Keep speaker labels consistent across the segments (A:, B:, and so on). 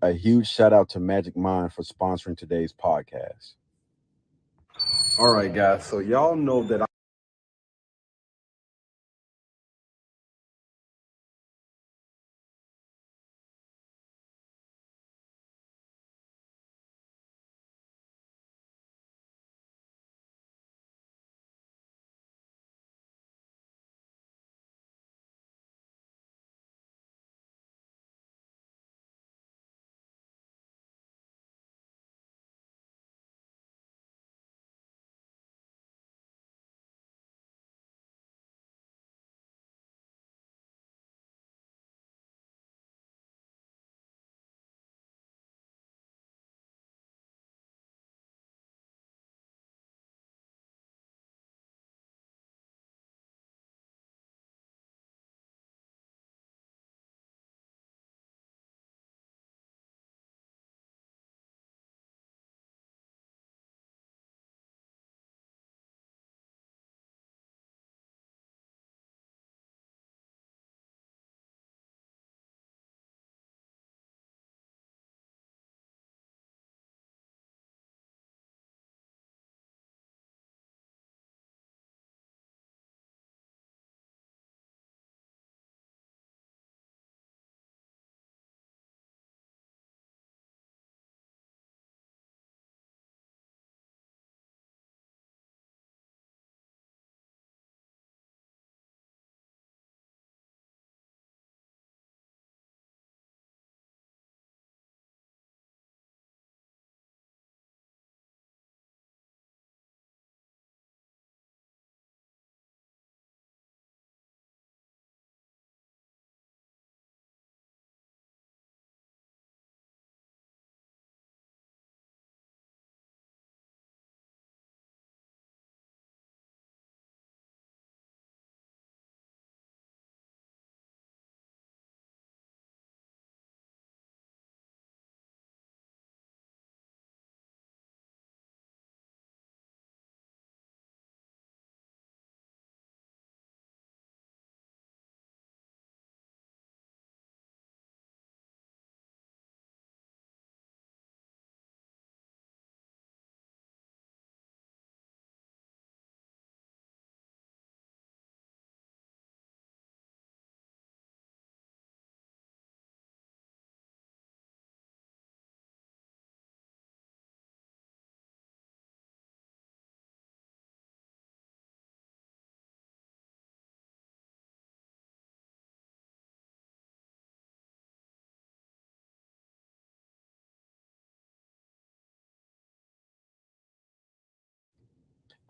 A: A huge shout out to Magic Mind for sponsoring today's podcast. All right, guys. So y'all know that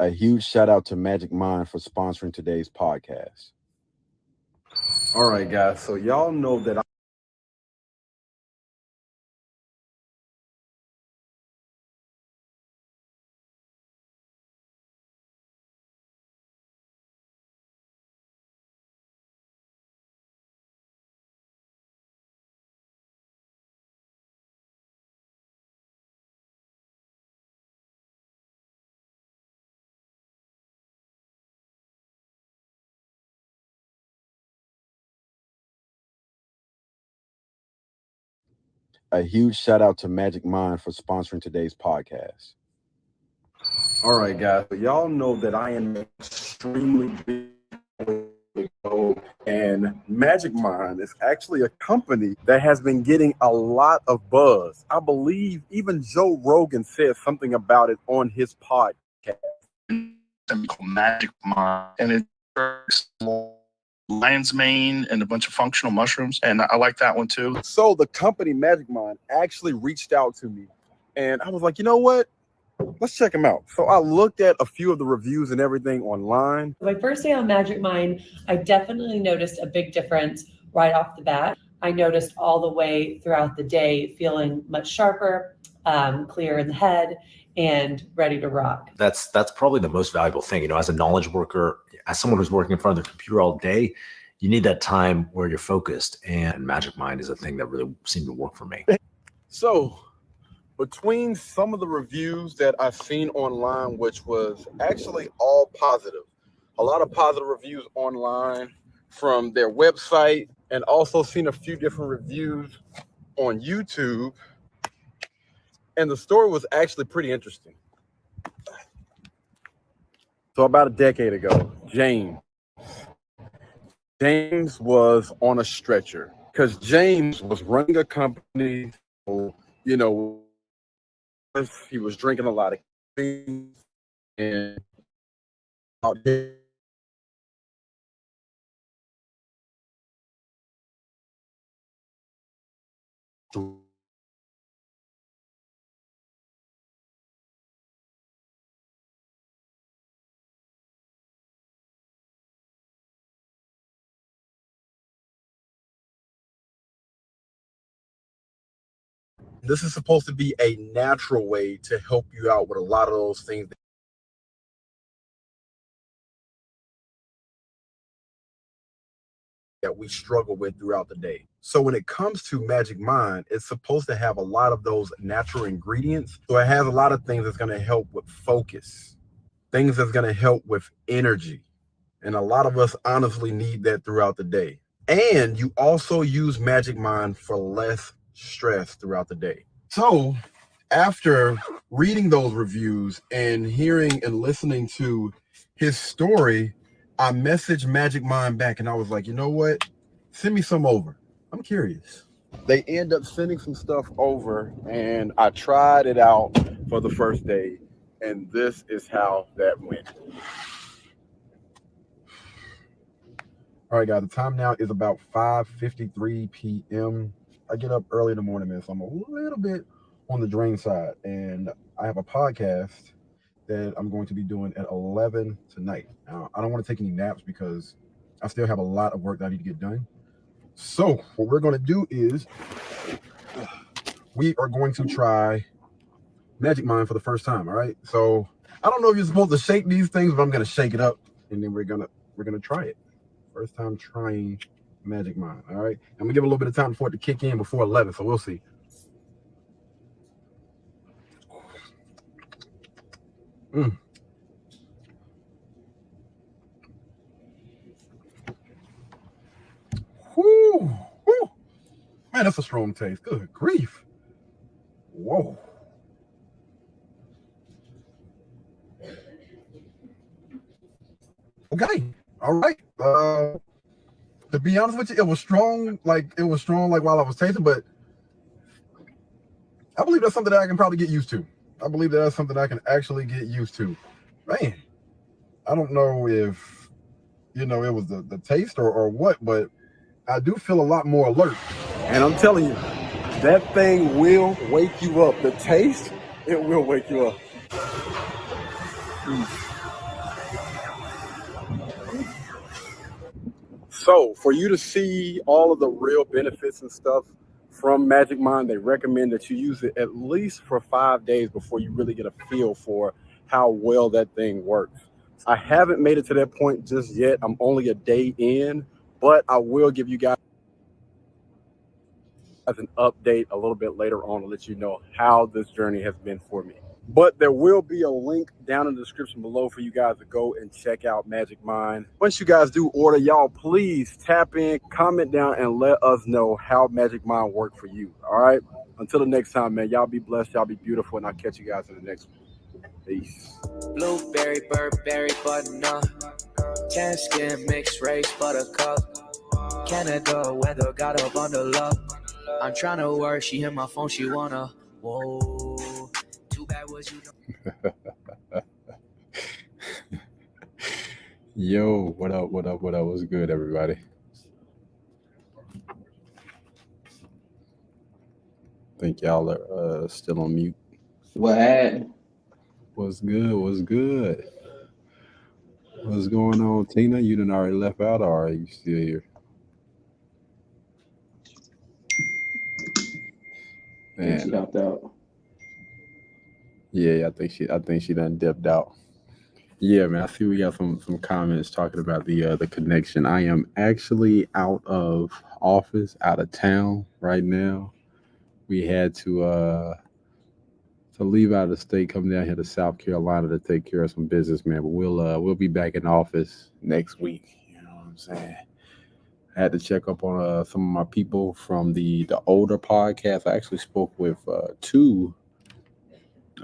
A: a huge shout out to Magic Mind for sponsoring today's podcast. All right, guys. So y'all know that a huge shout out to Magic Mind for sponsoring today's podcast. All right, guys. So y'all know that I am extremely big and Magic Mind is actually a company that has been getting a lot of buzz. I believe even Joe Rogan said something about it on his podcast.
B: Magic Mind, and it's lion's mane and a bunch of functional mushrooms, and I like that one too.
A: So the company Magic Mind actually reached out to me, and I was like, you know what? Let's check them out. So I looked at a few of the reviews and everything online.
C: My first day on Magic Mind, I definitely noticed a big difference right off the bat. I noticed all the way throughout the day feeling much sharper, clear in the head, and ready to rock.
D: That's probably the most valuable thing. You know, as a knowledge worker, as someone who's working in front of the computer all day, you need that time where you're focused. And Magic Mind is a thing that really seemed to work for me.
A: So between some of the reviews that I've seen online, which was actually all positive, a lot of positive reviews online from their website, and also seen a few different reviews on YouTube, and the story was actually pretty interesting. So about a decade ago, James was on a stretcher because James was running a company. You know, he was drinking a lot of things and this is supposed to be a natural way to help you out with a lot of those things that we struggle with throughout the day. So when it comes to Magic Mind, it's supposed to have a lot of those natural ingredients. So it has a lot of things that's going to help with focus, things that's going to help with energy. And a lot of us honestly need that throughout the day. And you also use Magic Mind for less stress throughout the day. So after reading those reviews and hearing and listening to his story, I messaged Magic Mind back and I was like, you know what? Send me some over. I'm curious. They end up sending some stuff over and I tried it out for the first day. And this is how that went. All right, guys, the time now is about 5:53 p.m. I get up early in the morning, man, so I'm a little bit on the drain side. And I have a podcast that I'm going to be doing at 11 tonight. Now, I don't want to take any naps because I still have a lot of work that I need to get done. So what we're going to do is we are going to try Magic Mind for the first time, all right? So I don't know if you're supposed to shake these things, but I'm going to shake it up, and then we're gonna try it. First time trying Magic Mind, all right? I'm gonna give it a little bit of time for it to kick in before 11, so we'll see. Mm. Whew. Whew. Man, that's a strong taste. Good grief. Whoa. Okay. All right. To be honest with you, it was strong like while I was tasting, but I believe that's something that I can probably get used to. I believe that's something I can actually get used to. Man, I don't know if, it was the taste or what, but I do feel a lot more alert. And I'm telling you, that thing will wake you up. The taste, it will wake you up. So for you to see all of the real benefits and stuff from Magic Mind, they recommend that you use it at least for 5 days before you really get a feel for how well that thing works. I haven't made it to that point just yet. I'm only a day in, but I will give you guys an update a little bit later on to let you know how this journey has been for me. But there will be a link down in the description below for you guys to go and check out Magic Mind. Once you guys do order, y'all please tap in, comment down, and let us know how Magic Mind worked for you. All right. Until the next time, man. Y'all be blessed. Y'all be beautiful, and I'll catch you guys in the next one. Peace.
E: Blueberry, Burberry, button-up. Tan skin, mixed race, buttercup. Canada weather, got a bundle up. I'm trying to work, she hit my phone, she wanna. Whoa, too bad was you.
A: Yo, what up? What's good, everybody? Think y'all are still on mute.
F: What?
A: What's good? What's going on, Tina? You done already left out, or are you still here?
F: Man. She dropped out.
A: Yeah, I think she done dipped out. Yeah, man. I see we got some comments talking about the connection. I am actually out of office, out of town right now. We had to leave out of the state, come down here to South Carolina to take care of some business, man. But we'll be back in office next week. You know what I'm saying? I had to check up on some of my people from the older podcast. I actually spoke with two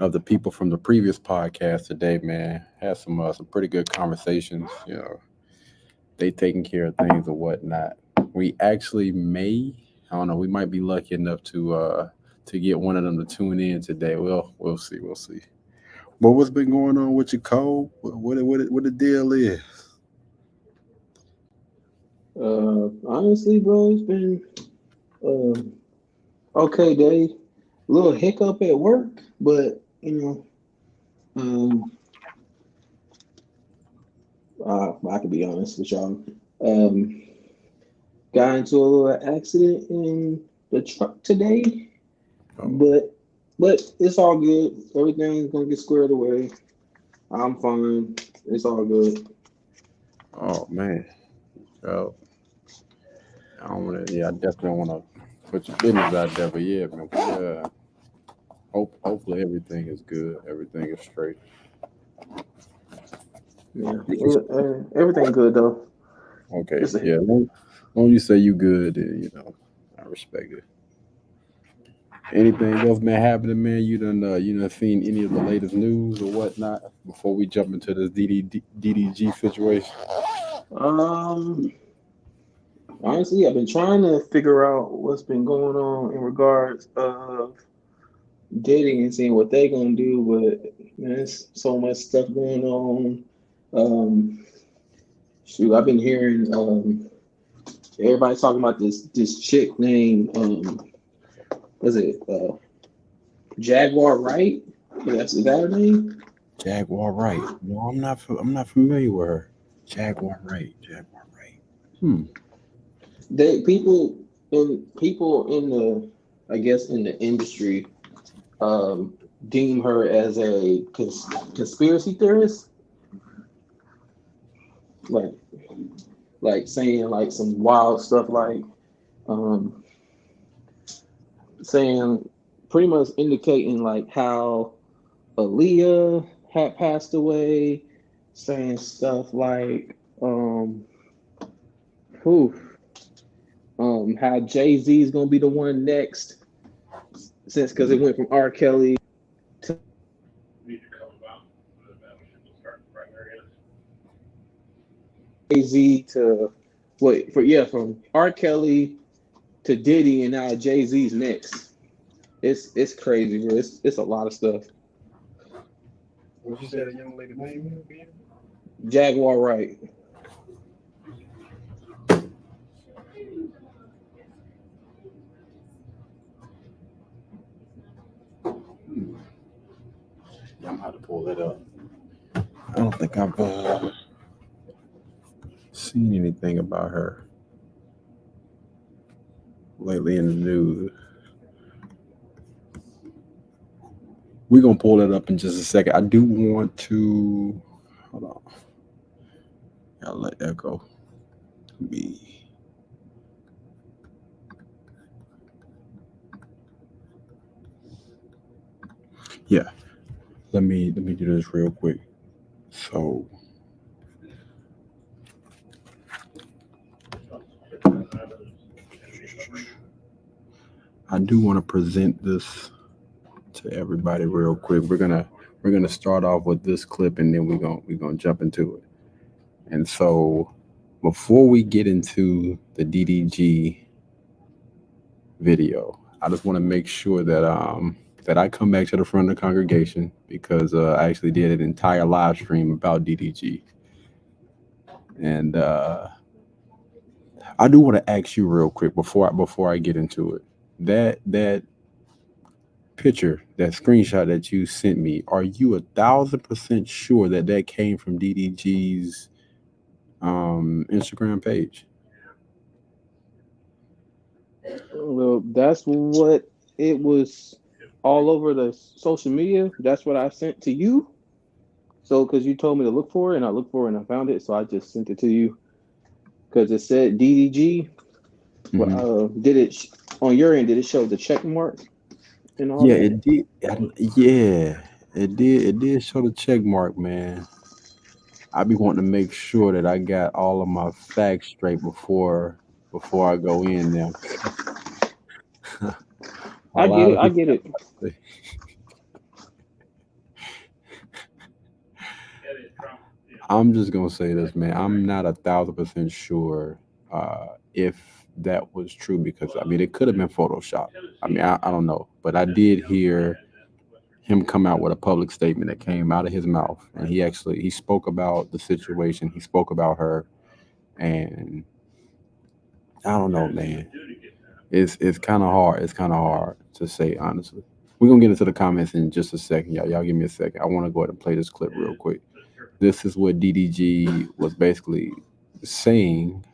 A: of the people from the previous podcast today, man. Had some pretty good conversations. You know, they taking care of things or whatnot. We actually I don't know, we might be lucky enough to get one of them to tune in today. We'll see. But what's been going on with you, Cole? What the deal is?
F: Honestly, bro, it's been okay day. Little hiccup at work, but I can be honest with y'all. Got into a little accident in the truck today, but it's all good. Everything's gonna get squared away. I'm fine. It's all good.
A: Oh man. Oh, I definitely want to put your business out there, but yeah, man. Hopefully everything is good. Everything is straight.
F: Yeah, everything good though.
A: Okay, yeah. When you say you good, then, I respect it. Anything else been happening, man? You done seen any of the latest news or whatnot before we jump into this DDG situation?
F: Honestly, I've been trying to figure out what's been going on in regards of dating and seeing what they gonna do, but man, there's so much stuff going on. Shoot, I've been hearing everybody talking about this chick named was it Jaguar Wright? Is that her name?
A: Jaguar Wright. No, I'm not familiar with her. Jaguar Wright.
F: People in the, I guess, in the industry deem her as a conspiracy theorist, like saying like some wild stuff, like saying pretty much indicating like how Aaliyah had passed away, saying stuff like how Jay-Z is gonna be the one next, since because it went from R. Kelly to Jay-Z to from R. Kelly to Diddy, and now Jay-Z's next. It's crazy, bro. It's a lot of stuff.
A: What you said, a young lady name again?
F: Jaguar Wright.
A: I'm gonna have to pull that up. I don't think I've seen anything about her lately in the news. We're gonna pull that up in just a second. I do want to hold on. I'll let that go. Yeah. Let me do this real quick. So I do want to present this to everybody real quick. We're gonna start off with this clip, and then we're gonna jump into it. And so before we get into the DDG video, I just want to make sure that that I come back to the front of the congregation, because I actually did an entire live stream about DDG. And I do want to ask you real quick before I get into it. That picture, that screenshot that you sent me, are you 1,000% sure that came from DDG's Instagram page?
F: Well, that's what it was all over the social media. That's what I sent to you. So, because you told me to look for it, and I looked for it and I found it, so I just sent it to you because it said DDG.
A: Mm-hmm.
F: Well, did it on your end? Did it show the check mark and all?
A: Yeah,
F: that?
A: it did. Yeah, it did. It did show the check mark, man. I be wanting to make sure that I got all of my facts straight before
G: before I go in there.
F: I get it. I get it.
G: I'm just gonna say this, man. I'm not 1,000% sure if that was true because I mean it could have been Photoshop. I mean I don't know, but I did hear him come out with a public statement that came out of his mouth, and he spoke about the situation. He spoke about her, and I don't know, man. It's kind of hard. It's kind of hard to say honestly. We're gonna get into the comments in just a second, y'all. Y'all give me a second. I want to go ahead and play this clip real quick. This is what DDG was basically saying.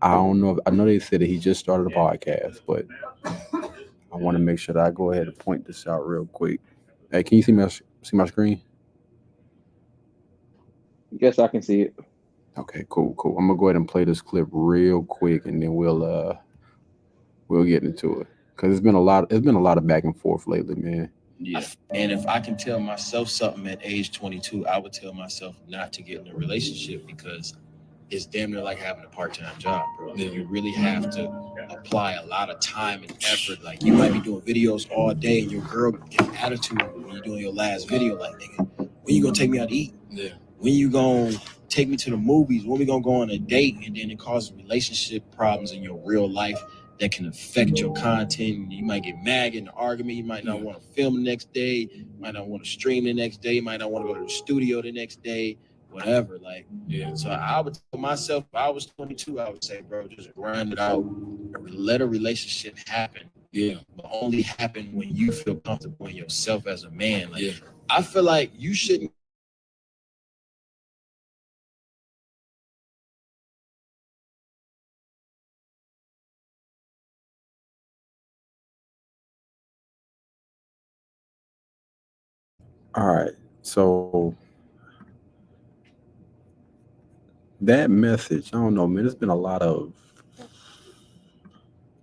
G: I don't know. I know they said that he just started a podcast, but I want to make sure that I go ahead and point this out real quick. Hey, can you see my screen?
F: Yes, I can see it.
G: Okay, cool. I'm gonna go ahead and play this clip real quick, and then we'll get into it because it's been a lot of back and forth lately, man.
H: Yeah. And if I can tell myself something at age 22, I would tell myself not to get in a relationship because it's damn near like having a part-time job, bro. Yeah. You really have to apply a lot of time and effort. Like you might be doing videos all day and your girl get an attitude when you're doing your last video, like, nigga, when you gonna take me out to eat? Yeah. When you gonna take me to the movies? When we gonna go on a date? And then it causes relationship problems in your real life that can affect your content. You might get mad in an argument. You might not want to film the next day. You might not want to stream the next day. You might not want to go to the studio the next day, whatever. Like, yeah. So I would tell myself, if I was 22, I would say, bro, just grind it out. Let a relationship happen. Yeah. But only happen when you feel comfortable in yourself as a man. Like, yeah. I feel like you shouldn't.
G: All right, so that message, I don't know, man. There's been a lot of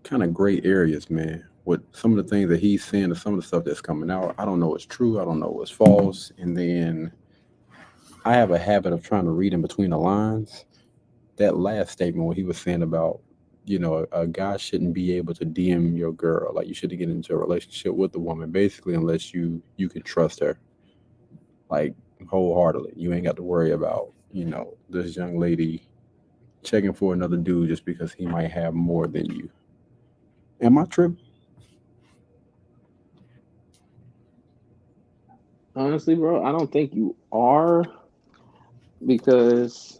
G: kind of gray areas, man, with some of the things that he's saying and some of the stuff that's coming out. I don't know what's true. I don't know what's false. And then I have a habit of trying to read in between the lines. That last statement, what he was saying about, you know, a guy shouldn't be able to DM your girl. Like you shouldn't get into a relationship with the woman, basically, unless you can trust her. Like wholeheartedly. You ain't got to worry about, you know, this young lady checking for another dude just because he might have more than you. Am I tripping?
F: Honestly, bro, I don't think you are because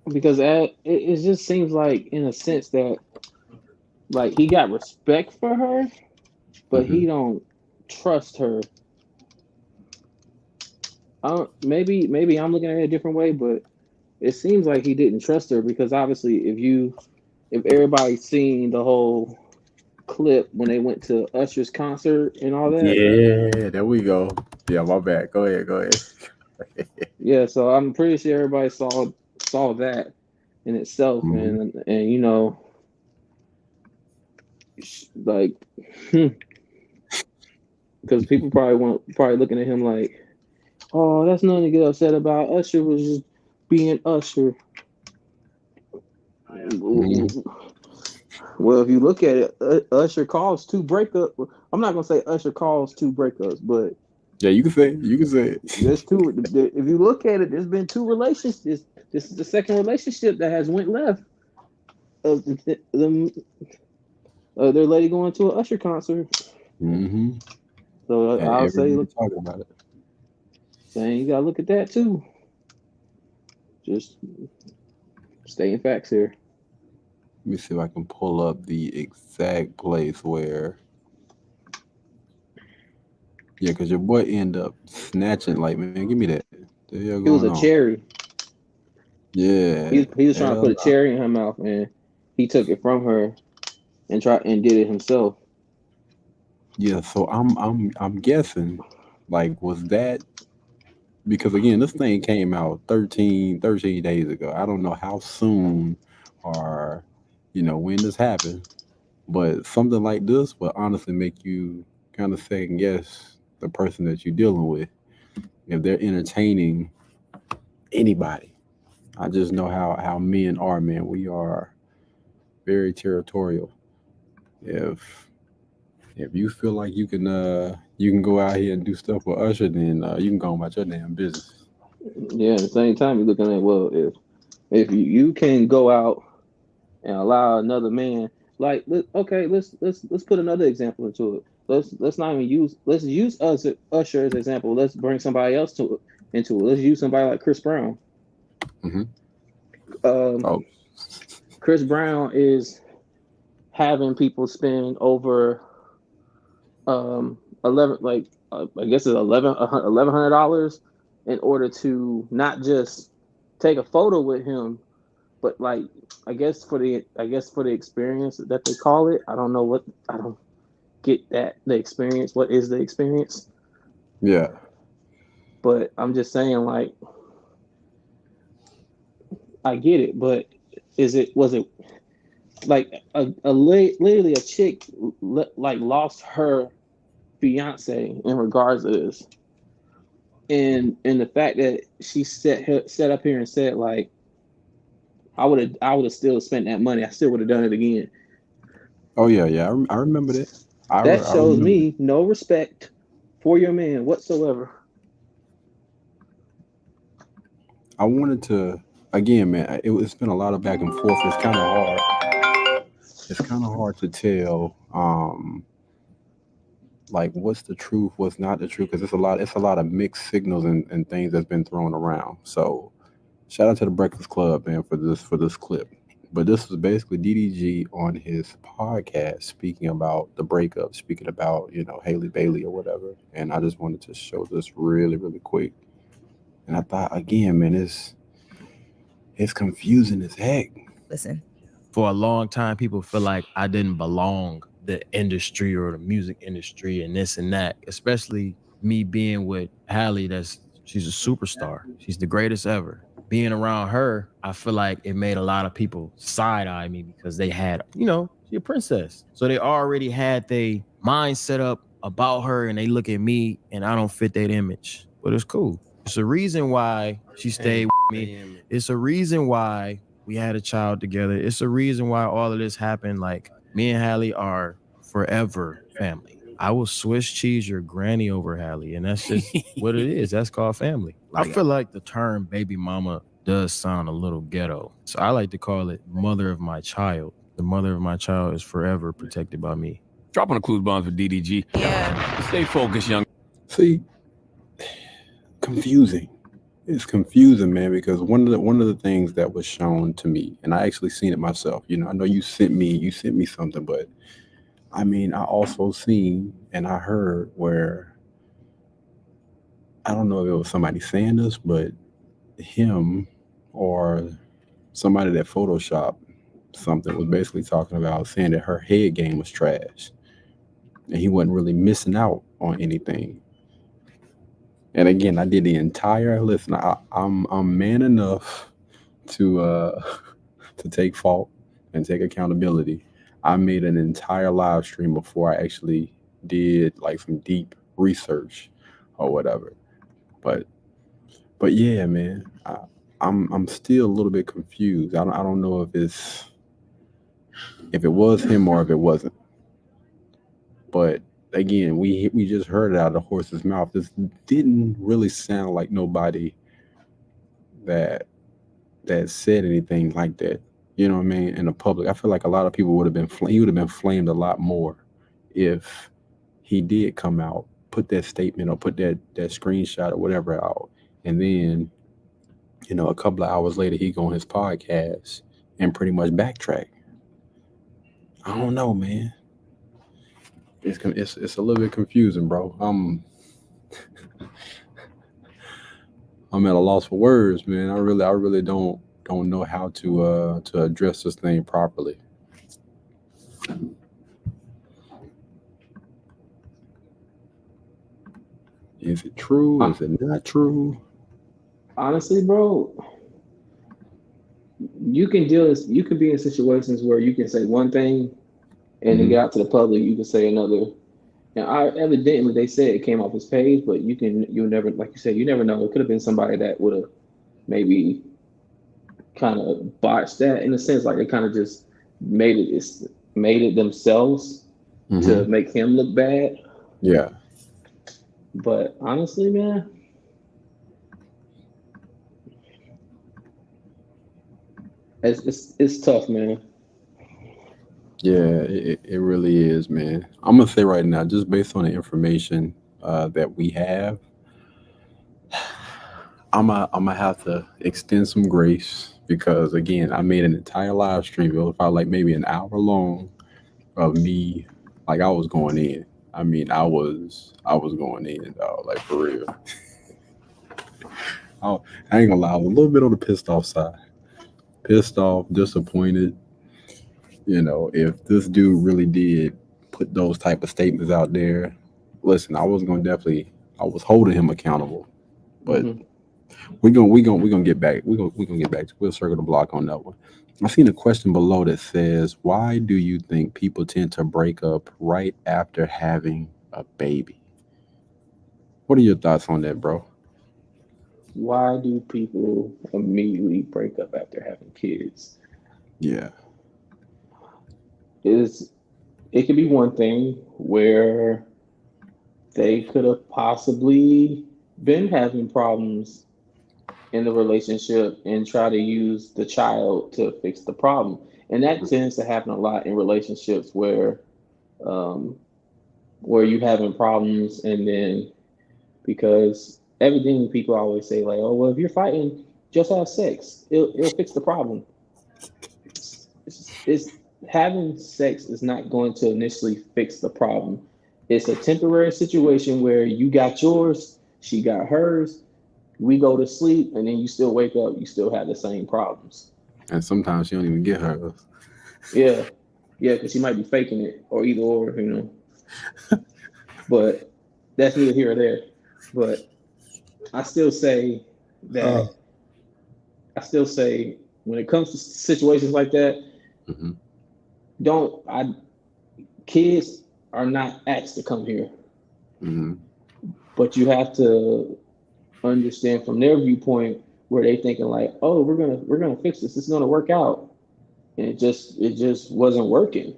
F: it just seems like in a sense that like he got respect for her, but he don't trust her. Maybe I'm looking at it a different way, but it seems like he didn't trust her because obviously if everybody's seen the whole clip when they went to Usher's concert and all that.
G: Yeah, there we go. Yeah, my bad. Go ahead.
F: Yeah, so I'm pretty sure everybody saw that in itself, and you know, like, because people probably looking at him like, oh, that's nothing to get upset about. Usher was just being Usher. Well, if you look at it, Usher caused 2 breakups. I'm not gonna say Usher caused 2 breakups, but
G: yeah, you can say it.
F: There's 2. If you look at it, there's been 2 relationships. This is the second relationship that has went left. Of them, their lady going to an Usher concert.
G: Mm-hmm.
F: So I'll say, look,
G: talking about it.
F: Saying you gotta look at that too. Just stating facts here.
G: Let me see if I can pull up the exact place where. Yeah, because your boy ended up snatching. Like, man, give me that.
F: It was a cherry.
G: Yeah,
F: he was trying to put a cherry in her mouth, and he took it from her and did it himself.
G: Yeah, so I'm guessing, like, was that because again, this thing came out 13 days ago. I don't know how soon or when this happened, but something like this will honestly make you kind of second guess the person that you're dealing with if they're entertaining anybody. I just know how men are, man. We are very territorial. If you feel like you can go out here and do stuff with Usher, then you can go about your damn business.
F: Yeah, at the same time, you're looking at, well, if you can go out and allow another man, like, let's put another example into it. Let's not even use Usher as an example. Let's bring somebody else into it. Let's use somebody like Chris Brown.
G: Mhm.
F: Um, Chris Brown is having people spend over 11, like I guess it's $1,100 in order to not just take a photo with him, but like I guess for the experience that they call it. I don't get that, the experience. What is the experience?
G: Yeah.
F: But I'm just saying, like, I get it, but was it like literally a chick like lost her fiance in regards to this, and the fact that she set up here and said, like, I would have still spent that money. I still would have done it again.
G: Oh yeah. I remember that.
F: That shows me no respect for your man whatsoever.
G: I wanted to, again, man. It's been a lot of back and forth. It's kind of hard. It's kind of hard to tell, like, what's the truth, what's not the truth, because it's a lot of mixed signals and things that's been thrown around. So, shout out to the Breakfast Club, man, for this clip. But this was basically DDG on his podcast speaking about the breakup, speaking about, Halle Bailey or whatever. And I just wanted to show this really, really quick. And I thought, again, man, it's confusing as heck.
I: Listen, for a long time, people feel like I didn't belong the industry or the music industry and this and that, especially me being with Halle. She's a superstar. She's the greatest ever. Being around her, I feel like it made a lot of people side-eye me because they had, she's a princess. So they already had their mind set up about her, and they look at me and I don't fit that image. But it's cool. It's a reason why she stayed with me. It's a reason why we had a child together. It's a reason why all of this happened. Like, me and Halle are forever family. I will Swiss cheese your granny over Halle, and that's just what it is. That's called family. I feel like the term baby mama does sound a little ghetto. So I like to call it mother of my child. The mother of my child is forever protected by me.
J: Dropping a clues bomb for DDG.
I: Yeah.
J: Stay focused, young.
G: See, confusing. It's confusing, man, because one of the things that was shown to me, and I actually seen it myself. I know you sent me something, but I mean, I also seen and I heard where, I don't know if it was somebody saying this, but him or somebody that photoshopped something was basically talking about saying that her head game was trash and he wasn't really missing out on anything. And again, I did the entire listen. I'm man enough to take fault and take accountability. I made an entire live stream before I actually did like some deep research or whatever. But yeah, man, I'm still a little bit confused. I don't know if it was him or if it wasn't. But again, we just heard it out of the horse's mouth. This didn't really sound like nobody that said anything like that. You know what I mean? In the public, I feel like a lot of people would have been flamed a lot more if he did come out, put that statement or put that screenshot or whatever out, and then a couple of hours later he go on his podcast and pretty much backtrack. I don't know, man. It's a little bit confusing, bro. I'm at a loss for words, man. I really don't know how to address this thing properly. Is it true? Is it not true?
F: Honestly, bro, you can be in situations where you can say one thing and to get out to the public, you can say another. And evidently they said it came off his page, but you'll never, like you said, you never know. It could have been somebody that would have maybe kind of botched that in a sense. Like they kind of just made it themselves to make him look bad.
G: Yeah.
F: But honestly, man, it's tough, man.
G: Yeah, it really is, man. I'm gonna say right now, just based on the information that we have, I'm gonna have to extend some grace because again, I made an entire live stream. It was probably like maybe an hour long of me, like I was going in. I mean, I was going in, dog, like for real. I ain't gonna lie, I was a little bit on the pissed off side. Pissed off, disappointed. You know, if this dude really did put those type of statements out there, listen, I was holding him accountable. But we're gonna get back. We're gonna get back. We'll circle the block on that one. I've seen a question below that says, why do you think people tend to break up right after having a baby? What are your thoughts on that, bro?
F: Why do people immediately break up after having kids?
G: Yeah.
F: It could be one thing where they could have possibly been having problems in the relationship and try to use the child to fix the problem. And that tends to happen a lot in relationships where you're having problems, and then because everything people always say, like, oh, well, if you're fighting, just have sex. It'll fix the problem. It's having sex is not going to initially fix the problem. It's a temporary situation where you got yours, she got hers, we go to sleep, and then you still wake up, you still have the same problems.
G: And sometimes she don't even get hers.
F: Yeah, because she might be faking it, or either or, you know. But that's neither here or there. But I still say that when it comes to situations like that, kids are not asked to come here. But you have to understand from their viewpoint where they thinking like, oh, we're gonna fix this. It's gonna work out, and it just wasn't working.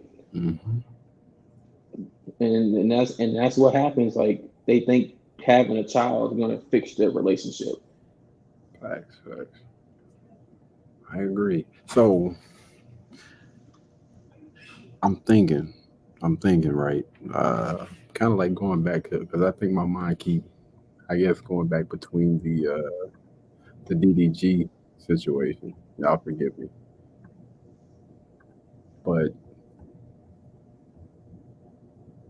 F: And that's what happens. Like they think having a child is gonna fix their relationship.
G: Facts. I agree. So I'm thinking, right? Kind of like going back to, because I think my mind keep, I guess, going back between the DDG situation. Y'all forgive me, but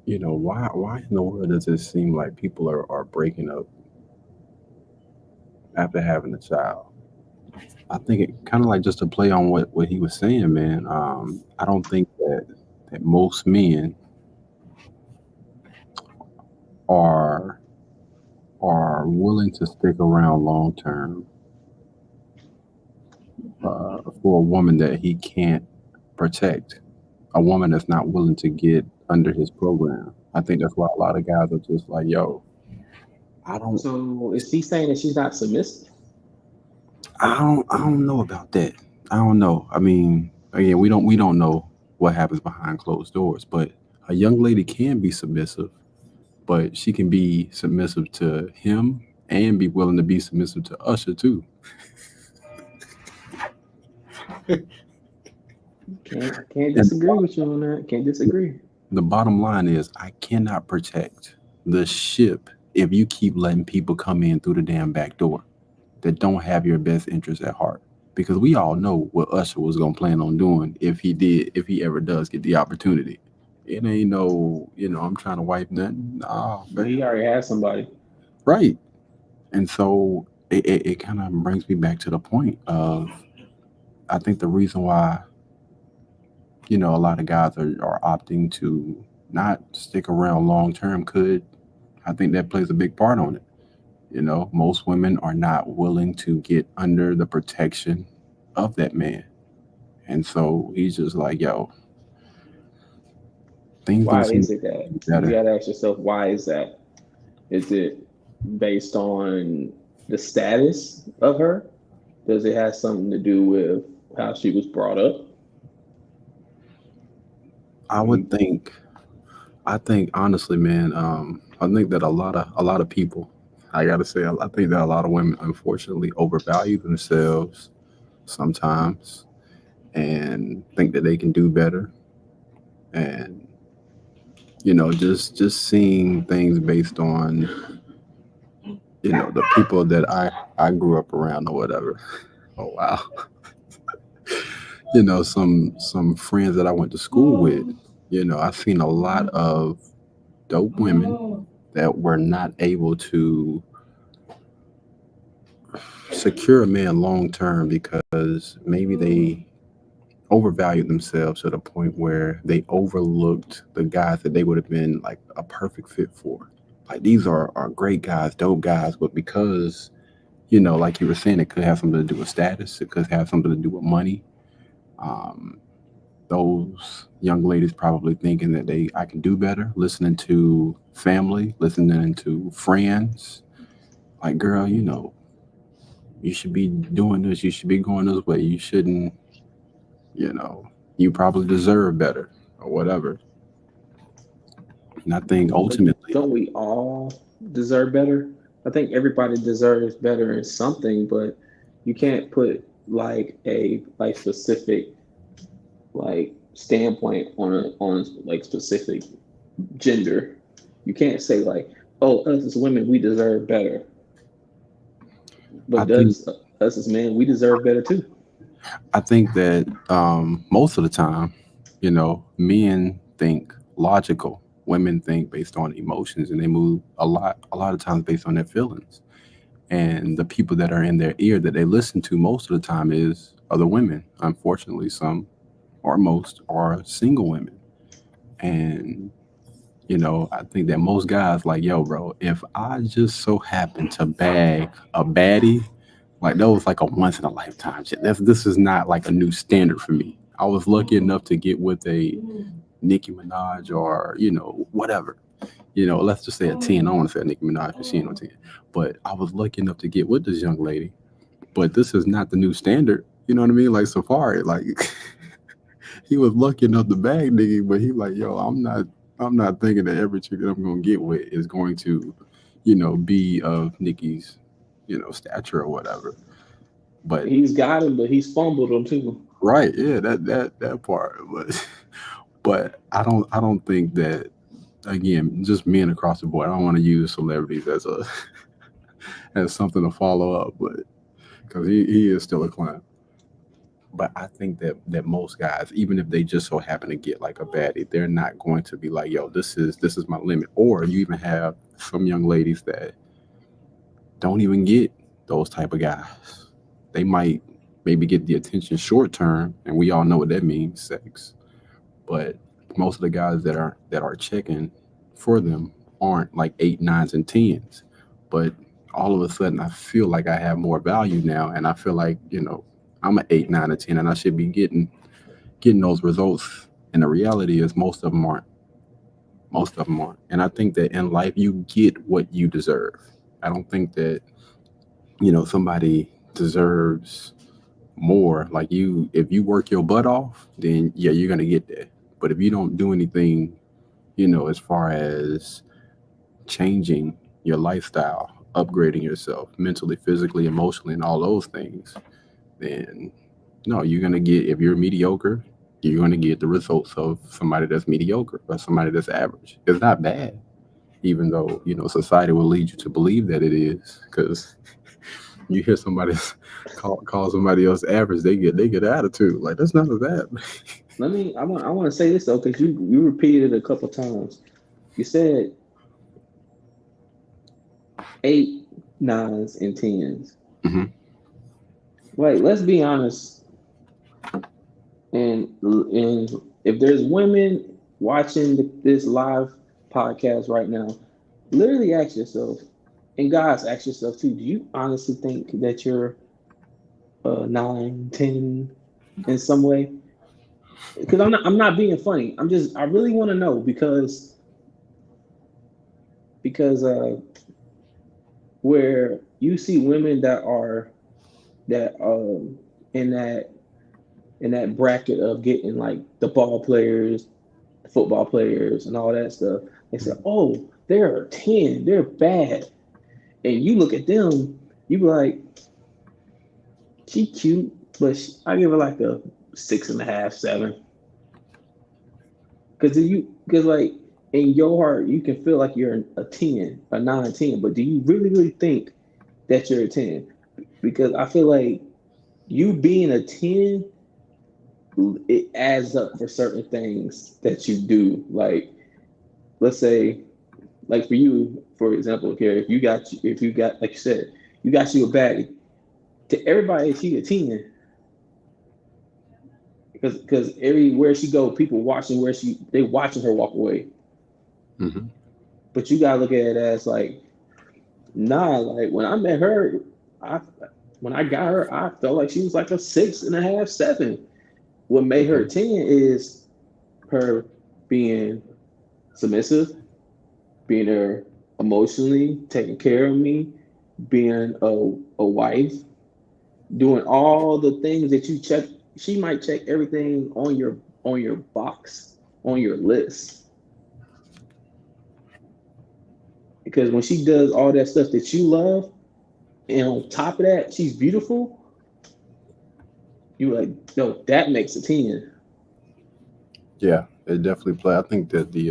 G: you know, why in the world does it seem like people are breaking up after having a child? I think it kind of like, just to play on what he was saying, man. I don't think that most men are willing to stick around long term for a woman that he can't protect, a woman that's not willing to get under his program. I think that's why a lot of guys are just like, yo, I don't.
F: So is he saying that she's not submissive?
G: I don't know about that. I don't know. I mean, again, we don't know what happens behind closed doors, but a young lady can be submissive, but she can be submissive to him and be willing to be submissive to Usher too.
F: Can't disagree with you on that. Can't disagree.
G: The bottom line is, I cannot protect the ship if you keep letting people come in through the damn back door that don't have your best interests at heart. Because we all know what Usher was gonna plan on doing if he ever does get the opportunity. It ain't no, I'm trying to wipe nothing. Nah,
F: But he already has somebody.
G: Right. And so it kind of brings me back to the point of, I think the reason why, a lot of guys are opting to not stick around long term I think that plays a big part on it. Most women are not willing to get under the protection of that man. And so he's just like, yo, things
F: Why
G: don't seem
F: is it that?
G: better.
F: You gotta ask yourself, why is that? Is it based on the status of her? does it have something to do with how she was brought up?
G: I think honestly, man, I think that a lot of people, I gotta say, I think that a lot of women unfortunately overvalue themselves sometimes and think that they can do better, and just seeing things based on the people that I grew up around or whatever. Oh wow. Some friends that I went to school with, I've seen a lot of dope women that were not able to secure a man long term because maybe they overvalued themselves to the point where they overlooked the guys that they would have been like a perfect fit for. Like these are great guys, dope guys, but because like you were saying, it could have something to do with status, it could have something to do with money. Um, those young ladies probably thinking that I can do better, listening to family, listening to friends. Like, girl, you should be doing this, you should be going this way, you shouldn't, you probably deserve better or whatever. And I think ultimately,
F: Don't we all deserve better? I think everybody deserves better in something, but you can't put like a like specific like standpoint on like specific gender. You can't say like, oh, us as women we deserve better,
G: I
F: but
G: think
F: does us as men we deserve better too?
G: I think that most of the time, men think logical, women think based on emotions, and they move a lot of times based on their feelings. And the people that are in their ear that they listen to most of the time is other women. Unfortunately, some or most are single women. And I think that most guys like, yo, bro, if I just so happen to bag a baddie, like that was like a once in a lifetime shit. This is not like a new standard for me. I was lucky enough to get with a Nicki Minaj or whatever. Let's just say a 10. I don't want to say a Nicki Minaj because she ain't no 10. But I was lucky enough to get with this young lady. But this is not the new standard. You know what I mean? Like Safari, like he was lucky enough to bag nigga, but he like, yo, I'm not thinking that every chick that I'm gonna get with is going to, be of Nicki's, stature or whatever. But
F: He's got him, but he's fumbled him too.
G: right, yeah, that part. But I don't think that, again, just men across the board. I don't want to use celebrities as a as something to follow up, but because he is still a clown. But I think that most guys, even if they just so happen to get like a baddie, they're not going to be like, yo, this is my limit. Or you even have some young ladies that don't even get those type of guys. They might maybe get the attention short term, and we all know what that means, sex. But most of the guys that are checking for them aren't like 8, 9s, and 10s. But all of a sudden, I feel like I have more value now, and I feel like I'm an 8, 9, or 10, and I should be getting those results. And the reality is, most of them aren't. Most of them aren't. And I think that in life, you get what you deserve. I don't think that somebody deserves more. Like if you work your butt off, then yeah, you're gonna get that. But if you don't do anything, as far as changing your lifestyle, upgrading yourself mentally, physically, emotionally, and all those things, then no, you're gonna get, if you're mediocre, you're gonna get the results of somebody that's mediocre or somebody that's average. It's not bad, even though society will lead you to believe that it is, because you hear somebody call somebody else average, they get attitude. Like, that's not as bad.
F: I want to say this though, because you repeated it a couple times. You said 8, 9s, and 10s.
G: Mhm.
F: Like, let's be honest. And if there's women watching this live podcast right now, literally ask yourself, and guys, ask yourself too, do you honestly think that you're 9, 10 in some way? Because I'm not being funny. I really want to know because where you see women that that in that bracket of getting like the ball players, the football players, and all that stuff. They say, "Oh, they're 10, they're bad," and you look at them, you be like, "She cute, but I give her like a 6.5, 7." Because like in your heart, you can feel like you're a 10, a 9, 10, but do you really think that you're a 10? Because I feel like you being a 10, it adds up for certain things that you do. Like, let's say, like for you, for example, here, if you got, like you said, you got you a baddie, to everybody, she a 10. Because everywhere she go, people watching they watching her walk away.
G: Mm-hmm.
F: But you gotta look at it as like, nah, like when I met her, when I got her, I felt like she was like a 6.5, 7. What made her 10 is her being submissive, being there emotionally, taking care of me, being a wife, doing all the things that you check. She might check everything on your box, on your list. Because when she does all that stuff that you love, and on top of that, she's beautiful, you like, no, that makes a 10.
G: Yeah, it definitely play. I think that the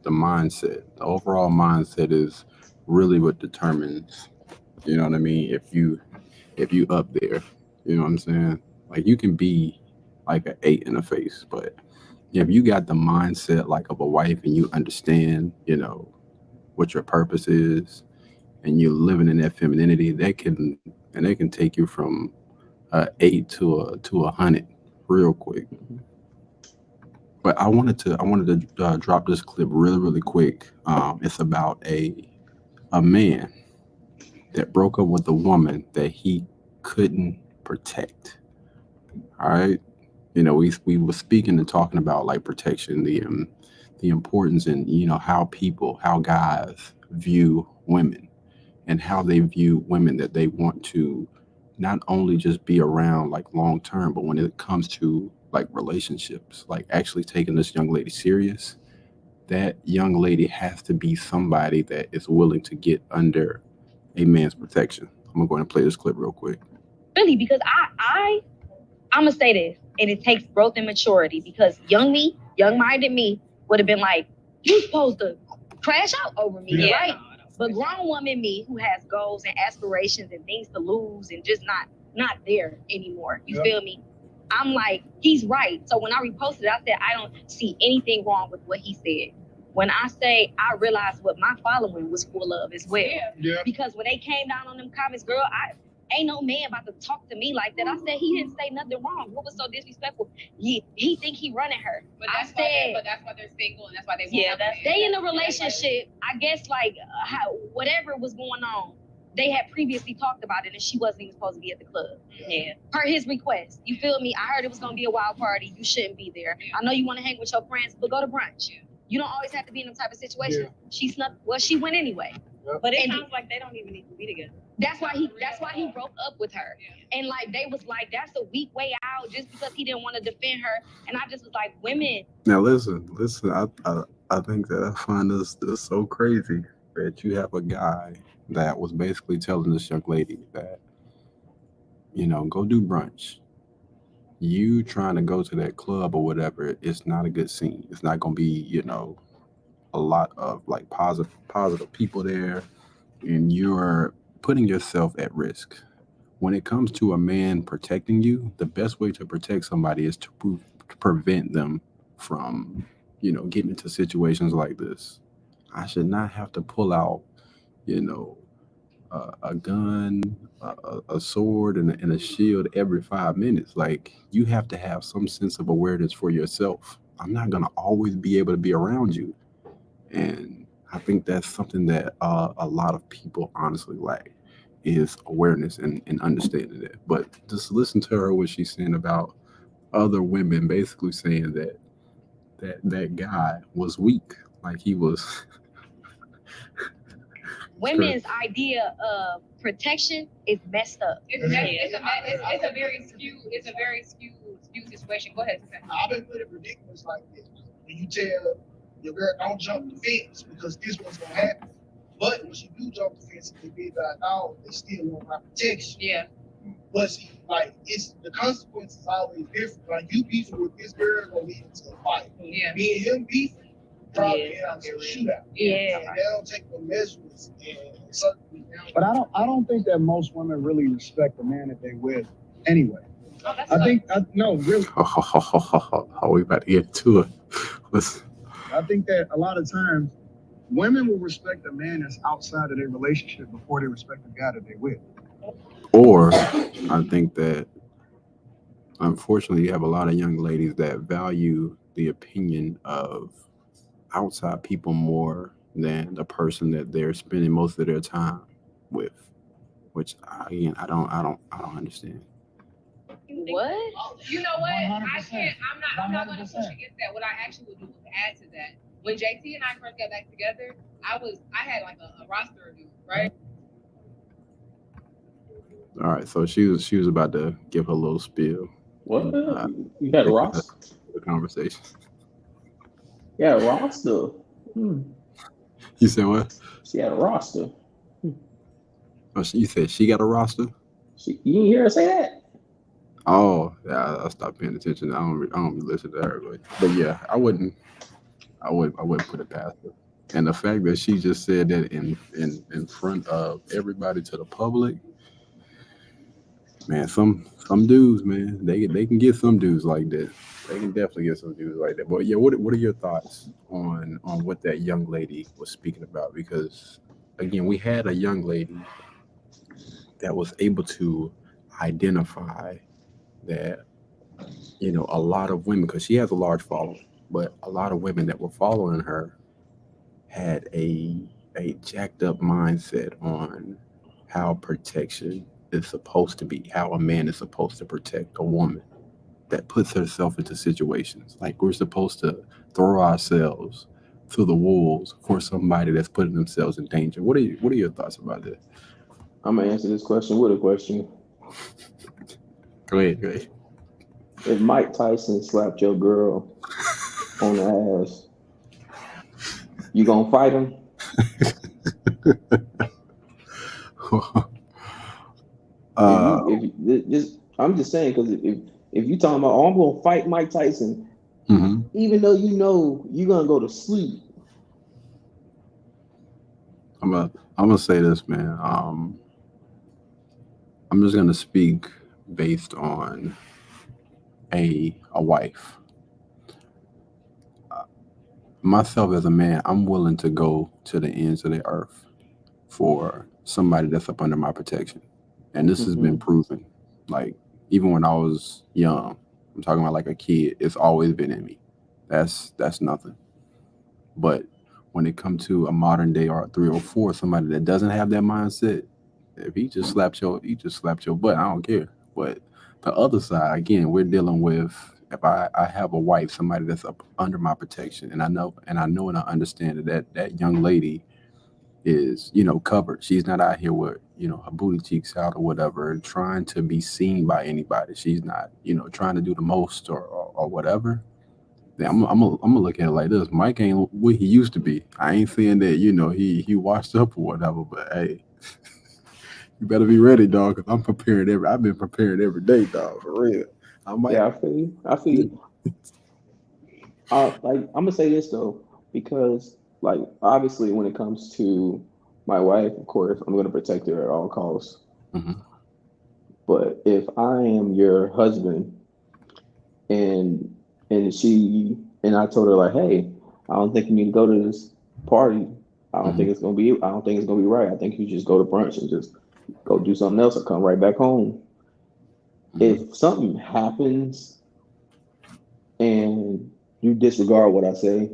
G: mindset, the overall mindset, is really what determines. You know what I mean? If you up there, you know what I'm saying? Like you can be like an 8 in the face, but if you got the mindset like of a wife and you understand, what your purpose is, and you're living in that femininity, they can take you from 8 to a 100 real quick. But I wanted to drop this clip really, really quick. It's about a man that broke up with a woman that he couldn't protect. All right, we were speaking and talking about like protection, the importance, and how guys view women, and how they view women that they want to not only just be around like long term, but when it comes to like relationships, like actually taking this young lady serious, that young lady has to be somebody that is willing to get under a man's protection. I'm gonna go ahead and play this clip real quick.
K: Really, because I'm gonna say this, and it takes growth and maturity, because young-minded me would have been like, you supposed to crash out over me, right? But grown woman me, who has goals and aspirations and things to lose and just not there anymore, you feel me? I'm like, he's right. So when I reposted it, I said, I don't see anything wrong with what he said. When I say I realized what my following was full of as well. Yeah. Because when they came down on them comments, girl, ain't no man about to talk to me like that. I said, he didn't say nothing wrong. What was so disrespectful? He think he running her. But that's why they're single, and that's why they in a relationship. I guess like whatever was going on, they had previously talked about it, and she wasn't even supposed to be at the club. Yeah. Per his request. You feel me? I heard it was gonna be a wild party. You shouldn't be there. Yeah. I know you want to hang with your friends, but go to brunch. Yeah. You don't always have to be in them type of situation. Yeah. She went anyway. Yep. But it sounds like they don't even need to be together. That's why he broke up with her. Yeah. And like they was like, that's a weak way out, just because he didn't want to defend her. And I just was like, women.
G: Now listen. I think that I find this so crazy that you have a guy that was basically telling this young lady that, go do brunch. You trying to go to that club or whatever, it's not a good scene. It's not going to be, a lot of like positive people there, and you're putting yourself at risk. When it comes to a man protecting you, the best way to protect somebody is to prevent them from, getting into situations like this. I should not have to pull out, a gun, a sword, and a shield every 5 minutes. Like, you have to have some sense of awareness for yourself. I'm not going to always be able to be around you. And I think that's something that a lot of people honestly lack, is awareness and understanding that. But just listen to her, what she's saying about other women, basically saying that guy was weak. Like he was
K: women's idea of protection is messed up.
L: It's a very skewed situation. Go ahead.
M: I've been putting predicaments like this. When you tell your girl, don't jump the fence because this was gonna happen. But when she do jump the fence and they be like, no, they still want my protection.
L: Yeah.
M: But see, like, it's the consequences always different. Like, you beefing with this girl gonna lead into a fight.
L: Yeah.
M: Me and him beefing probably end up to a shootout.
K: Yeah.
M: And they don't take the measurements and certainly down.
N: But I don't think that most women really respect the man that they with anyway.
L: Oh, that's
N: No, really.
G: How we about to get to it? Listen.
N: I think that a lot of times women will respect a man that's outside of their relationship before they respect the guy that they with.
G: Or I think that unfortunately you have a lot of young ladies that value the opinion of outside people more than the person that they're spending most of their time with, which again I don't understand.
K: What?
L: You know what?
N: 100%.
L: I'm not going to push against that. What I actually would do was add to that. When JT and I first got back together, I had like a roster of dudes, right?
G: All right, so she was about to give her little spiel.
F: What? You had a roster?
G: The conversation.
F: Yeah, a roster.
G: You said what?
F: She had a roster.
G: Oh, you said she got a roster?
F: You didn't hear her say that?
G: Oh, yeah, I stopped paying attention. I don't be listening to her, but yeah, I wouldn't put it past her. And the fact that she just said that in front of everybody to the public, man, some dudes, man, they can get some dudes like that. They can definitely get some dudes like that. But yeah, what are your thoughts on what that young lady was speaking about? Because again, we had a young lady that was able to identify that, you know, a lot of women, because she has a large following, but a lot of women that were following her had a jacked up mindset on how protection is supposed to be, how a man is supposed to protect a woman that puts herself into situations. Like, we're supposed to throw ourselves to the wolves for somebody that's putting themselves in danger. What are your thoughts about that?
F: I'm gonna answer this question with a question.
G: Go ahead.
F: If Mike Tyson slapped your girl on the ass, you gonna fight him? I'm just saying, because if you talking about, I'm gonna fight Mike Tyson, even though you know you're gonna go to sleep.
G: I'm gonna say this, man. I'm just gonna speak based on a wife. Myself as a man, I'm willing to go to the ends of the earth for somebody that's up under my protection. And this has been proven. Like, even when I was young, I'm talking about like a kid, it's always been in me. That's nothing. But when it comes to a modern day or a 304, somebody that doesn't have that mindset, if he just slapped your butt, I don't care. But the other side, again, we're dealing with, if I have a wife, somebody that's up under my protection, and I know and I understand that young lady is, you know, covered. She's not out here with, you know, her booty cheeks out or whatever, trying to be seen by anybody. She's not, you know, trying to do the most or whatever. Then I'm gonna look at it like this. Mike ain't what he used to be. I ain't saying that, you know, he washed up or whatever, but hey, you better be ready, dog, because I've been preparing every day, dog, for real.
F: Yeah, I feel you. Like, I'm gonna say this though, because like, obviously when it comes to my wife, of course, I'm gonna protect her at all costs. But if I am your husband and I told her like, hey, I don't think you need to go to this party. I don't think it's gonna be right. I think you just go to brunch and just go do something else or come right back home. If something happens and you disregard what I say,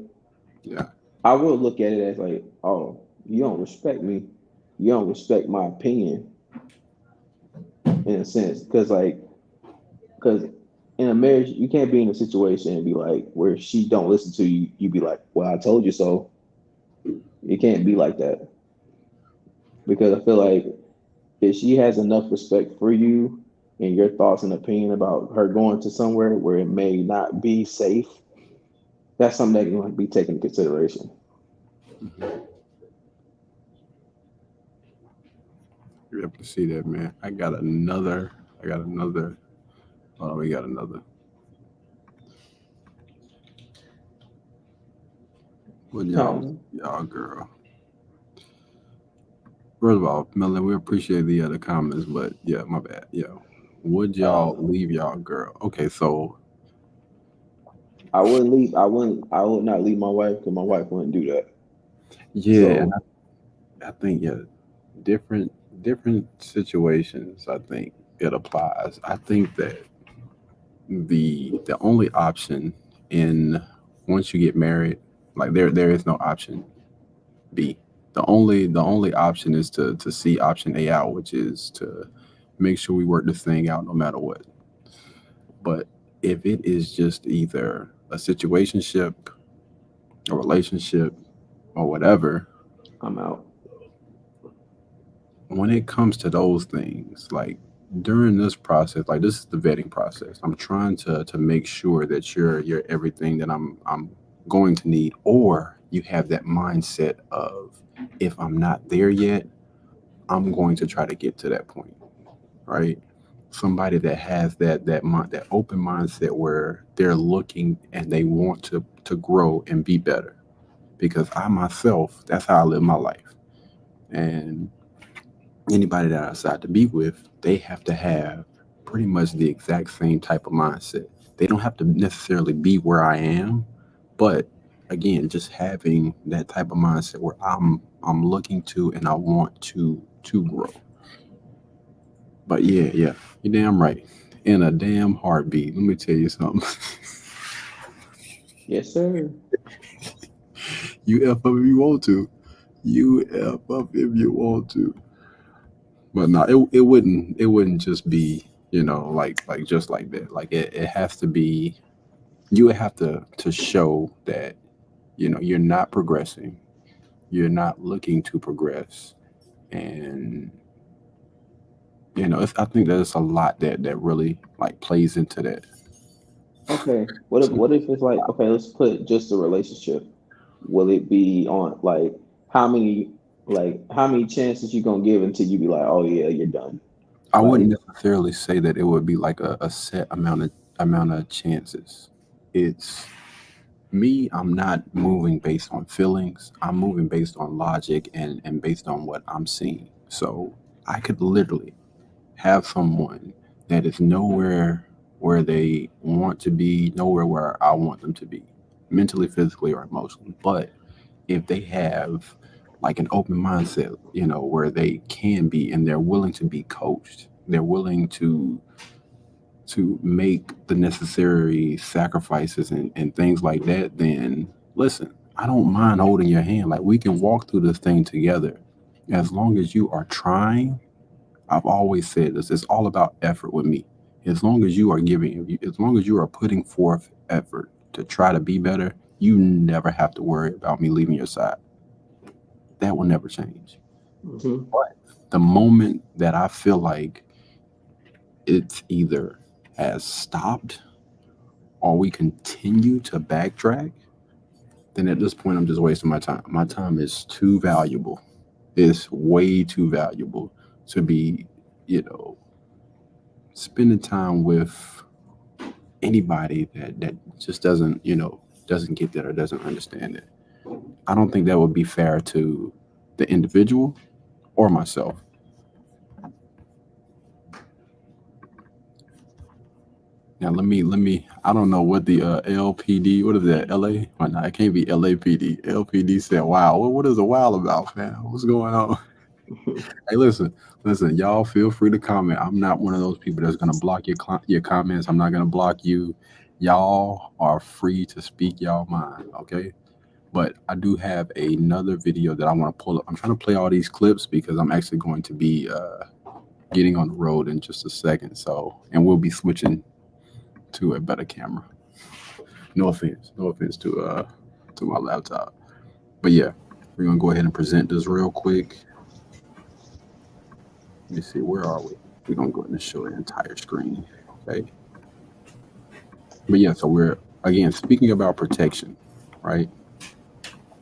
F: I will look at it as like, oh, you don't respect me. You don't respect my opinion, in a sense. Because in a marriage, you can't be in a situation and be like, where she don't listen to you, you be like, well, I told you so. It can't be like that. because I feel like if she has enough respect for you and your thoughts and opinion about her going to somewhere where it may not be safe, that's something that can be taken into consideration.
G: You're able to see that, man. I got another. Oh, we got another. What y'all girl? First of all, Melanie, we appreciate the comments, but yeah, my bad. Yeah, would y'all leave y'all girl? Okay, so
F: I wouldn't leave. I would not leave my wife because my wife wouldn't do that.
G: yeah,
F: So,
G: and I think different situations. I think it applies. I think that the only option in once you get married, like there is no option B. The only option is to see option A out, which is to make sure we work this thing out no matter what. But if it is just either a situationship, a relationship, or whatever,
F: I'm out.
G: When it comes to those things, like during this process, like this is the vetting process. I'm trying to make sure that you're everything that I'm going to need, or you have that mindset of if I'm not there yet, I'm going to try to get to that point, right? Somebody that has that open mindset where they're looking and they want to grow and be better. Because I myself, that's how I live my life. And anybody that I decide to be with, they have to have pretty much the exact same type of mindset. They don't have to necessarily be where I am, but again, just having that type of mindset where I'm looking to and I want to grow. But yeah, you're damn right. In a damn heartbeat. Let me tell you something.
F: Yes, sir.
G: You F up if you want to. You F up if you want to. But no, it wouldn't just be, like just like that. Like it has to be, you would have to show that, you're not progressing, you're not looking to progress. And I think there's a lot that really like plays into that.
F: Okay. What if it's like, okay, let's put just a relationship. Will it be on how many how many chances you gonna give until you be like, oh yeah, you're done?
G: I wouldn't necessarily say that it would be like a set amount of chances. It's me, I'm not moving based on feelings. I'm moving based on logic and based on what I'm seeing. So I could literally have someone that is nowhere where they want to be, nowhere where I want them to be, mentally, physically, or emotionally. But if they have like an open mindset, where they can be and they're willing to be coached, they're willing to make the necessary sacrifices and things like that, then listen, I don't mind holding your hand. Like we can walk through this thing together. As long as you are trying, I've always said this, it's all about effort with me. As long as you are as long as you are putting forth effort to try to be better, you never have to worry about me leaving your side. That will never change.
F: Mm-hmm.
G: But the moment that I feel like it's either has stopped or we continue to backtrack, then at this point I'm just wasting my time. My time is too valuable. It's way too valuable to be, spending time with anybody that just doesn't get that or doesn't understand it. I don't think that would be fair to the individual or myself. Now let me. I don't know what the LPD. What is that? LA? Oh, no, it can't be LAPD. LPD said, "Wow, what is a while about, man? What's going on?" Hey, listen. Y'all feel free to comment. I'm not one of those people that's gonna block your comments. I'm not gonna block you. Y'all are free to speak y'all mind. Okay. But I do have another video that I want to pull up. I'm trying to play all these clips because I'm actually going to be getting on the road in just a second. And we'll be switching to a better camera. No offense to my laptop. But yeah, we're gonna go ahead and present this real quick. Let me see, where are we? We're gonna go ahead and show the entire screen. Okay. But yeah, so we're again speaking about protection, right?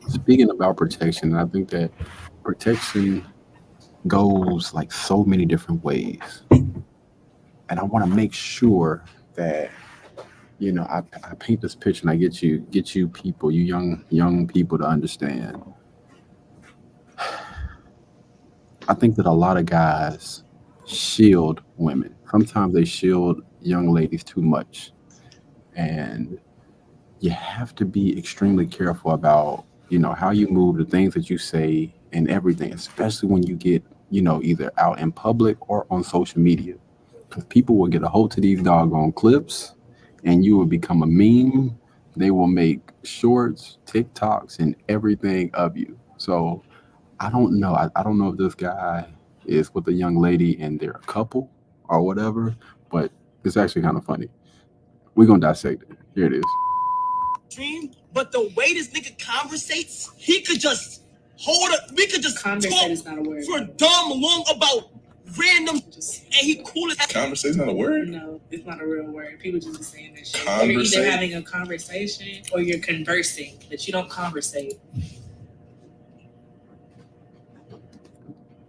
G: Speaking about protection, I think that protection goes like so many different ways. And I want to make sure that I paint this picture and I get you people, you young people to understand. I think that a lot of guys shield women. Sometimes they shield young ladies too much. And you have to be extremely careful about, how you move, the things that you say and everything, especially when you get, either out in public or on social media. Because people will get a hold to these doggone clips and you will become a meme. They will make shorts, TikToks, and everything of you. So I don't know. I don't know if this guy is with a young lady and they're a couple or whatever, but it's actually kind of funny. We're going to dissect it. Here it is.
O: But the way this nigga conversates, he could just hold up. We could just talk for dumb long about random, and he cool as hell.
P: Conversate's not a word?
Q: No, it's not a real word. People just be saying that shit. You're either having a conversation or you're conversing, but you don't conversate.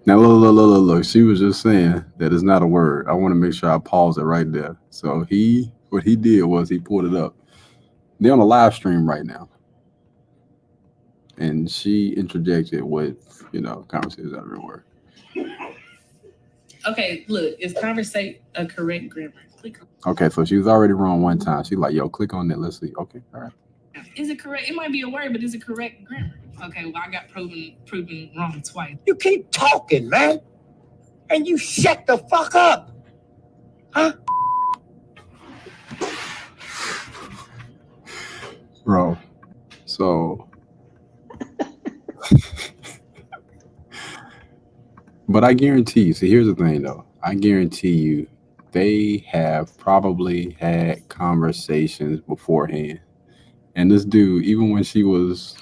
G: Now, look. She was just saying that it's not a word. I want to make sure I pause it right there. So what he did was he pulled it up. They're on a live stream right now. And she interjected with, conversation is not a real word.
Q: Okay, look, is conversate a correct grammar? Click on.
G: Okay, so she was already wrong one time. She's like, yo, click on that. Let's see. Okay, all right.
Q: Is it correct? It might be a word, but is it correct grammar? Okay, well, I got proven wrong twice.
O: You keep talking, man, and you shut the fuck up, huh?
G: Bro, so but I guarantee you, see, here's the thing though. I guarantee you they have probably had conversations beforehand. And this dude, even when she was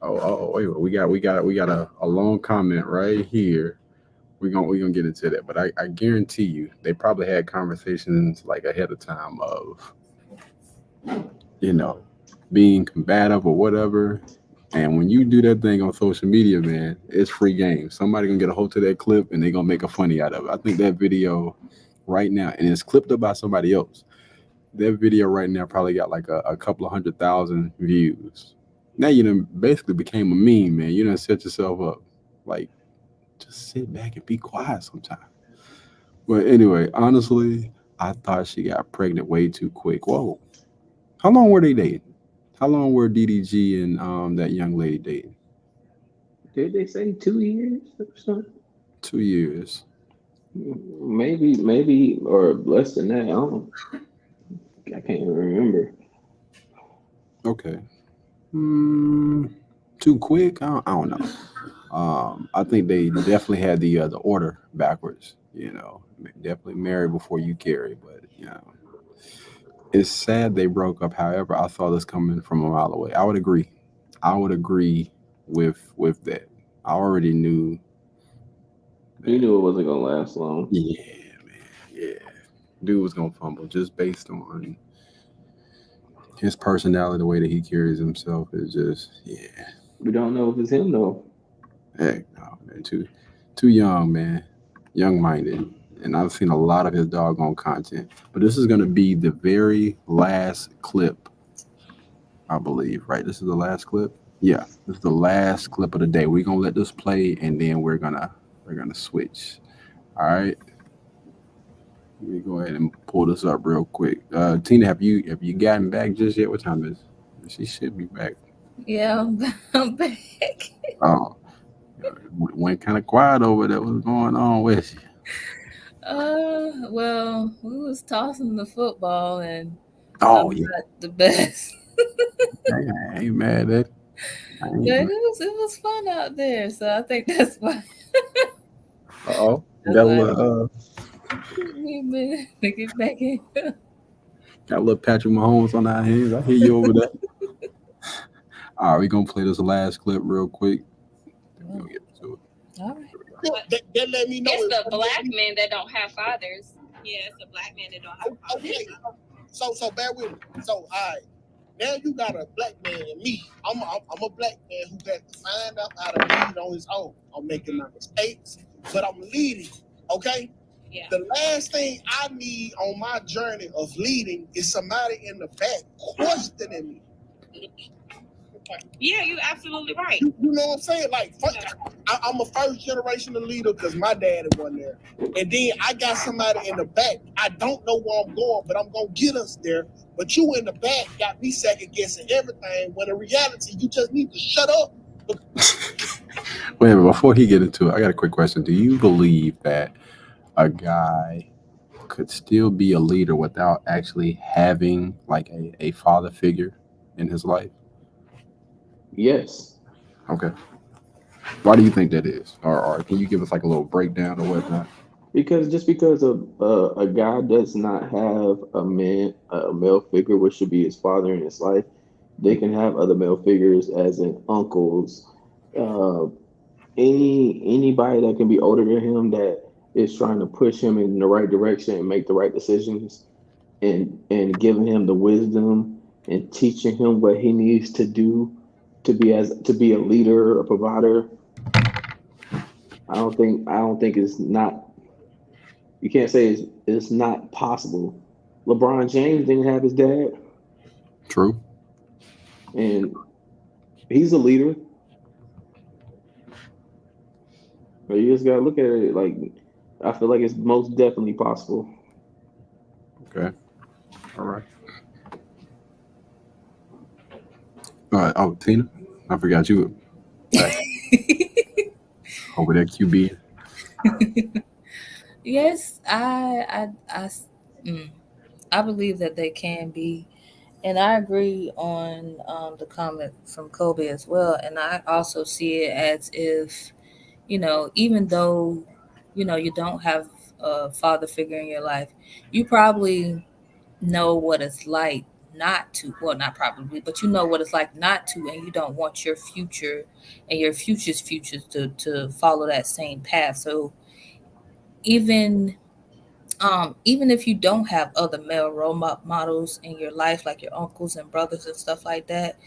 G: wait, we got a long comment right here. We're gonna get into that. But I guarantee you they probably had conversations like ahead of time of, being combative or whatever. And when you do that thing on social media, man, it's free game. Somebody gonna get a hold to that clip and they gonna make a funny out of it. I think that video right now, and it's clipped up by somebody else. That video right now probably got like a couple of 100,000 views. Now you done basically became a meme, man. You done set yourself up. Like, just sit back and be quiet sometimes. But anyway, honestly, I thought she got pregnant way too quick. Whoa. How long were they dating? How long were DDG and that young lady dating?
F: Did they say 2 years or something?
G: 2 years.
F: Maybe, or less than that. I can't even remember.
G: Okay. Too quick? I don't know. I think they definitely had the order backwards. Definitely marry before you carry, but it's sad they broke up. However, I saw this coming from a mile away. I would agree with that. I already knew.
F: You knew it wasn't gonna last long.
G: Yeah, man. Yeah. Dude was gonna fumble just based on his personality, the way that he carries himself is just, yeah.
F: We don't know if it's him though.
G: Heck no, man. Too young, man. Young-minded. And I've seen a lot of his doggone content. But this is gonna be the very last clip, I believe, right? This is the last clip? Yeah, this is the last clip of the day. We're gonna let this play and then we're gonna switch. All right. Let me go ahead and pull this up real quick. Tina, have you gotten back just yet? What time is it? She should be back.
R: Yeah, I'm back.
G: Oh, went kind of quiet over there. What's going on with you?
R: Well, we was tossing the football and
G: Oh,
R: I'm
G: yeah.
R: not the best.
G: I ain't mad at it.
R: But it was fun out there, so I think that's why
G: Uh-oh.
R: That's
G: Got a
R: why
G: little,
R: we've been to get back in.
G: got a little Patrick Mahomes on our hands. I hear you over there. All right, we're going to play this last clip real quick. Then we'll get to it.
R: All right.
G: Here we go.
M: That let me know.
K: It's the black men that don't have fathers.
L: Yeah, it's the black men that don't have fathers.
M: Okay, so bear with me. So all right, now you got a black man and me. I'm a black man who got to find out how to lead on his own. I'm making my mistakes, but I'm leading. Okay.
L: Yeah.
M: The last thing I need on my journey of leading is somebody in the back questioning me.
L: Yeah, you're absolutely right.
M: You know what I'm saying? Like, I'm a first generation leader because my daddy wasn't there. And then I got somebody in the back. I don't know where I'm going, but I'm going to get us there. But you in the back got me second guessing everything when in reality, you just need to shut up.
G: Wait a minute, before he get into it, I got a quick question. Do you believe that a guy could still be a leader without actually having like a father figure in his life?
F: Yes.
G: Okay. Why do you think that is? Or can you give us like a little breakdown or whatnot?
F: Because just because a guy does not have a male figure, which should be his father in his life, they can have other male figures, as in uncles, anybody that can be older than him that is trying to push him in the right direction and make the right decisions, and giving him the wisdom and teaching him what he needs to do to be a leader, a provider. I don't think it's not. You can't say it's not possible. LeBron James didn't have his dad.
G: True.
F: And he's a leader. But you just gotta look at it like, I feel like it's most definitely possible.
G: Okay. All right. All right. Oh, Tina, I forgot you. Over there, QB.
R: Yes, I believe that they can be, and I agree on the comment from Kobe as well. And I also see it as if, even though, you don't have a father figure in your life, you probably know what it's like not to. Well, not probably, but you know what it's like not to, and you don't want your future and your future's futures to follow that same path. So even if you don't have other male role models in your life, like your uncles and brothers and stuff like that,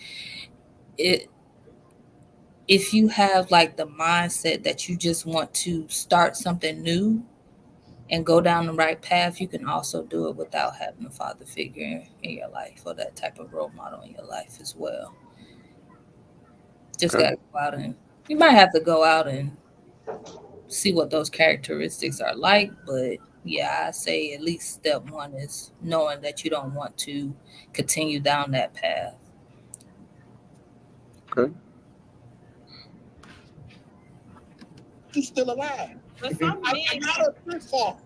R: if you have like the mindset that you just want to start something new and go down the right path, you can also do it without having a father figure in your life or that type of role model in your life as well. Just gotta go out, and you might have to go out and see what those characteristics are like, but yeah, I say at least step one is knowing that you don't want to continue down that path.
G: Okay.
M: You still alive.
L: But some men,
M: men show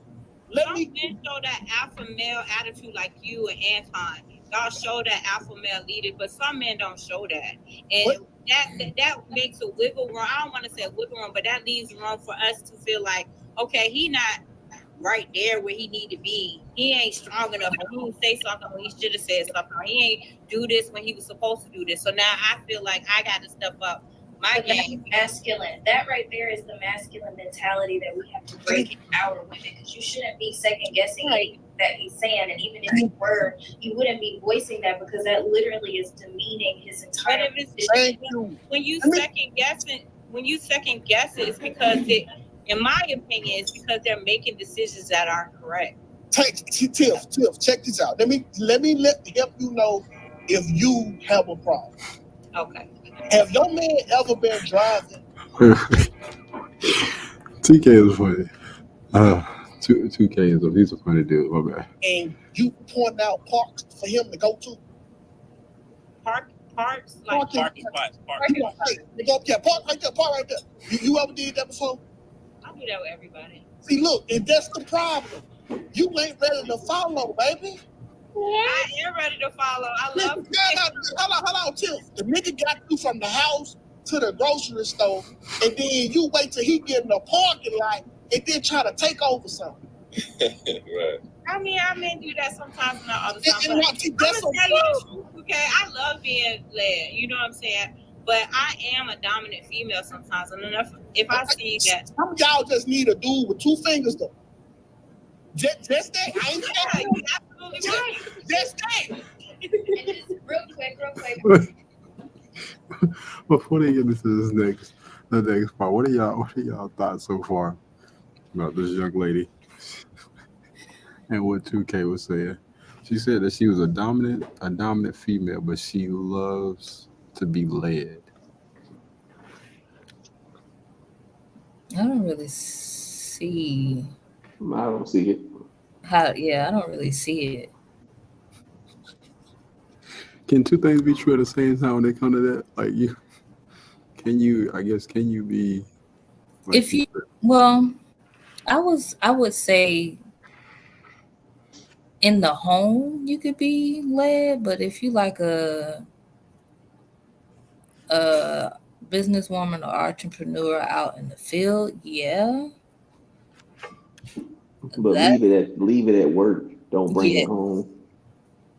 L: that alpha male attitude like you and Anton. Y'all show that alpha male leader, but some men don't show that. And that makes a wiggle room. I don't want to say a wiggle room, but that leaves room for us to feel like, okay, he not right there where he need to be. He ain't strong enough, or he didn't say something when he should have said something, or he ain't do this when he was supposed to do this. So now I feel like I got to step up my game.
K: Masculine. That right there is the masculine mentality that we have to break in our women, because you shouldn't be second guessing anything that he's saying, and even if you were, you wouldn't be voicing that, because that literally is demeaning his entire position.
L: When you second guess it, it's because in my opinion, it's because they're making decisions that aren't correct.
M: Tiff, check this out. Let me help you know if you have a problem.
L: Okay.
M: Have your man ever been driving?
G: TK is funny. 2K he's a funny dude. My bad.
M: And you point out parks for him to go to?
L: Parks?
M: Parking spots. Park right there. You ever did that before?
L: I do that with everybody.
M: See, look, and that's the problem. You ain't ready to follow, baby.
L: I am ready to follow. I love
M: Hold on, Tiff. The nigga got you from the house to the grocery store, and then you wait till he get in the parking lot and then try to take over something.
H: Right.
L: I mean, I may do that sometimes, not all the time.
M: And
L: but I'm gonna tell you the truth, okay? I love being led. You know what I'm saying? But I am a dominant female sometimes, and if I see that
M: some of y'all just need a dude with 2 fingers though. Just that. I ain't saying
L: you're absolutely right.
M: just that.
K: And just real quick.
G: Before they get into the next part, what are y'all thoughts so far about this young lady and what 2K was saying? She said that she was a dominant female, but she loves to be led.
R: I don't really see
F: I don't see it.
R: I don't really see it.
G: Can 2 things be true at the same time when they come to that? Like can you be like,
R: If you I would say in the home you could be led, but if you like a businesswoman or entrepreneur out in the field, yeah.
F: But leave it at work. Don't bring it home.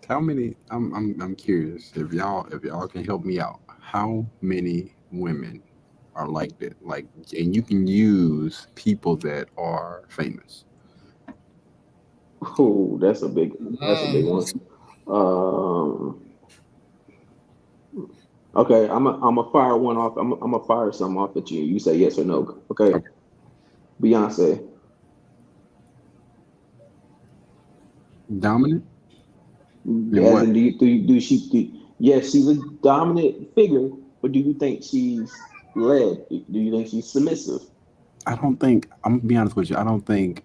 G: how many I'm curious if y'all can help me out. How many women are like that? Like, and you can use people that are famous.
F: Oh, that's a big one. Okay, I'm a fire one off. I'm a fire some off at you. You say yes or no. Okay. Beyonce.
G: Dominant?
F: Yes, she's a dominant figure, but do you think she's led? Do you think she's submissive?
G: I'm gonna be honest with you, I don't think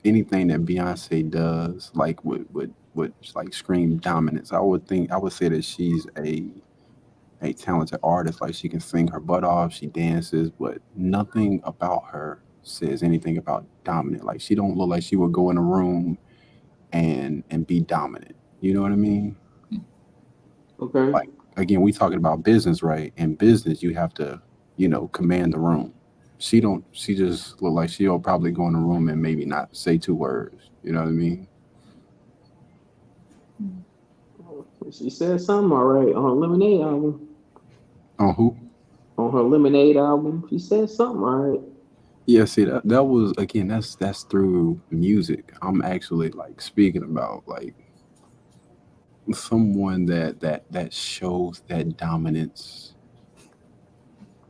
G: anything that Beyonce does like would like scream dominance. I would say that she's a talented artist. Like, she can sing her butt off, she dances, but nothing about her says anything about dominant. Like, she don't look like she would go in a room and be dominant. You know what I mean?
F: Okay.
G: Like, again, we talking about business, right? In business, you have to, command the room. She just look like she'll probably go in a room and maybe not say 2 words. You know what I mean?
F: She said something all right on her Lemonade album.
G: On who?
F: On her Lemonade album, she said something all right.
G: Yeah, see, that was, again, that's through music. I'm actually like speaking about like someone that shows that dominance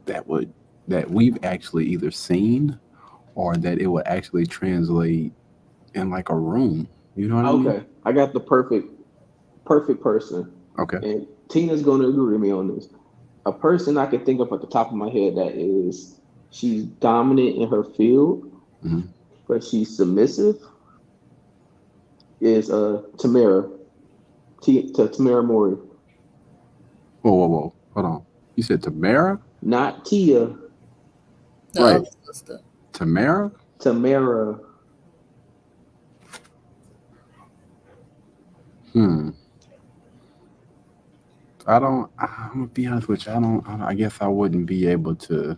G: that we've actually either seen or that it would actually translate in like a room. You know what I mean?
F: Okay, I got the perfect person.
G: Okay.
F: And Tina's going to agree with me on this. A person I can think of at the top of my head that she's dominant in her field, but she's submissive is Tamara. Tamara Mori.
G: Whoa. Hold on. You said Tamara?
F: Not Tia.
G: Right. Tamara?
F: Tamara.
G: I'm gonna be honest with you. I guess I wouldn't be able to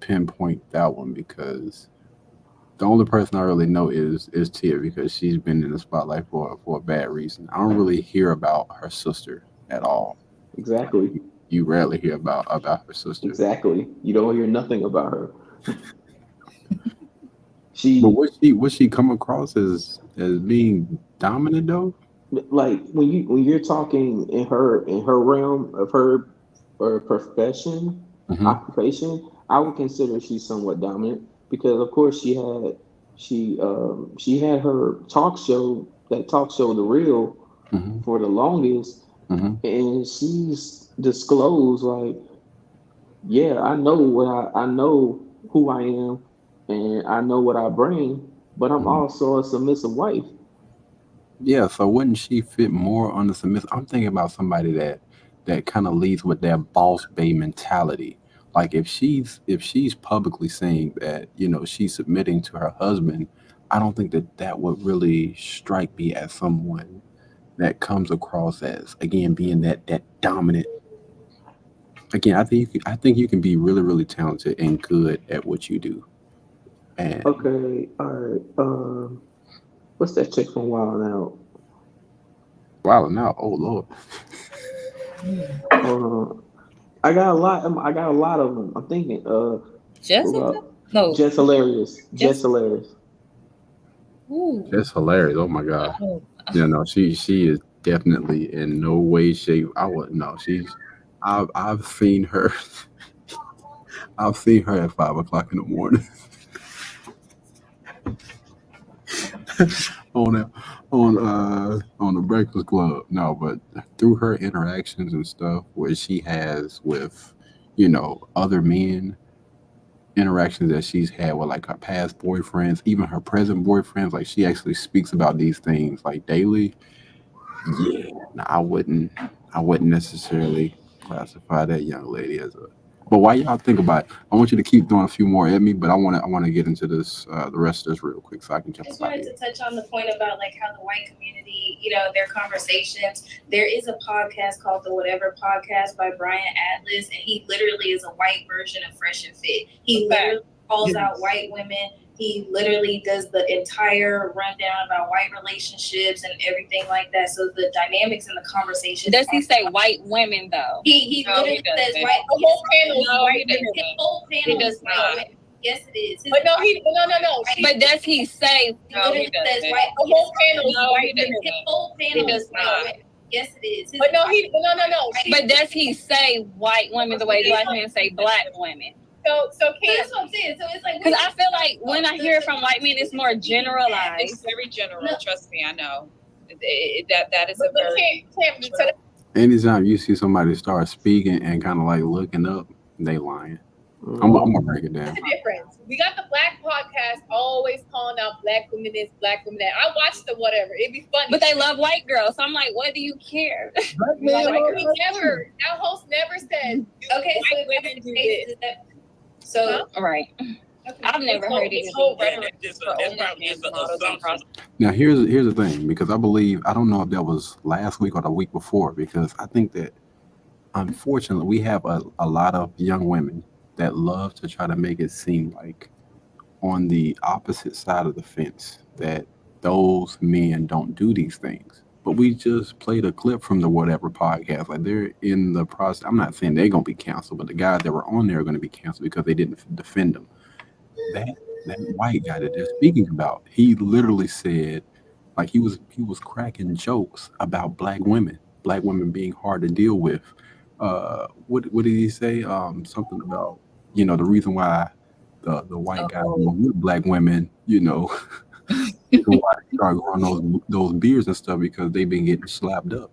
G: pinpoint that one, because the only person I really know is Tia, because she's been in the spotlight for a bad reason. I don't really hear about her sister at all.
F: Exactly.
G: You rarely hear about her sister.
F: Exactly. You don't hear nothing about her.
G: But would she come across as being dominant though?
F: Like when you're talking in her realm of her or profession, occupation, I would consider she's somewhat dominant, because of course she had her talk show, The Real, for the longest, and she's disclosed like, yeah, I know who I am, and I know what I bring, but I'm also a submissive wife.
G: Yeah, so wouldn't she fit more on the submissive? I'm thinking about somebody that kind of leads with their boss babe mentality. Like, if she's publicly saying that, she's submitting to her husband, I don't think that would really strike me as someone that comes across as, again, being that dominant. Again, I think you can be really, really talented and good at what you do. And
F: okay, all right. What's that chick from Wild 'N Out?
G: Wild 'N Out, oh Lord.
F: I got a lot. I got a lot of them. I'm thinking.
R: Jessica? No.
F: Just hilarious. Just hilarious.
R: Ooh.
G: That's hilarious. Oh my god.
R: Oh.
G: Yeah, no, she is definitely in no way, shape. I wouldn't know. I've seen her. I've seen her at 5 o'clock in the morning on the Breakfast Club. No, but through her interactions and stuff where she has with, other men, interactions that she's had with like her past boyfriends, even her present boyfriends, like she actually speaks about these things like daily. Yeah, no, I wouldn't necessarily classify that young lady as a. But while y'all think about it, I want you to keep doing a few more at me, but I want to get into this the rest of this real quick so I can jump
P: I just
G: about
P: wanted
G: it.
P: to touch on the point about like how the white community, their conversations. There is a podcast called the Whatever Podcast by Brian Atlas, and he literally is a white version of Fresh and Fit. He literally calls out white women. He literally does the entire rundown about white relationships and everything like that. So the dynamics in the conversation.
K: Does he say white women though?
P: He
K: No,
P: literally
K: he
P: says
K: doesn't.
P: white.
K: The whole panel is
P: No,
K: white
P: his
K: women.
P: whole
K: He
P: panel
K: does
P: is white
K: not.
P: women. Yes, it is.
K: But no. But does he say?
P: He
K: No, he
P: literally says
K: doesn't.
P: white.
K: The whole panel is
P: No,
K: white
P: he doesn't.
K: women.
P: His whole
K: He
P: panel
K: does
P: is white
K: not.
P: women. Yes, it is.
K: But no. But does he say white women the way black men say black women?
P: So that's what I'm saying. So it's like
K: Because I feel like when I hear it from white men, it's more generalized.
S: It's very general. Trust me, I know. That is a very.
G: Anytime you see somebody start speaking and kind of like looking up, they lying. I'm gonna break it down.
T: The difference. We got the black podcast always calling out black women this, black women that. I watched the whatever. It'd be funny.
K: But they love white girls. So I'm like, what do you care?
T: That host never said.
P: Okay, so
T: white women do this.
P: So
K: right. I've never heard it.
S: Whole rhetoric is probably an assumption.
G: Now here's the thing, because I don't know if that was last week or the week before, because I think that unfortunately we have a lot of young women that love to try to make it seem like on the opposite side of the fence that those men don't do these things. But we just played a clip from the Whatever Podcast. Like they're in the process. I'm not saying they're gonna be canceled, but the guys that were on there are gonna be canceled because they didn't defend them. That white guy that they're speaking about, he literally said, like he was cracking jokes about black women being hard to deal with. What did he say? Something about the reason why the white guys with black women, why they start growing those beards and stuff, because they've been getting slapped up.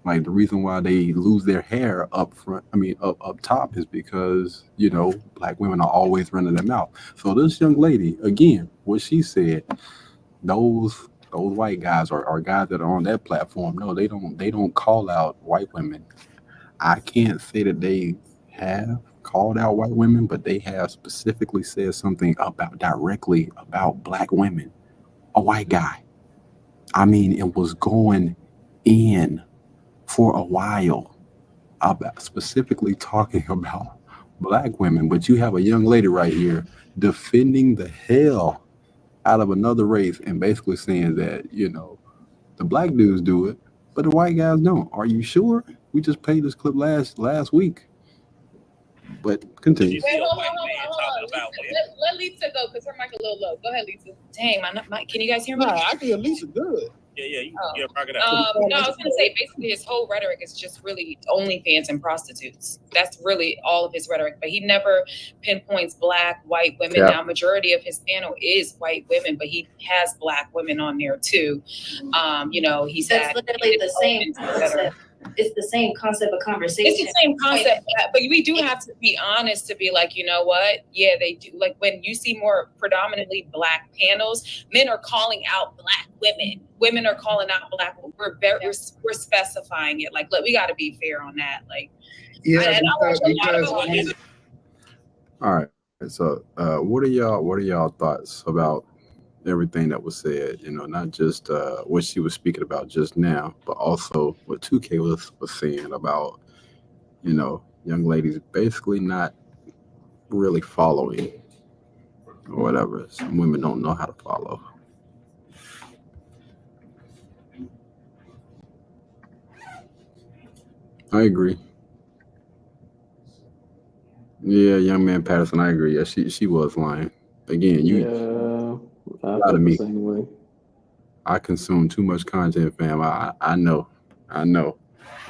G: Like the reason why they lose their hair up front, up top, is because black women are always running their mouth. So this young lady, again, what she said, those white guys or guys that are on that platform, no, they don't call out white women. I can't say that they have called out white women, but they have specifically said something directly about black women. A white guy. It was going in for a while about specifically talking about black women, but you have a young lady right here defending the hell out of another race and basically saying that, the black dudes do it, but the white guys don't. Are you sure? We just played this clip last week. But continue.
T: Wait, hold on. Let Lisa go because her mic a little low. Go ahead, Lisa.
S: Dang, can you guys hear me?
M: Nah, I can hear Lisa good.
B: Yeah, rock it
S: out. No, I was gonna say basically his whole rhetoric is just really OnlyFans and prostitutes. That's really all of his rhetoric. But he never pinpoints black, white women.
G: Yeah.
S: Now, majority of his panel is white women, but he has black women on there too. He's
P: that's literally the same concept. It's the same concept of conversation.
S: It's the same concept, but we do have to be honest to be like, you know what? Yeah, they do. Like when you see more predominantly black panels, men are calling out black women. Women are calling out black. We're specifying it. Like, look, we got to be fair on that. Like,
M: yeah.
G: All right. So, what are y'all thoughts about everything that was said? Not just what she was speaking about just now, but also what 2K was saying about, young ladies basically not really following or whatever. Some women don't know how to follow. I agree. Yeah, young man Patterson, I agree. Yeah, she was lying. Again, you
F: Yeah, I
G: lie to
F: felt the
G: me.
F: same way.
G: I consume too much content, fam. I know. And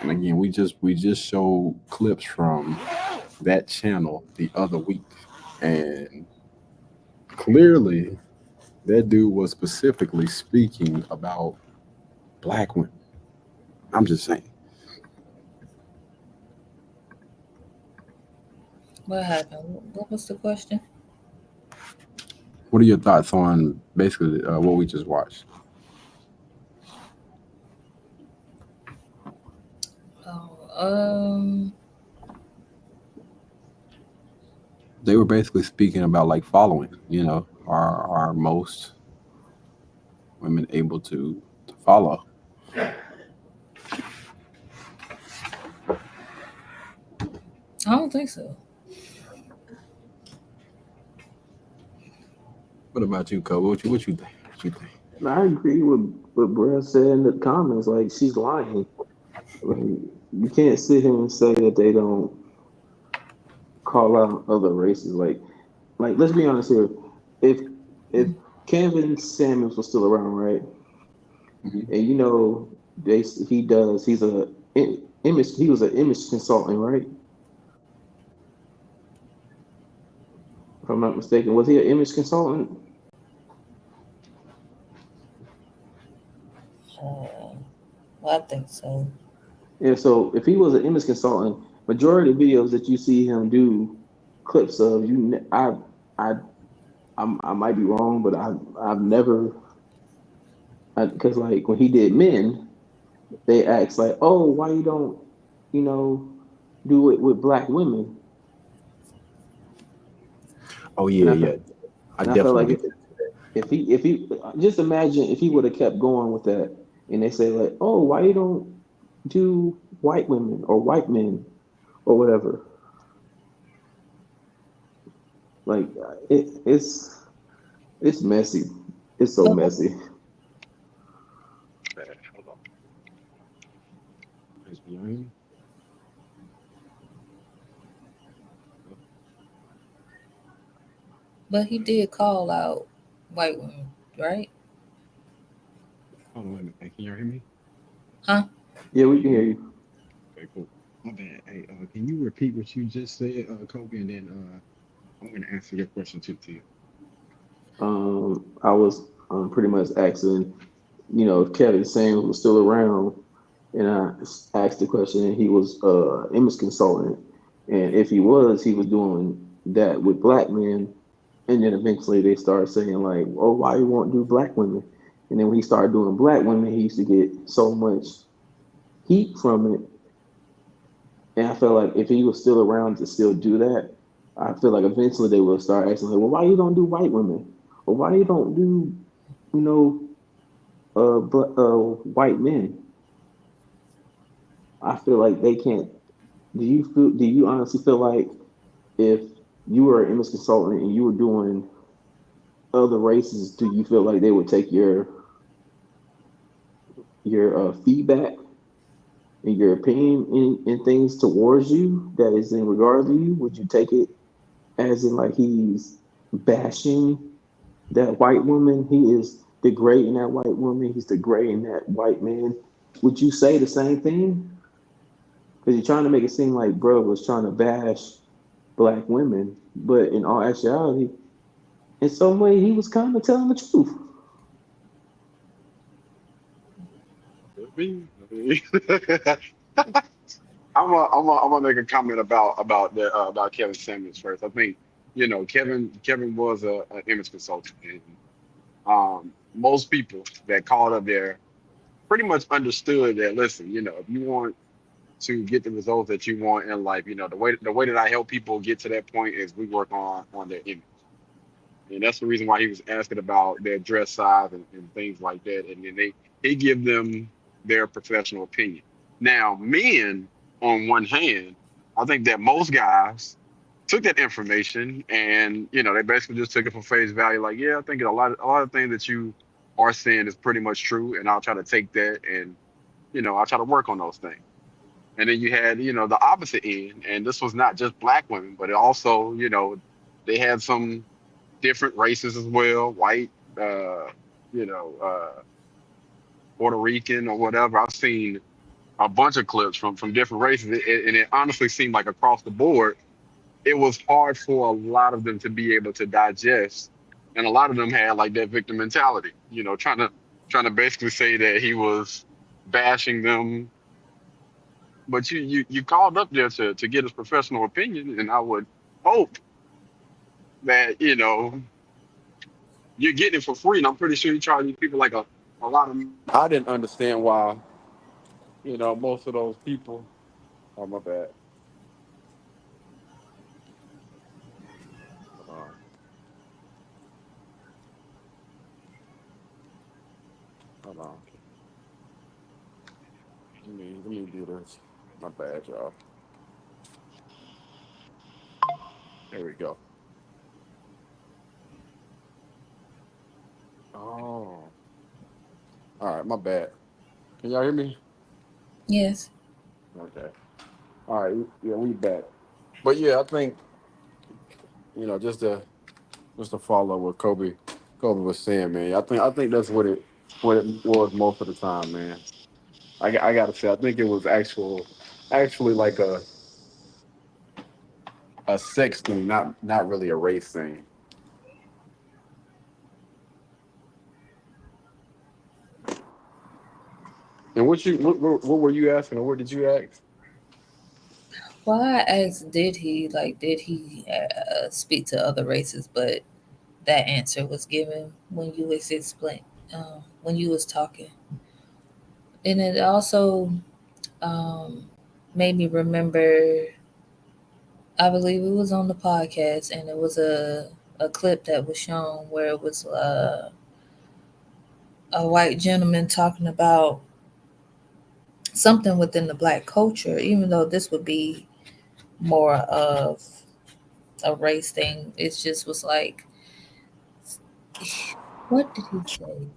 G: again, we just showed clips from that channel the other week, and clearly that dude was specifically speaking about black women. I'm just saying.
R: What happened? What was the question?
G: What are your thoughts on basically what we just watched?
R: Oh,
G: They were basically speaking about like following. Are most women able to follow?
R: I don't think so.
G: What about you, Cole? What you think? What you think?
F: I agree with what Brad said in the comments. Like, she's lying. Like, you can't sit here and say that they don't call out other races. Like let's be honest here. If Kevin Samuels was still around, right? And he's a image. He was an image consultant, right? If I'm not mistaken, was he an image consultant?
R: I think so.
F: Yeah. So if he was an image consultant, majority of videos that you see him do clips of, I might be wrong, but I've never, because like when he did Men, they asked like, oh, why you don't, do it with black women?
G: Oh
F: And
G: yeah,
F: I
G: yeah.
F: felt,
G: I
F: and I felt like
G: definitely.
F: if he just imagine if he would have kept going with that, and they say like, oh, why you don't do white women or white men or whatever? Like it's messy. It's so messy.
G: Hold on. Is me hearing me?
R: But he did call out white women, right?
G: Hold on, wait a minute. Hey, can you hear me?
R: Huh?
F: Yeah, we can hear you.
G: Okay, cool. My bad. Hey, can you repeat what you just said, Kobe, and then I'm gonna answer your question too to you.
F: I was pretty much asking, if Kevin Samuels was still around, and I asked the question, and he was image consultant, and if he was doing that with black men, and then eventually they started saying like, oh, why you won't do black women? And then when he started doing black women, he used to get so much heat from it, and I felt like if he was still around to still do that, I feel like eventually they will start asking like, well, why you don't do white women, or why you don't do, you know, white men? I feel like they can't. Do you honestly feel like if you were an image consultant and you were doing other races, do you feel like they would take your feedback and your opinion in things towards you that is in regard to you? Would you take it as in like he's bashing that white woman? He is degrading that white woman. He's degrading that white man. Would you say the same thing? Because you're trying to make it seem like bro was trying to bash black women, but in all actuality, in some way, he was kind of telling the truth.
A: I'm gonna make a comment about Kevin Samuels first. I think Kevin was an image consultant, and most people that called up there pretty much understood that. Listen, if you want to get the results that you want in life, the way that I help people get to that point is we work on their image, and that's the reason why he was asking about their dress size and things like that, and then they give them their professional opinion. Now, men, on one hand, I think that most guys took that information and they basically just took it for face value. Like, yeah, I think a lot of things that you are saying is pretty much true, and I'll try to take that and I'll try to work on those things. And then you had, the opposite end. And this was not just black women, but it also, they had some different races as well, white, you know, Puerto Rican or whatever. I've seen a bunch of clips from different races, and it honestly seemed like across the board, it was hard for a lot of them to be able to digest, and a lot of them had like that victim mentality, trying to basically say that he was bashing them. But you called up there to get his professional opinion, and I would hope that you're getting it for free, and I'm pretty sure you charge these people like a lot of. I didn't understand why, most of those people. Oh, my bad. Hold on. Let me do this. My bad, y'all. There we go. Oh. All right, my bad. Can y'all hear me?
R: Yes.
A: Okay. All right. Yeah, we back. But yeah, I think, just to follow what Kobe was saying, man. I think that's what it was most of the time, man. I gotta say, I think it was actually like a sex thing, not really a race thing. And what were you asking, or what did you ask?
R: Well, I asked, did he speak to other races? But that answer was given when you was when you was talking, and it also made me remember. I believe it was on the podcast, and it was a clip that was shown where it was a white gentleman talking about something within the black culture, even though this would be more of a race thing. It just was like, what did he say?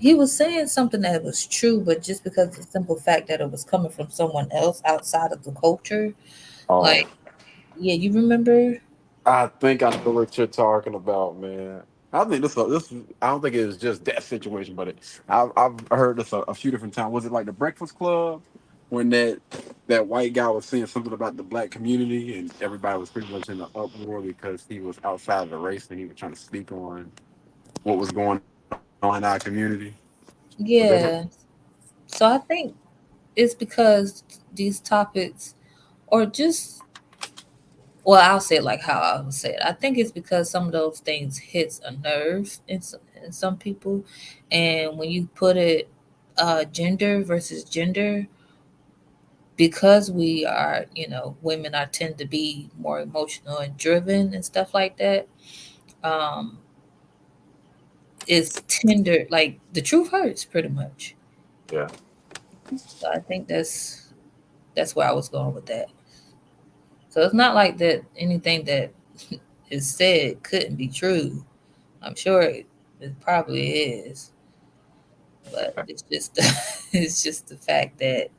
R: He was saying something that was true, but just because of the simple fact that it was coming from someone else outside of the culture, like, yeah, you remember?
A: I think I know what you're talking about, man. I think this. I don't think it was just that situation, but I've heard this a few different times. Was it like the Breakfast Club when that white guy was saying something about the black community, and everybody was pretty much in an uproar because he was outside of the race and he was trying to speak on what was going on in our community?
R: Yeah. So I think it's because these topics, or just, well, I'll say it like how I would say it. I think it's because some of those things hits a nerve in some people, and when you put it gender versus gender, because we are, women are tend to be more emotional and driven and stuff like that. It's tender, like the truth hurts pretty much.
A: Yeah.
R: So I think that's where I was going with that. So it's not like that anything that is said couldn't be true. I'm sure it probably is, but it's just it's just the fact that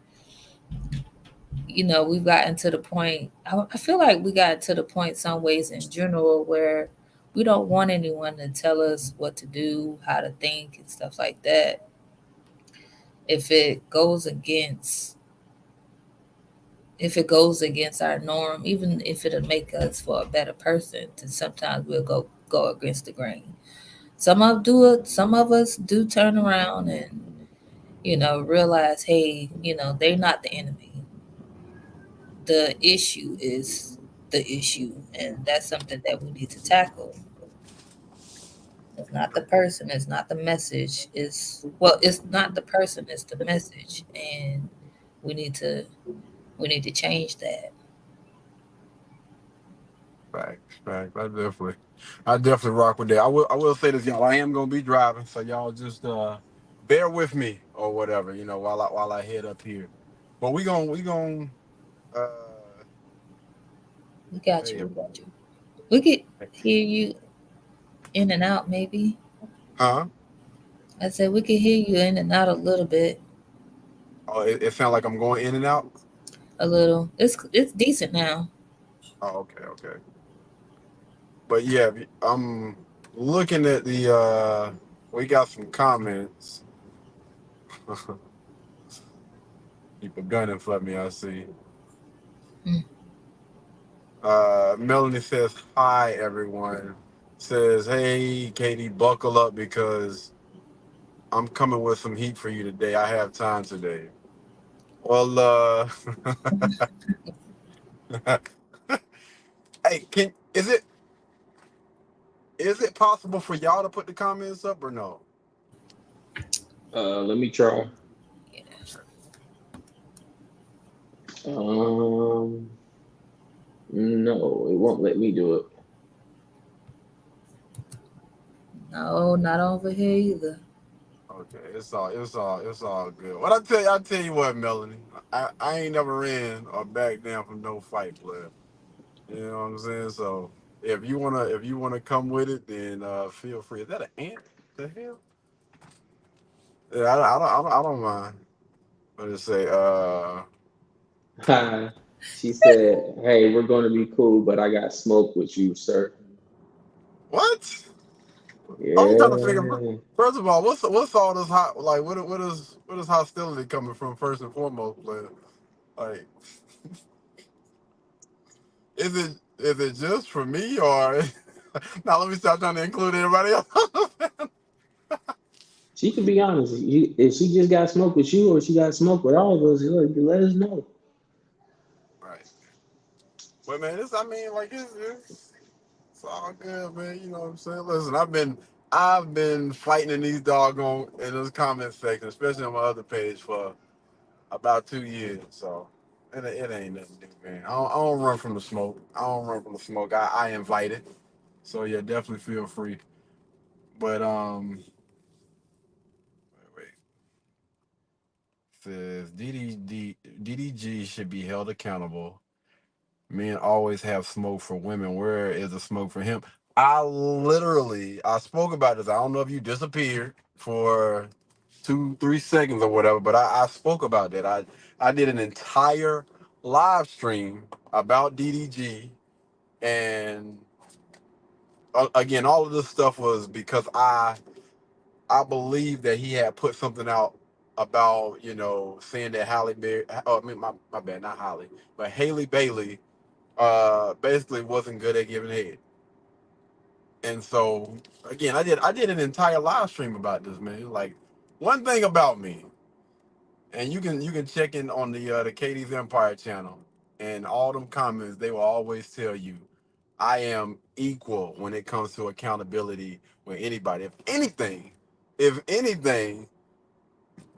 R: we've gotten to the point. I feel like we got to the point some ways in general where we don't want anyone to tell us what to do, how to think, and stuff like that. If it goes against our norm, even if it'll make us for a better person, then sometimes we'll go against the grain. Some of us do turn around and realize, hey, they're not the enemy. The issue is the issue, and that's something that we need to tackle. It's not the person, it's not the message. It's not the person, it's the message, and we need to change that.
A: Facts. I definitely rock with that. I will say this, y'all. I am gonna be driving, so y'all just bear with me or whatever, while I head up here. But we gon' uh
R: We got you. We could hear you in and out, maybe.
A: Huh?
R: I said we could hear you in and out a little bit.
A: Oh, it sounds like I'm going in and out.
R: A little. It's decent now.
A: Oh, okay. But yeah, I'm looking at the. We got some comments. People gunning for me. I see. Melanie says hi, everyone. Says, hey, Katie, buckle up because I'm coming with some heat for you today. I have time today. Well, hey, is it possible for y'all to put the comments up or no?
F: Let me try. No, it won't let me do it.
R: No, not over here either.
A: Okay, it's all good. What I tell you what, Melanie, I ain't never ran or backed down from no fight, player. You know what I'm saying? So if you wanna come with it, then feel free. Is that an ant? The hell? Yeah, I don't mind. I just say
F: Hi. She said, "Hey, we're going to be cool, but I got smoke with you, sir."
A: what? I'm trying to figure.
F: Yeah.
A: First of all, what's all this hot like? What is hostility coming from? First and foremost, player. Like, is it just for me or? Now let me stop trying to include everybody else.
F: She can be honest. If she just got smoke with you or she got smoke with all of us, look, let us know.
A: Right. But man, it's all good, man. You know what I'm saying? Listen, I've been fighting in these in this comment section, especially on my other page for about 2 years. So it ain't nothing new, man. I don't run from the smoke. I invite it. So yeah, definitely feel free. But wait. Says DDG should be held accountable. Men always have smoke for women. Where is the smoke for him? I spoke about this. I don't know if you disappeared for 2-3 seconds or whatever, but I spoke about that. I did an entire live stream about DDG, and again, all of this stuff was because I believe that he had put something out about, saying that Halle Berry, oh, I mean, my bad, not Halle, but Halle Bailey basically wasn't good at giving head. And so again, I did an entire live stream about this, man. Like, one thing about me, and you can check in on the Katie's Empire channel, and all them comments, they will always tell you I am equal when it comes to accountability with anybody. If anything,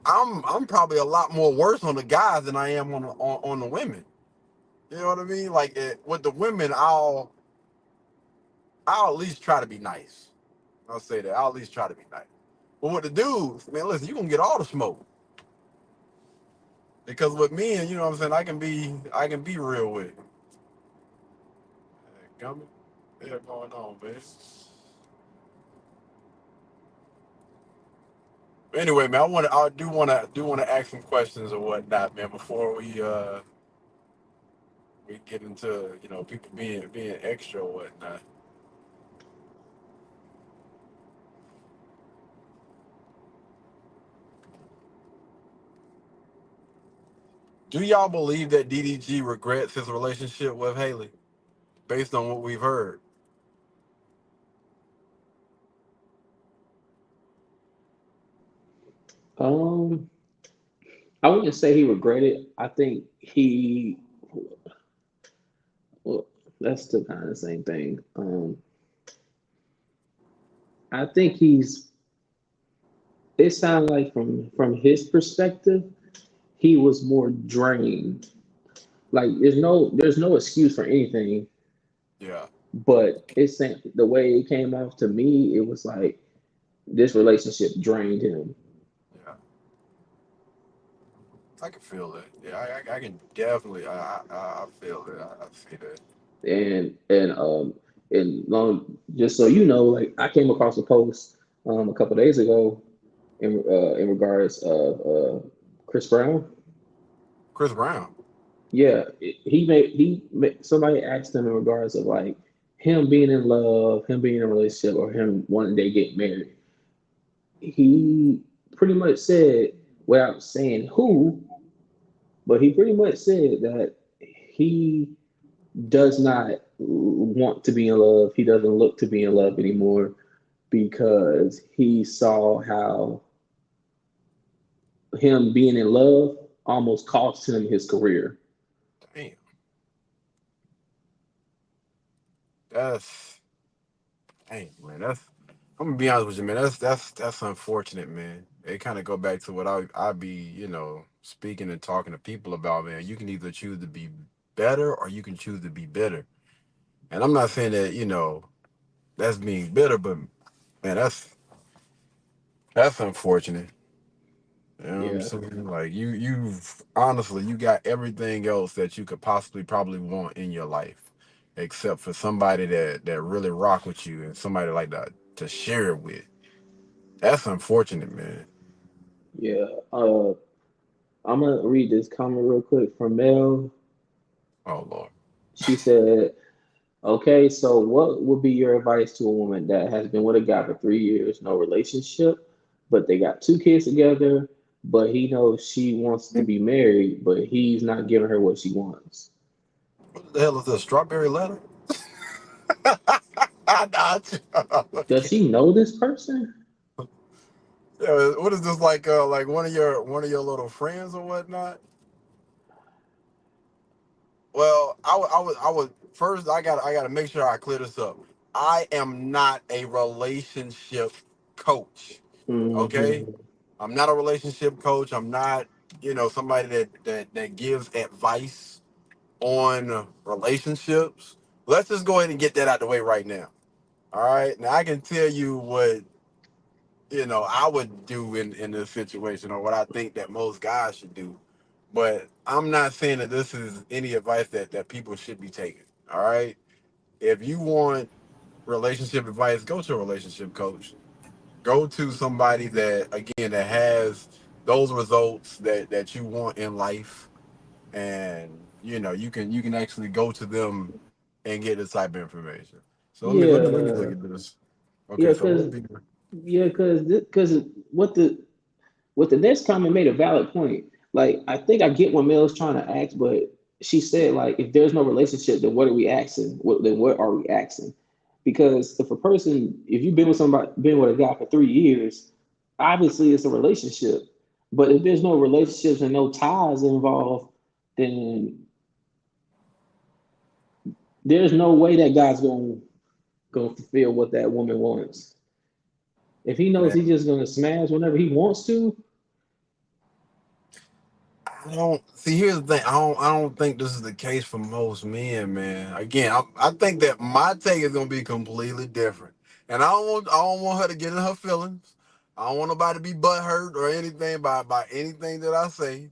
A: I'm probably a lot more worse on the guys than I am on the women. You know what I mean? Like, with the women, I'll at least try to be nice. I'll say that. I'll at least try to be nice. But with the dudes, man, listen, you're gonna get all the smoke. Because with men, you know what I'm saying, I can be real with it. Gummy, what's going on, man? But anyway, man, I do wanna ask some questions or whatnot, man, before we get into, people being extra or whatnot. Do y'all believe that DDG regrets his relationship with Haley, based on what we've heard?
F: I wouldn't say he regretted. I think well, that's still kind of the same thing. I think it sounds like from his perspective, he was more drained. Like, there's no excuse for anything.
A: Yeah.
F: But it's the way it came off to me, it was like this relationship drained him.
A: Yeah. I can feel that. Yeah, I can definitely. I feel it. I see that.
F: And long, just so you know, like, I came across a post a couple days ago in regards of Chris Brown.
A: Chris Brown.
F: Yeah, he made somebody asked him in regards of like him being in love, him being in a relationship, or him one day getting married. He pretty much said, without saying who, but he pretty much said that he does not want to be in love. He doesn't look to be in love anymore because he saw how him being in love almost cost him his career.
A: Damn. That's man. I'm gonna be honest with you, man. That's unfortunate, man. It kind of go back to what I be, speaking and talking to people about, man. You can either choose to be better or you can choose to be bitter. And I'm not saying that, that's being bitter, but man, that's unfortunate. You know what I'm
F: Yeah.
A: saying? Like you've honestly, you got everything else that you could possibly probably want in your life, except for somebody that really rock with you and somebody like that to share it with. That's unfortunate, man.
F: Yeah. I'm gonna read this comment real quick from Mel.
A: Oh Lord.
F: She said, "Okay, so what would be your advice to a woman that has been with a guy for 3 years, no relationship, but they got two kids together, but he knows she wants to be married, but he's not giving her what she wants?"
A: What the hell is this? Strawberry letter?
F: Does she know this person?
A: Yeah, what is this like one of your little friends or whatnot? Well, I would first I gotta make sure I clear this up. I am not a relationship coach. Okay?
F: Mm-hmm.
A: I'm not a relationship coach. I'm not, somebody that gives advice on relationships. Let's just go ahead and get that out the way right now. All right. Now I can tell you what, I would do in this situation or what I think that most guys should do. But I'm not saying that this is any advice that people should be taking. All right. If you want relationship advice, go to a relationship coach. Go to somebody that has those results that you want in life, and you can actually go to them and get this type of information. So let me look
F: Yeah,
A: at this.
F: yeah,
A: Okay, so what
F: because
A: would be
F: yeah, because what the next comment made a valid point. Like, I think I get what Mel's trying to ask, but she said, like, if there's no relationship, then what are we asking? Then what are we asking? Because if you've been with a guy for 3 years, obviously it's a relationship. But if there's no relationships and no ties involved, then there's no way that guy's gonna fulfill what that woman wants. If he knows he's
A: man?
F: just gonna smash whenever he wants to,
A: I don't see. Here's the thing. I don't think this is the case for most men, man. Again, I think that my take is gonna be completely different, and I don't want her to get in her feelings. I don't want nobody to be butthurt or anything by anything that I say.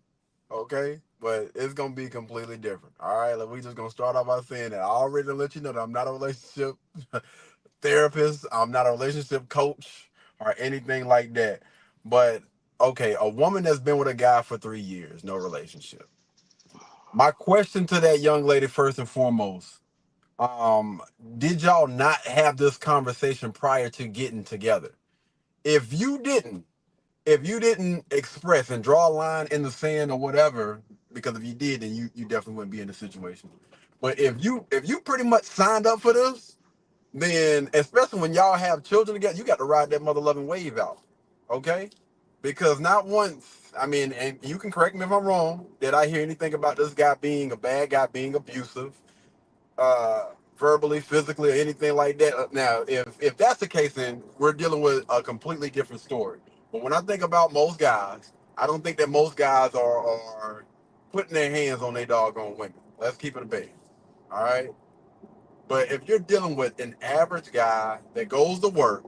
A: Okay, but it's gonna be completely different. All right, like we just gonna start off by saying that I already let you know that I'm not a relationship therapist. I'm not a relationship coach or anything like that. But okay, a woman that's been with a guy for 3 years, no relationship. My question to that young lady, first and foremost, did y'all not have this conversation prior to getting together? If you didn't, if you didn't express and draw a line in the sand or whatever, because if you did, then you definitely wouldn't be in the situation. But if you pretty much signed up for this, then especially when y'all have children together, you got to ride that mother loving wave out. Okay? Because not once, I mean, and you can correct me if I'm wrong, did I hear anything about this guy being a bad guy, being abusive, uh, verbally, physically, or anything like that? Now, if that's the case, then we're dealing with a completely different story. But when I think about most guys, I don't think that most guys are putting their hands on their doggone women. Let's keep it a base. All right? But if you're dealing with an average guy that goes to work,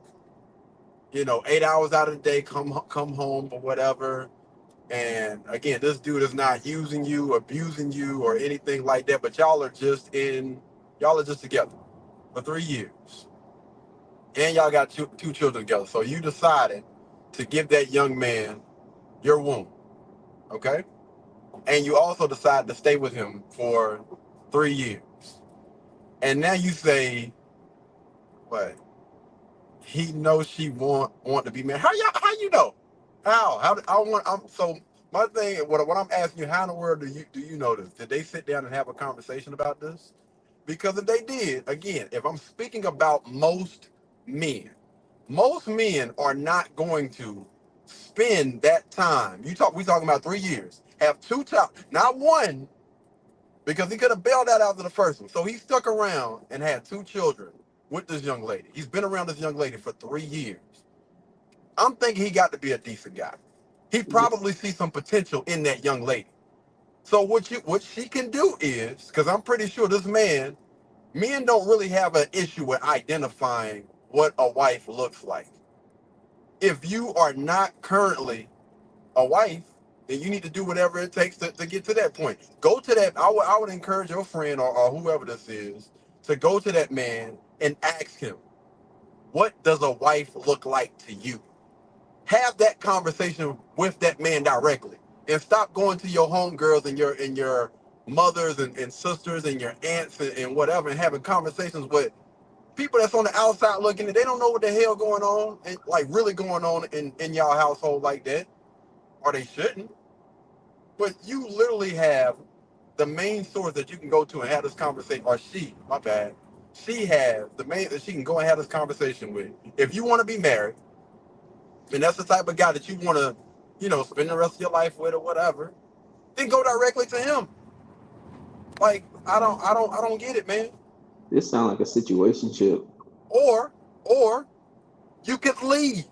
A: 8 hours out of the day, come home or whatever, and again, this dude is not using you, abusing you, or anything like that, but y'all are just together for 3 years, and y'all got two children together. So you decided to give that young man your womb, okay? and you also decide to stay with him for 3 years, and now you say, what? He knows she want to be married. How you know? How I want? So my thing, what I'm asking you, how in the world do you know this? Did they sit down and have a conversation about this? Because if they did, again, if I'm speaking about most men are not going to spend that time. We talking about 3 years. Have 2 child, not one, because he could have bailed out after the first one. So he stuck around and had 2 children with this young lady. He's been around this young lady for 3 years. I'm thinking he got to be a decent guy. He probably sees some potential in that young lady. So what she can do is, because I'm pretty sure men don't really have an issue with identifying what a wife looks like. If you are not currently a wife, then you need to do whatever it takes to get to that point. Go to that. I would encourage your friend or whoever this is to go to that man and ask him, what does a wife look like to you? Have that conversation with that man directly, and stop going to your homegirls and your mothers and sisters and your aunts and whatever, and having conversations with people that's on the outside looking, and they don't know what the hell going on and like really going on in y'all household like that, or they shouldn't. But you literally have the main source that you can go to and have this conversation, or she has the main that she can go and have this conversation with. If you want to be married, and that's the type of guy that you want to, spend the rest of your life with or whatever, then go directly to him. Like, I don't get it, man.
F: This sounds like a situationship.
A: Or you could leave.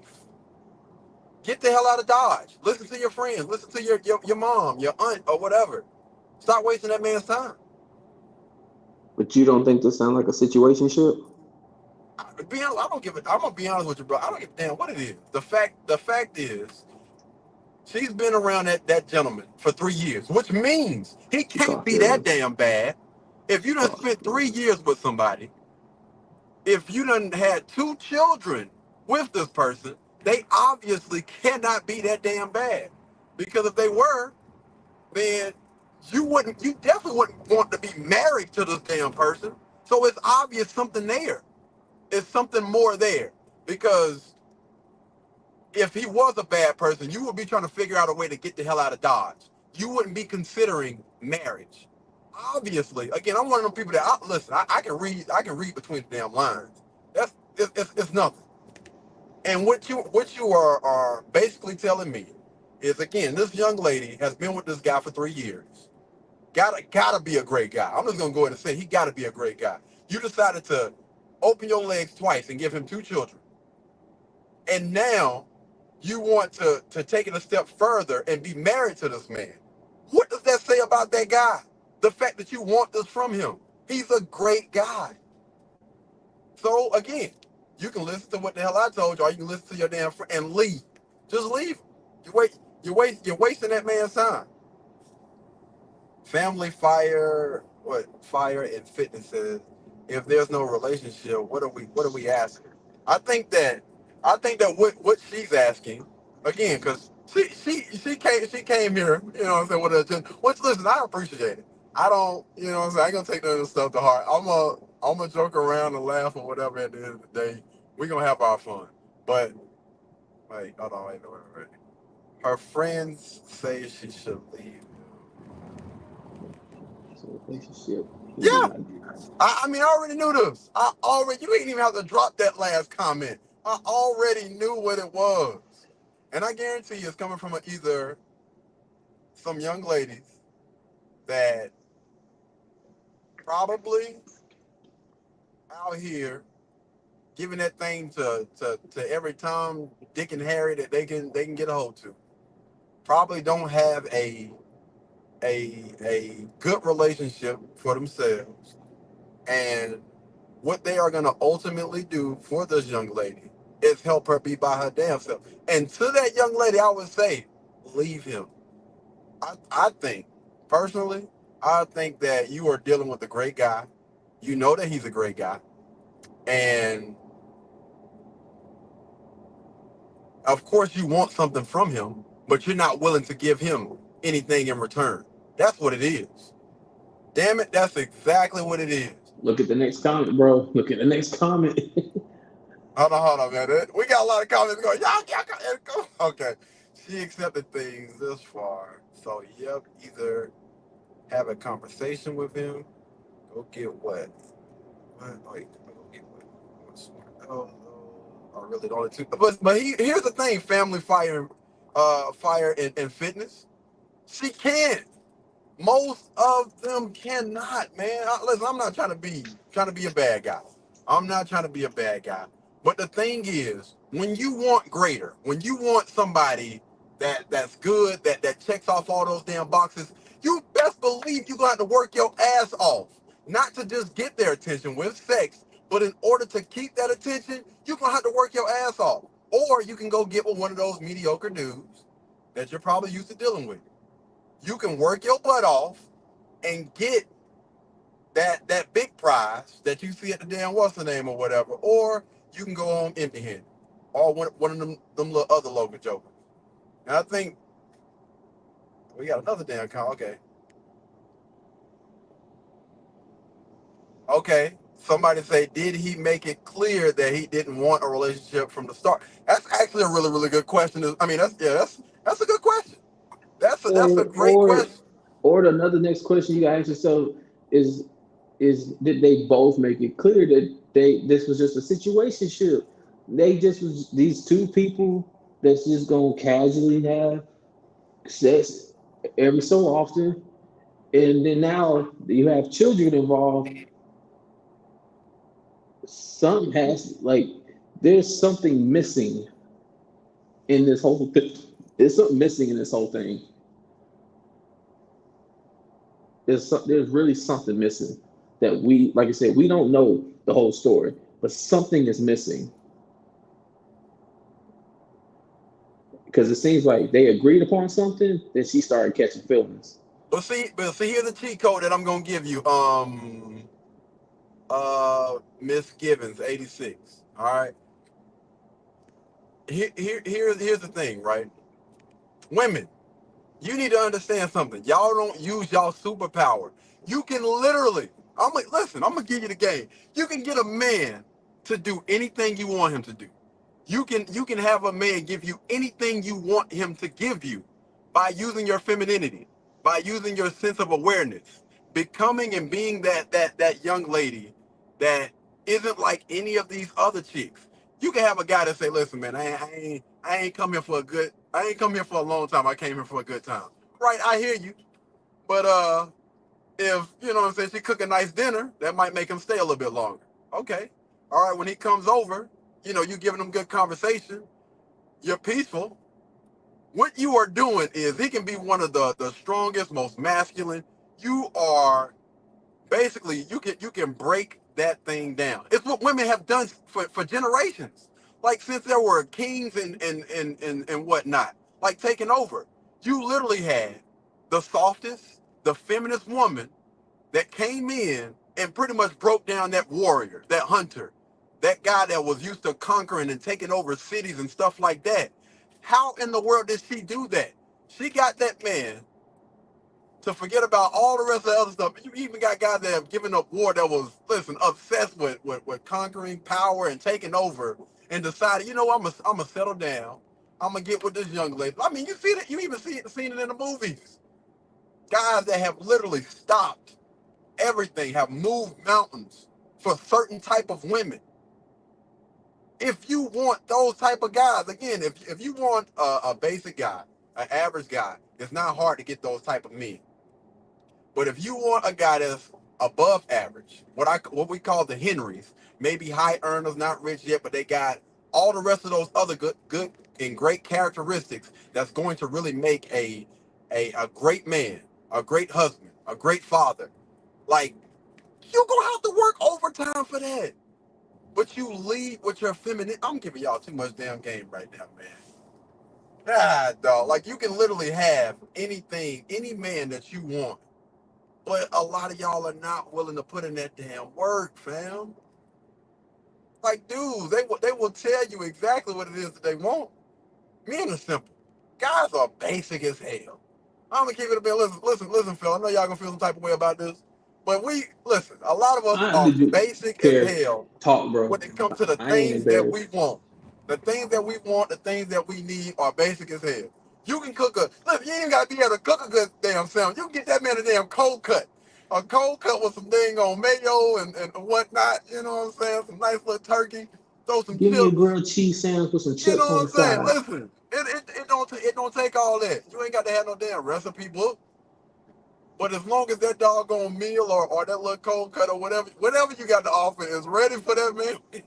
A: Get the hell out of Dodge. Listen to your friends. Listen to your mom, your aunt, or whatever. Stop wasting that man's time.
F: But you don't think this sounds like a situationship?
A: I don't give it. I'm gonna be honest with you, bro. I don't give a damn what it is. The fact is, she's been around that gentleman for 3 years, which means he can't be that damn bad. If you done spent 3 years with somebody, if you done had 2 children with this person, they obviously cannot be that damn bad. Because if they were, then you definitely wouldn't want to be married to this damn person. So it's obvious something there. It's something more there. Because if he was a bad person, you would be trying to figure out a way to get the hell out of Dodge. You wouldn't be considering marriage. Obviously, again, I'm one of them people that I can read between the damn lines. It's nothing. And what you are basically telling me is, again, this young lady has been with this guy for 3 years. Gotta be a great guy. I'm just gonna go ahead and say he gotta be a great guy. You decided to open your legs twice and give him 2 children. And now you want to take it a step further and be married to this man. What does that say about that guy? The fact that you want this from him. He's a great guy. So again, you can listen to what the hell I told you, or you can listen to your damn friend and leave. Just leave. You're wasting that man's time. Family Fire and Fitness says, if there's no relationship, what are we asking? I think that what she's asking, again, because she came here, you know what I'm saying, with a, which, listen, I appreciate it. I don't, you know what I'm saying, I ain't gonna take none of this stuff to heart. I'm gonna joke around and laugh or whatever. At the end of the day, we're gonna have our fun. But wait, hold on, wait. Her friends say she should leave.
F: Relationship.
A: Yeah. I mean, I already knew this. You ain't even have to drop that last comment. I already knew what it was. And I guarantee you it's coming from either some young ladies that probably out here giving that thing to every Tom, Dick, and Harry that they can get a hold to. Probably don't have a good relationship for themselves. And what they are going to ultimately do for this young lady is help her be by her damn self. And to that young lady, I would say, leave him. I think, personally, I think that you are dealing with a great guy. You know that he's a great guy. And of course you want something from him, but you're not willing to give him anything in return. That's what it is. Damn it, that's exactly what it is.
F: Look at the next comment, bro. Look at the next comment.
A: Hold on, man. We got a lot of comments going. Y'all go. Okay. She accepted things this far. So, yep, either have a conversation with him, go get what? Wait, go get what? Oh, no. I really don't. But here's the thing, family, fire, and fitness. She can't. Most of them cannot, man. Listen, I'm not trying to be a bad guy. I'm not trying to be a bad guy. But the thing is, when you want greater, when you want somebody that's good, that checks off all those damn boxes, you best believe you're gonna have to work your ass off. Not to just get their attention with sex, but in order to keep that attention, you're gonna have to work your ass off. Or you can go get with one of those mediocre dudes that you're probably used to dealing with. You can work your butt off and get that big prize that you see at the damn what's the name or whatever, or you can go home empty-handed, or one of them little other local jokers. And I think we got another damn call. Okay. Somebody say, did he make it clear that he didn't want a relationship from the start? That's actually a really, really good question. I mean, that's a good question. That's a great question.
F: Or another next question you gotta ask yourself is did they both make it clear that this was just a situationship? They just was these two people that's just gonna casually have sex every so often, and then now you have children involved. There's something missing in this whole thing. There's something missing in this whole thing. There's really something missing that we, like I said, we don't know the whole story, but something is missing. Because it seems like they agreed upon something, then she started catching feelings.
A: But see, here's the cheat code that I'm gonna give you. Misgivings 86. All right. Here's the thing, right? Women, you need to understand something. Y'all don't use y'all superpower. You can literally, I'm gonna give you the game. You can get a man to do anything you want him to do. You can have a man give you anything you want him to give you by using your femininity, by using your sense of awareness, becoming and being that young lady that isn't like any of these other chicks. You can have a guy that say, listen, man, I ain't come here for a long time. I came here for a good time. Right, I hear you. But if you know what I'm saying, she cook a nice dinner, that might make him stay a little bit longer. Okay. All right, when he comes over, you giving him good conversation, you're peaceful. What you are doing is he can be one of the strongest, most masculine. You are basically you can break that thing down. It's what women have done for generations. Like since there were kings and whatnot, like taking over. You literally had the softest, the feminist woman that came in and pretty much broke down that warrior, that hunter, that guy that was used to conquering and taking over cities and stuff like that. How in the world did she do that? She got that man to forget about all the rest of the other stuff. You even got guys that have given up war that was, obsessed with conquering power and taking over and decided, I'm gonna settle down. I'm gonna get with this young lady. I mean, you see that, you even seen it in the movies. Guys that have literally stopped everything, have moved mountains for certain type of women. If you want those type of guys, again, if you want a basic guy, an average guy, it's not hard to get those type of men. But if you want a guy that's above average, what we call the Henrys, maybe high earners, not rich yet, but they got all the rest of those other good and great characteristics that's going to really make a great man, a great husband, a great father. Like, you're gonna have to work overtime for that. But you lead with your feminine. I'm giving y'all too much damn game right now, man. Dog. Like, you can literally have anything, any man that you want. But a lot of y'all are not willing to put in that damn work, fam. Like, dudes, they will tell you exactly what it is that they want. Men are simple. Guys are basic as hell. I'm gonna keep it a bit. Listen, Phil. I know y'all gonna feel some type of way about this, but listen. A lot of us are basic as
F: Care,
A: hell
F: talk, bro.
A: when it comes to the
F: I ain't
A: things that we
F: embarrassed.
A: want. The things that we want, the things that we need are basic as hell. You can cook listen, you ain't gotta be able to cook a good damn sandwich. You can get that man a damn cold cut. A cold cut with some dang on mayo and whatnot, you know what I'm saying? Some nice little turkey, throw some
F: Give me a
A: chips.
F: grilled cheese sandwich with some
A: You know
F: chips on
A: what
F: the
A: I'm saying?
F: side.
A: Listen, it don't take all that. You ain't got to have no damn recipe book. But as long as that doggone meal or that little cold cut or whatever you got to offer is ready for that man,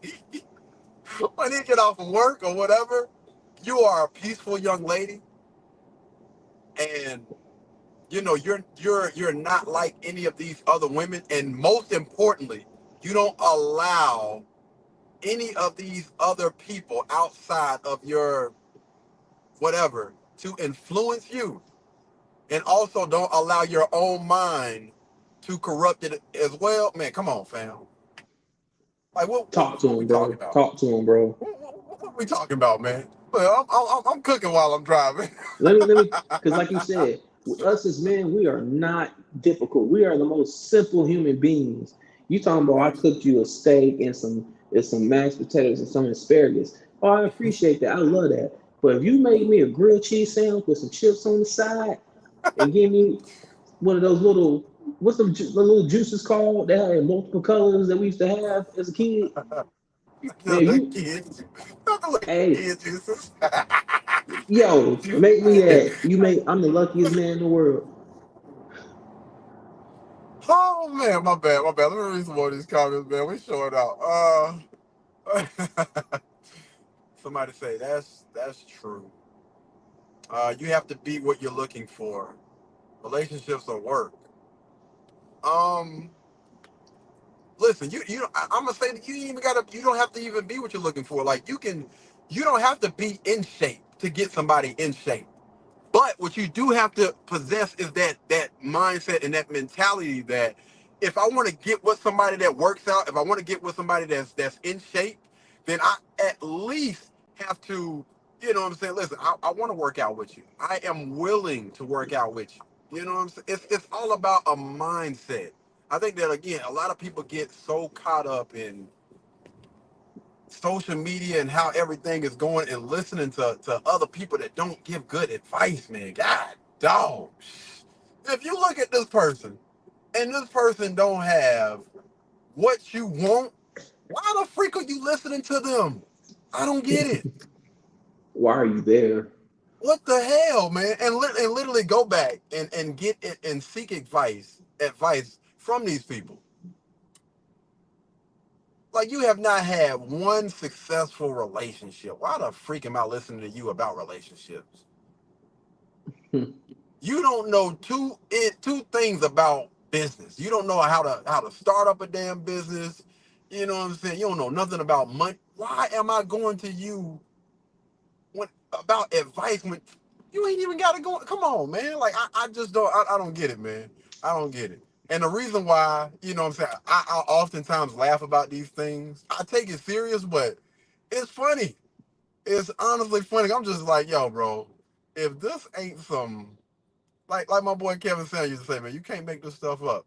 A: when he get off from work or whatever, you are a peaceful young lady, and you know you're not like any of these other women, and most importantly, you don't allow any of these other people outside of your whatever to influence you, and also don't allow your own mind to corrupt it as well. Man, come on, fam. Like
F: Talk to
A: what we
F: him,
A: talking
F: bro.
A: about?
F: Talk to him, bro.
A: What we talking about, man? Well, I'm cooking while I'm driving.
F: Because like you said, with us as men, we are not difficult. We are the most simple human beings. You talking about I cooked you a steak and some mashed potatoes and some asparagus. Oh, I appreciate that. I love that. But if you made me a grilled cheese sandwich with some chips on the side and give me one of those little the little juices called that had multiple colors that we used to have as a kid, man, you
A: Kids, not the little
F: hey,
A: kid juices.
F: yo, make me that. I'm the luckiest man in the world.
A: Oh man, my bad. Let me read some more of these comments, man. We showing out. Somebody say that's true. You have to be what you're looking for. Relationships are work. Um, listen, I'm gonna say that you don't have to even be what you're looking for. Like you don't have to be in shape to get somebody in shape. But what you do have to possess is that mindset and that mentality that if I want to get with somebody that works out, if I want to get with somebody that's in shape, then I at least have to, you know what I'm saying? Listen, I want to work out with you. I am willing to work out with you. You know what I'm saying? It's all about a mindset. I think that again, a lot of people get so caught up in social media and how everything is going and listening to other people that don't give good advice, man. God, dog. If you look at this person and this person don't have what you want, why the freak are you listening to them? I don't get it.
F: Why are you there?
A: What the hell, man? And literally go back and get it and seek advice from these people. Like you have not had one successful relationship. Why the freak am I listening to you about relationships? You don't know two things about business. You don't know how to start up a damn business. You know what I'm saying? You don't know nothing about money. Why am I going to you about advice when you ain't even got to go? Come on, man. Like I just don't. I don't get it, man. I don't get it. And the reason why, you know what I'm saying, I oftentimes laugh about these things. I take it serious, but it's funny. It's honestly funny. I'm just like, yo, bro, if this ain't some like my boy Kevin Sanders used to say, man, you can't make this stuff up.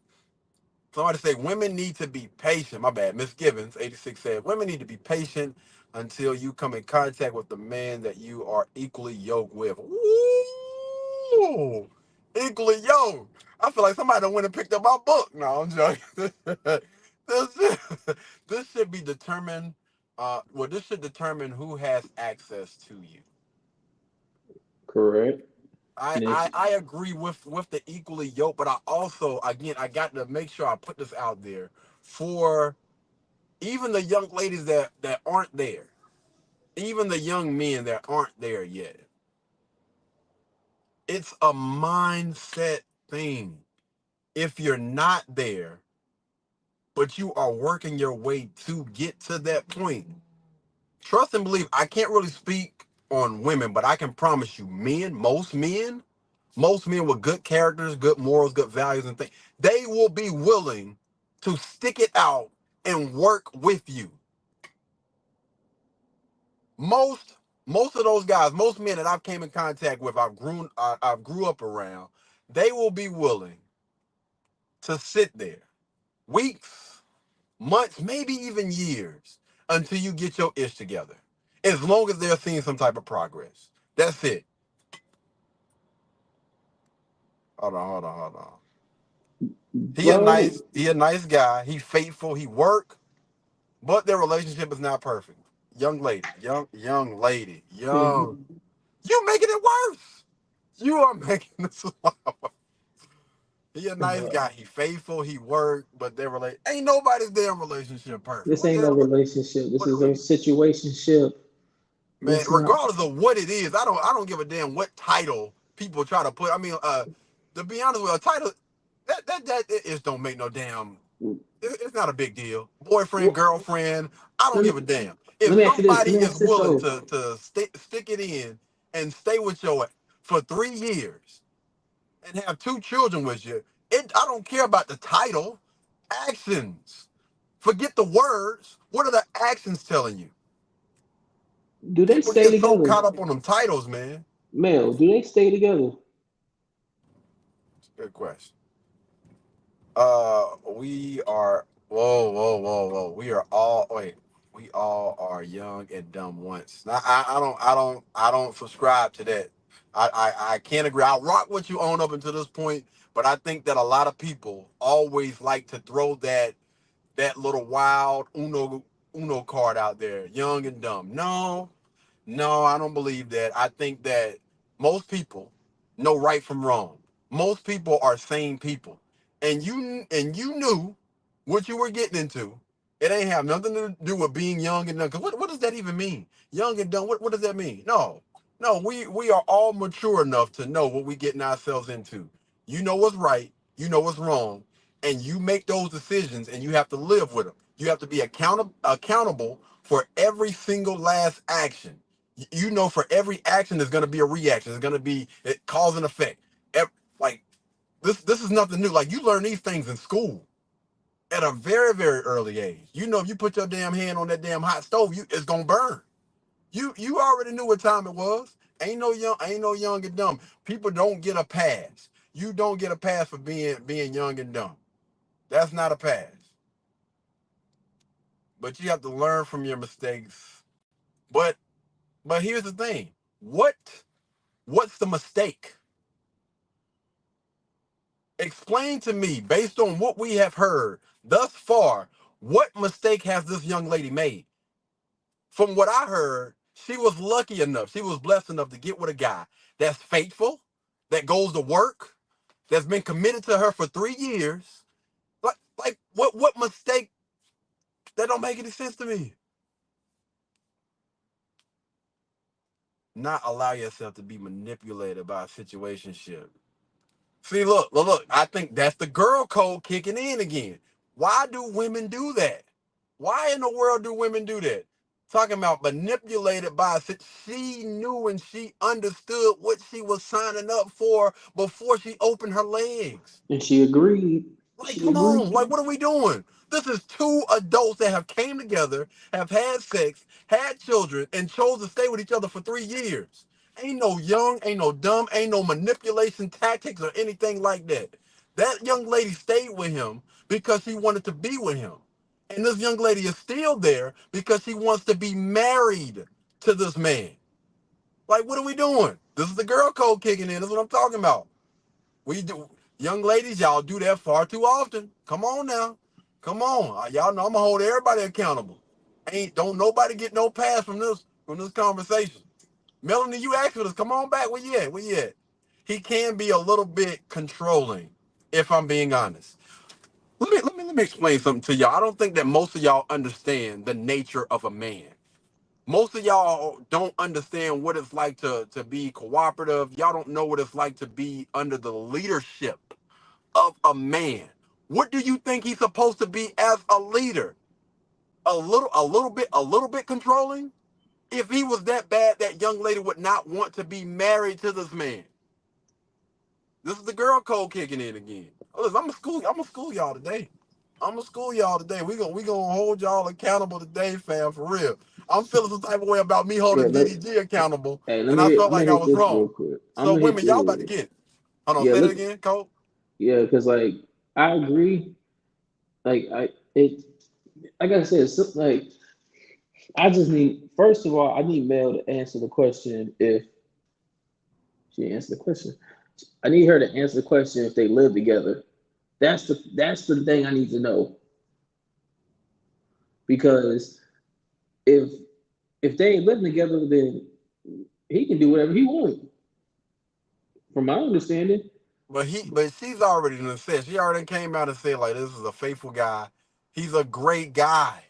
A: Somebody say women need to be patient. My bad. Miss Givens, 86 said, women need to be patient until you come in contact with the man that you are equally yoked with. Ooh, equally yoked. I feel like somebody done went and picked up my book. No, I'm joking. this, this should be determined. This should determine who has access to you.
F: Correct.
A: I agree with the equally yoked, but I also again I got to make sure I put this out there for even the young ladies that aren't there, even the young men that aren't there yet. It's a mindset thing. If you're not there, but you are working your way to get to that point, trust and believe. I can't really speak on women, but I can promise you, most men with good characters, good morals, good values, and things, they will be willing to stick it out and work with you. Most of those guys, most men that I've came in contact with, I've grew up around, they will be willing to sit there weeks, months, maybe even years until you get your ish together. As long as they're seeing some type of progress. That's it. Hold on. He a nice guy. He faithful. He work, but their relationship is not perfect. Young lady. You making it worse. You are making this a lot worse. He a nice guy. He faithful. He work, but their ain't nobody's damn relationship perfect.
F: This ain't no relationship. This is a situationship.
A: Man, regardless of what it is, I don't give a damn what title people try to put. I mean, to be honest with you, a title that it don't make no damn. It's not a big deal. Boyfriend, girlfriend, I don't give a damn. If somebody is willing to stick it in and stay with you for 3 years and have 2 children with you, I don't care about the title. Actions. Forget the words. What are the actions telling you?
F: Do they
A: People
F: stay
A: get so
F: together?
A: caught up on them titles, man.
F: Mel, do they stay together?
A: Good question. We are whoa. We all are young and dumb once. Now, I don't subscribe to that. I can't agree. I'll rock what you own up until this point, but I think that a lot of people always like to throw that little wild Uno card out there, young and dumb. No, I don't believe that. I think that most people know right from wrong. Most people are sane people. And you knew what you were getting into. It ain't have nothing to do with being young and dumb. 'Cause what does that even mean? Young and dumb, what does that mean? No, we are all mature enough to know what we getting ourselves into. You know what's right, you know what's wrong, and you make those decisions and you have to live with them. You have to be accountable for every single last action. You know, for every action, there's going to be a reaction. There's going to be cause and effect. Like this is nothing new. Like you learn these things in school at a very, very early age. You know, if you put your damn hand on that damn hot stove, it's going to burn. You already knew what time it was. Ain't no young and dumb. People don't get a pass. You don't get a pass for being young and dumb. That's not a pass. But you have to learn from your mistakes. But here's the thing. What's the mistake? Explain to me, based on what we have heard thus far, what mistake has this young lady made? From what I heard, she was lucky enough, she was blessed enough to get with a guy that's faithful, that goes to work, that's been committed to her for 3 years. Like what mistake? That don't make any sense to me. Not allow yourself to be manipulated by a situationship. See, look. I think that's the girl code kicking in again. Why do women do that? Why in the world do women do that? Talking about manipulated by she knew and she understood what she was signing up for before she opened her legs.
F: And she agreed.
A: Like, come on. Like, what are we doing? This is 2 adults that have came together, have had sex, had children, and chose to stay with each other for 3 years. Ain't no young, ain't no dumb, ain't no manipulation tactics or anything like that. That young lady stayed with him because she wanted to be with him. And this young lady is still there because she wants to be married to this man. Like, what are we doing? This is the girl code kicking in. That's what I'm talking about. We do. Young ladies, y'all do that far too often. Come on now. Come on. Y'all know I'm gonna hold everybody accountable. Don't nobody get no pass from this conversation. Melanie, you asked for this. Come on back. Where you at? He can be a little bit controlling, if I'm being honest. Let me explain something to y'all. I don't think that most of y'all understand the nature of a man. Most of y'all don't understand what it's like to be cooperative. Y'all don't know what it's like to be under the leadership of a man. What do you think he's supposed to be as a leader? A little bit controlling? If he was that bad, that young lady would not want to be married to this man. This is the girl code kicking in again. Listen, I'm gonna school y'all today. We gonna hold y'all accountable today, fam, for real. I'm feeling some type of way about me holding DDG accountable, and I felt like I was wrong. So women, y'all about to get it. Hold on,
F: Yeah,
A: say that
F: look,
A: again, Cole.
F: yeah, because like I agree. Like I said, like I just need first of all, I need Mel to answer the question if she answered the question. I need her to answer the question if they live together. That's the thing I need to know. Because if they ain't living together, then he can do whatever he wants. From my understanding.
A: But she's already done said, she already came out and said, like, this is a faithful guy. He's a great guy.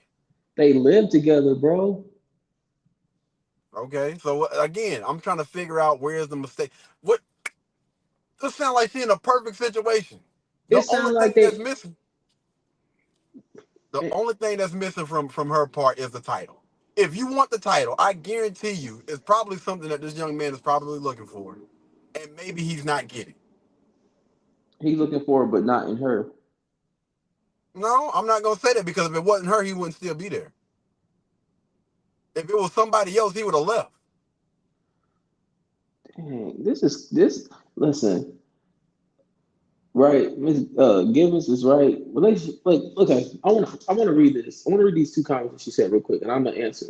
F: They live together, bro.
A: Okay, so again, I'm trying to figure out where's the mistake. What? This sounds like she's in a perfect situation.
F: It
A: The only
F: sounds
A: thing
F: like
A: that's
F: they.
A: missing, the only thing that's missing from her part is the title. If you want the title, I guarantee you, it's probably something that this young man is probably looking for, and maybe he's not getting.
F: He's looking for it, but not in her.
A: No, I'm not gonna say that because if it wasn't her, he wouldn't still be there. If it was somebody else, he would have left.
F: Dang, this. Listen, right? Ms. Gibbons is right. Relationship. Like, okay, I want to read this. I want to read these two comments that she said real quick, and I'm gonna answer.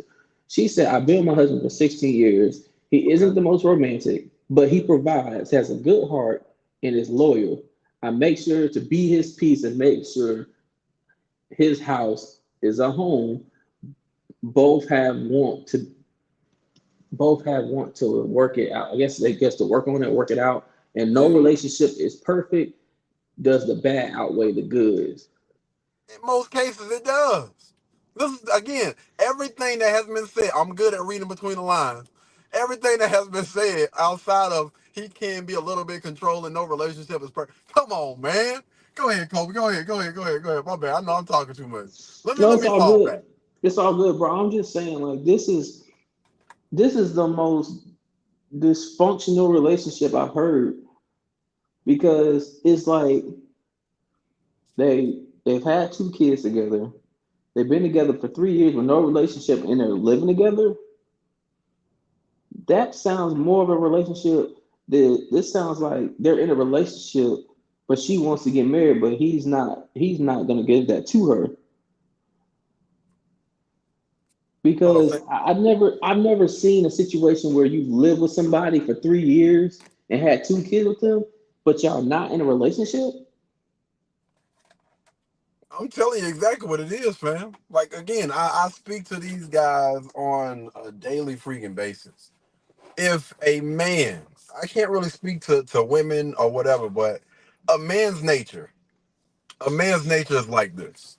F: She said, "I've been with my husband for 16 years. He isn't the most romantic, but he provides, has a good heart, and is loyal. I make sure to be his peace and make sure his house is a home. Both have want to work it out. I guess they get to work on it, work it out. And no relationship is perfect. Does the bad outweigh the goods?"
A: In most cases, it does. This is, again, everything that has been said. I'm good at reading between the lines. Everything that has been said outside of he can be a little bit controlling, no relationship is perfect. Come on, man. Go ahead, Kobe. Go ahead. My bad. I know I'm talking too much.
F: No,
A: Let
F: it's
A: me
F: all
A: fall
F: good.
A: back.
F: It's all good, bro. I'm just saying, like, this is the most dysfunctional relationship I've heard because it's like they've had two kids together. They've been together for 3 years with no relationship and they're living together. That sounds more of a relationship. This sounds like they're in a relationship, but she wants to get married, but he's not. He's not gonna give that to her because I've never seen a situation where you live with somebody for 3 years and had two kids with them, but y'all not in a relationship.
A: I'm telling you exactly what it is, fam. Like, again, I speak to these guys on a daily freaking basis. If a man, I can't really speak to women or whatever, but a man's nature, is like this.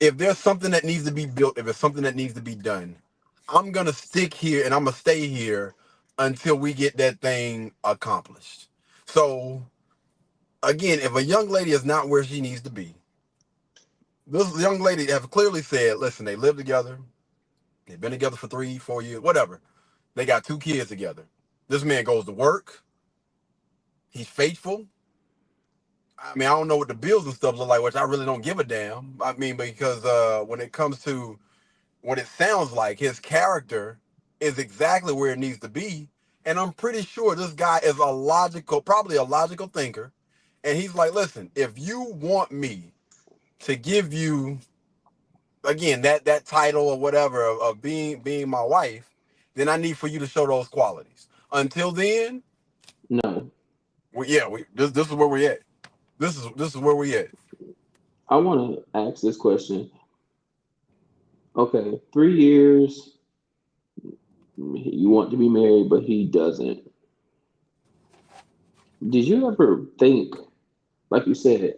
A: If there's something that needs to be built, if it's something that needs to be done, I'm gonna stick here and I'm gonna stay here until we get that thing accomplished. So again, if a young lady is not where she needs to be, this young lady have clearly said, listen, they live together, they've been together for 3-4 years, whatever. They got two kids together. This man goes to work, he's faithful. I mean, I don't know what the bills and stuff look like, which I really don't give a damn. I mean, because when it comes to what it sounds like, his character is exactly where it needs to be. And I'm pretty sure this guy is probably a logical thinker. And he's like, listen, if you want me to give you, again, that title or whatever of being my wife, then I need for you to show those qualities. Until then,
F: No.
A: This is where we at. This is where we at.
F: I want to ask this question. Okay, 3 years. You want to be married, but he doesn't. Did you ever think, like you said,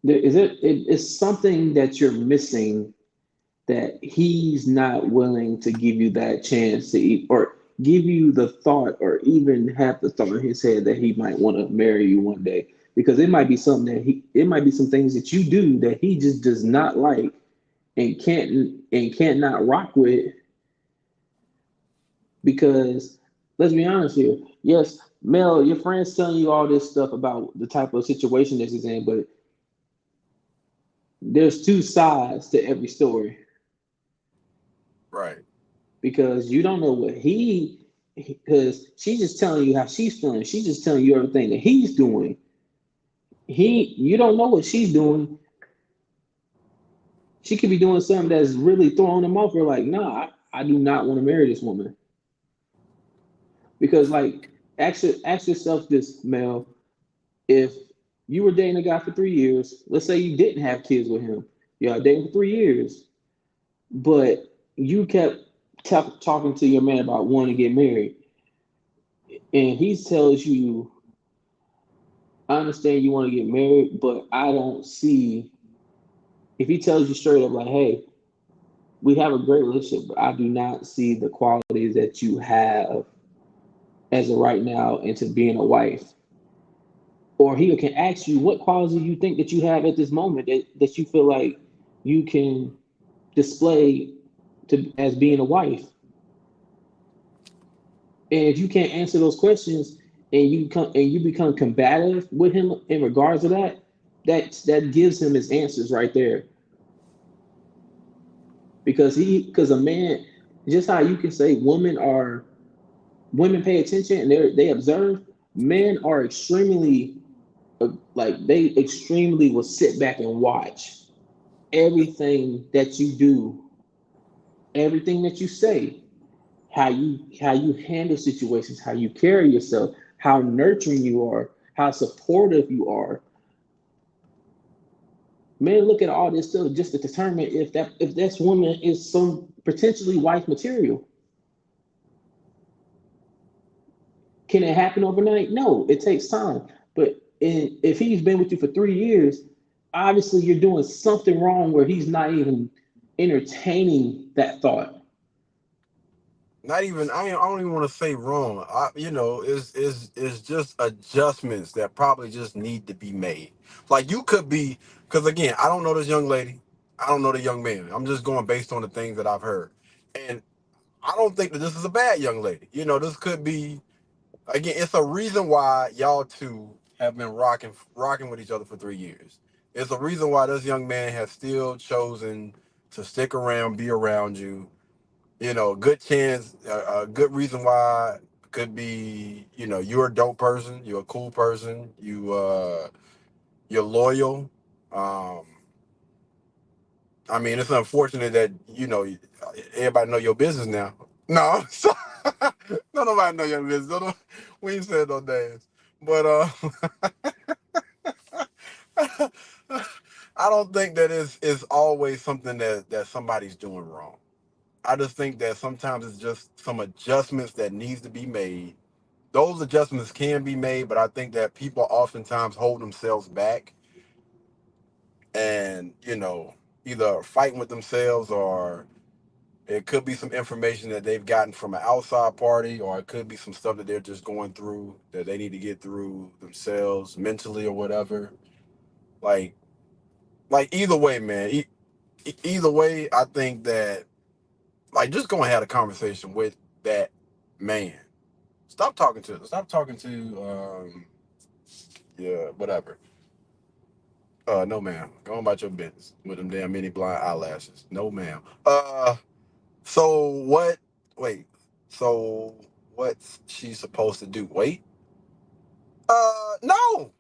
F: it's something that you're missing that he's not willing to give you that chance to eat or give you the thought or even have the thought in his head that he might want to marry you one day? Because it might be something it might be some things that you do that he just does not like and can't not rock with. Because let's be honest here. Yes, Mel, your friend's telling you all this stuff about the type of situation that he's in, but there's two sides to every story.
A: Right.
F: Because you don't know what he because she's just telling you how she's feeling. She's just telling you everything that he's doing. You don't know what she's doing. She could be doing something that's really throwing him off. We're like, nah, I do not want to marry this woman. Because like, ask yourself this, Mel. If you were dating a guy for 3 years, let's say you didn't have kids with him, you're dating for 3 years, but you kept talking to your man about wanting to get married, and he tells you, I understand you want to get married, but I don't see, if he tells you straight up like, hey, we have a great relationship, but I do not see the qualities that you have as of right now into being a wife. Or he can ask you, what qualities you think that you have at this moment that you feel like you can display as being a wife. And if you can't answer those questions and you become combative with him in regards to that gives him his answers right there. Because a man, just how you can say women pay attention and they observe, men are extremely they extremely will sit back and watch everything that you do, everything that you say, how you handle situations, how you carry yourself, how nurturing you are, how supportive you are. Men look at all this stuff just to determine if this woman is some potentially wife material. Can it happen overnight? No, it takes time. But if he's been with you for 3 years, obviously you're doing something wrong where he's not even entertaining that thought.
A: Not even I don't even want to say wrong. It's just adjustments that probably just need to be made. Like you could be, because again, I don't know this young lady, I don't know the young man. I'm just going based on the things that I've heard, and I don't think that this is a bad young lady. This could be, again, it's a reason why y'all two have been rocking with each other for 3 years. It's a reason why this young man has still chosen to stick around, be around you. Good chance, a good reason why could be, you're a dope person, you're a cool person, you're loyal. I mean, it's unfortunate that, everybody know your business now. No, no, nobody know your business. No, we ain't said no names. But I don't think that it's always something that somebody's doing wrong. I just think that sometimes it's just some adjustments that needs to be made. Those adjustments can be made, but I think that people oftentimes hold themselves back and, either fighting with themselves, or it could be some information that they've gotten from an outside party, or it could be some stuff that they're just going through that they need to get through themselves mentally or whatever. Like either way, man, either way, I think that, like, just go and have a conversation with that man. Stop talking to yeah, whatever. No ma'am. Go on about your business with them damn mini blind eyelashes. No ma'am. So what wait. So what's she supposed to do? Wait? No.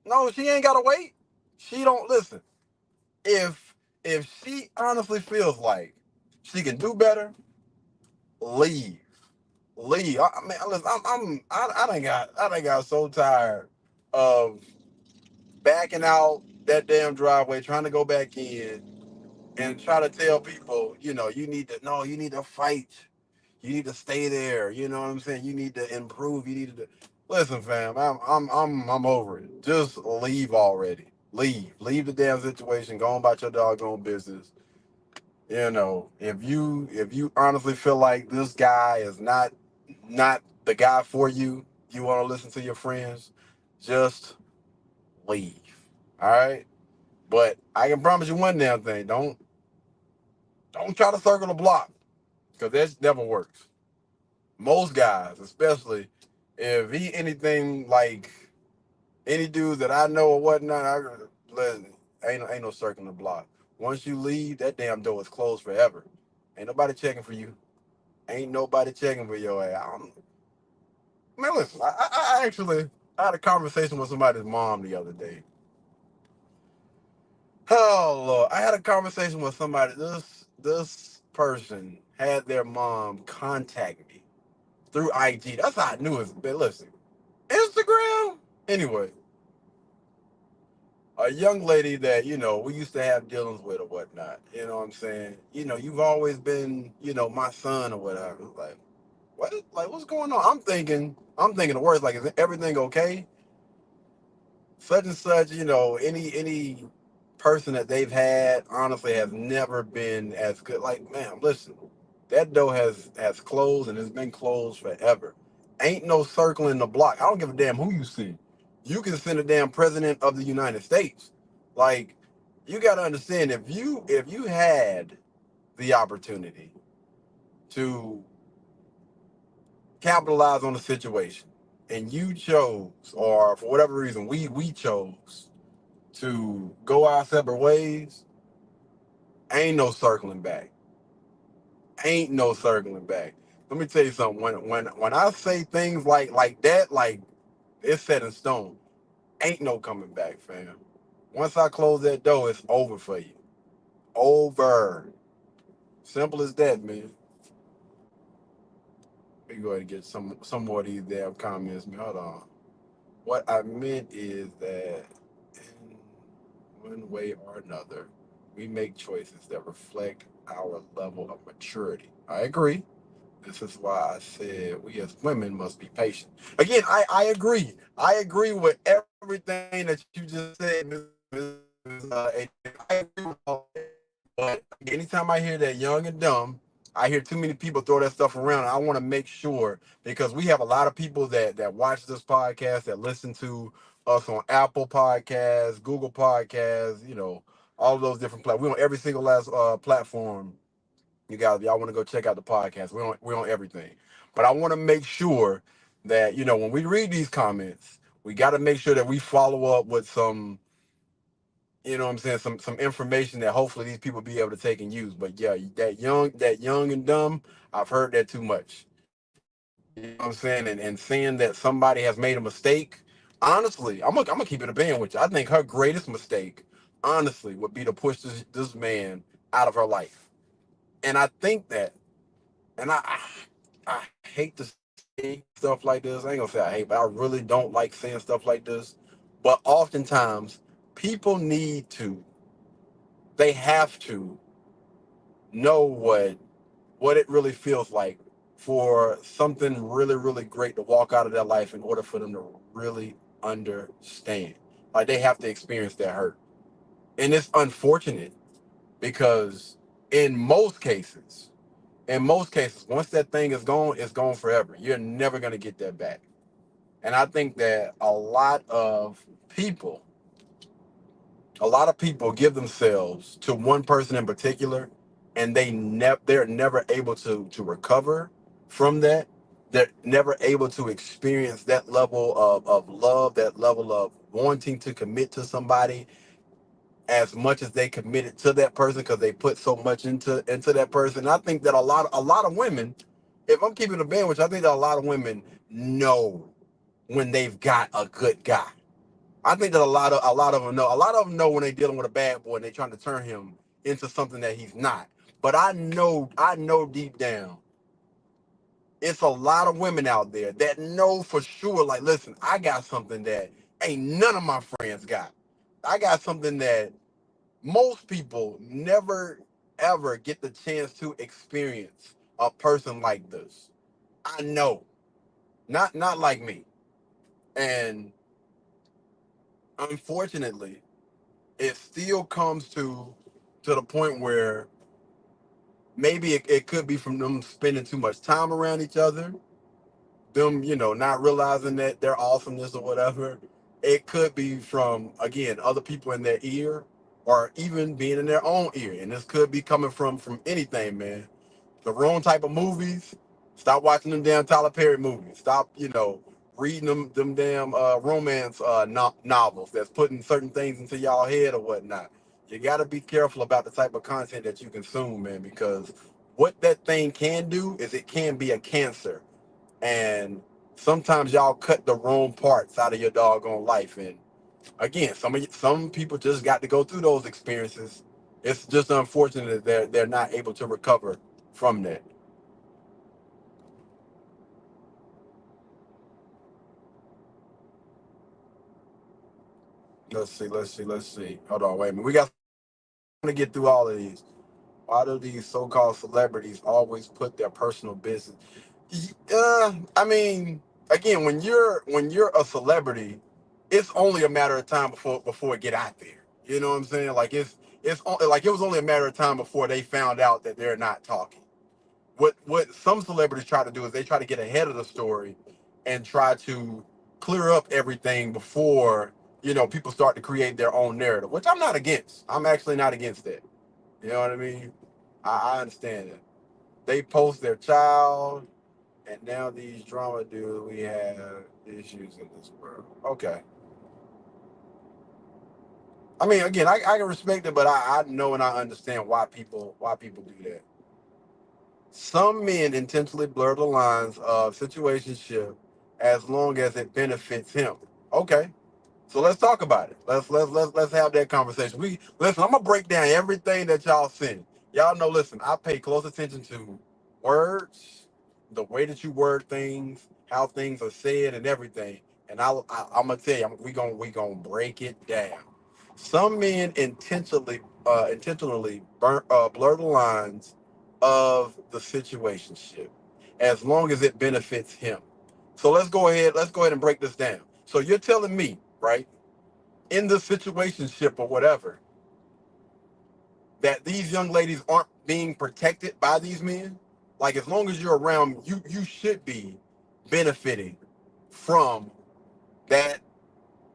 A: No, she ain't gotta wait. She don't listen. If she honestly feels like she can do better, leave. Leave. I mean, listen, I done got so tired of backing out that damn driveway, trying to go back in and try to tell people, you need to fight. You need to stay there. You know what I'm saying? You need to improve. You need to listen, fam. I'm over it. Just leave already. Leave the damn situation. Go on about your doggone business. If you honestly feel like this guy is not the guy for you, you want to listen to your friends, just leave. All right? But I can promise you one damn thing. Don't try to circle the block, because that never works. Most guys, especially if he anything like any dude that I know or whatnot, ain't no circling the block. Once you leave, that damn door is closed forever. Ain't nobody checking for you. Ain't nobody checking for your ass. Man, listen, I actually had a conversation with somebody's mom the other day. Oh Lord, I had a conversation with somebody. This person had their mom contact me through IG. That's how I knew it. But listen, Instagram. Anyway, a young lady that we used to have dealings with or whatnot. You know what I'm saying? You've always been my son or whatever. Like what? Like what's going on? I'm thinking the worst. Like is everything okay? Such and such. Any person that they've had honestly has never been as good. Like man, listen, that door has closed and it's been closed forever. Ain't no circling the block. I don't give a damn who you see. You can send a damn president of the United States. Like, you got to understand if you had the opportunity to capitalize on the situation and you chose, or for whatever reason we chose to go our separate ways, ain't no circling back. Ain't no circling back. Let me tell you something. When I say things like that, like it's set in stone. Ain't no coming back, fam. Once I close that door, it's over for you. Over. Simple as that, man. Let me go ahead and get some more of these damn comments, man. Hold on. What I meant is that in one way or another, we make choices that reflect our level of maturity. I agree. This is why I said we as women must be patient. Again, I agree. I agree with everything that you just said, I agree with all that. But anytime I hear that young and dumb, I hear too many people throw that stuff around. And I want to make sure, because we have a lot of people that watch this podcast, that listen to us on Apple Podcasts, Google Podcasts, all of those different platforms. We're on every single last platform. You guys, if y'all want to go check out the podcast, we're on everything. But I want to make sure that, when we read these comments, we got to make sure that we follow up with some, what I'm saying, some information that hopefully these people be able to take and use. But yeah, that young and dumb, I've heard that too much. You know what I'm saying? And seeing that somebody has made a mistake, honestly, I'm gonna keep it a band with you. I think her greatest mistake, honestly, would be to push this man out of her life. And I think that, and I hate to say stuff like this. I ain't gonna say I hate, but I really don't like saying stuff like this. But oftentimes, people they have to know what it really feels like for something really, really great to walk out of their life in order for them to really understand. Like they have to experience that hurt. And it's unfortunate because in most cases, once that thing is gone, it's gone forever. You're never going to get that back. And I think that a lot of people give themselves to one person in particular, and they're never able to recover from that. They're never able to experience that level of love, that level of wanting to commit to somebody as much as they committed to that person because they put so much into that person. And I think that a lot of women, if I'm keeping a band, which I think that a lot of women know when they've got a good guy. I think that a lot of them know. A lot of them know when they're dealing with a bad boy and they're trying to turn him into something that he's not. But I know deep down, it's a lot of women out there that know for sure, like, listen, I got something that ain't none of my friends got. I got something that most people never ever get the chance to experience a person like this. I know. Not like me. And unfortunately, it still comes to the point where maybe it could be from them spending too much time around each other, them, not realizing that their awesomeness or whatever. It could be from, again, other people in their ear or even being in their own ear. And this could be coming from anything, man. The wrong type of movies. Stop watching them damn Tyler Perry movies. Stop, reading them damn romance novels that's putting certain things into y'all head or whatnot. You got to be careful about the type of content that you consume, man, because what that thing can do is it can be a cancer. And sometimes y'all cut the wrong parts out of your doggone life. And again, some people just got to go through those experiences. It's just unfortunate that they're not able to recover from that. Let's see. Hold on, wait a minute. We got to get through all of these. Why do these so-called celebrities always put their personal business? I mean, again, when you're a celebrity, it's only a matter of time before it get out there. You know what I'm saying? Like like it was only a matter of time before they found out that they're not talking. What some celebrities try to do is they try to get ahead of the story and try to clear up everything before, people start to create their own narrative, which I'm not against. I'm actually not against that. You know what I mean? I understand that. They post their child, and now these drama dudes, we have issues in this world. Okay. I mean, again, I can respect it, but I know and I understand why people do that. Some men intentionally blur the lines of situationship as long as it benefits him. Okay. So let's talk about it. Let's have that conversation. Listen, I'm gonna break down everything that y'all send. Y'all know, listen, I pay close attention to words, the way that you word things, how things are said and everything. And I'm gonna tell you, we gonna break it down. Some men intentionally blur the lines of the situationship as long as it benefits him. So let's go ahead and break this down. So you're telling me, right, in the situationship or whatever, that these young ladies aren't being protected by these men? Like, as long as you're around, you should be benefiting from that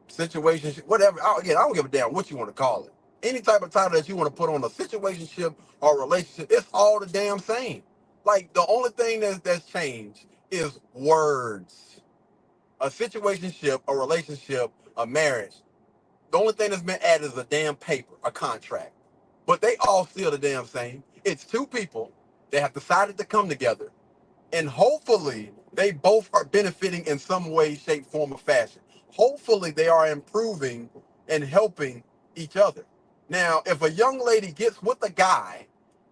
A: situation, whatever. Again, I don't give a damn what you want to call it. Any type of title that you want to put on a situationship or relationship, it's all the damn same. Like, the only thing that's changed is words. A situationship, a relationship, a marriage. The only thing that's been added is a damn paper, a contract. But they all still the damn same. It's two people that have decided to come together, and hopefully they both are benefiting in some way, shape, form, or fashion. Hopefully they are improving and helping each other. Now, if a young lady gets with a guy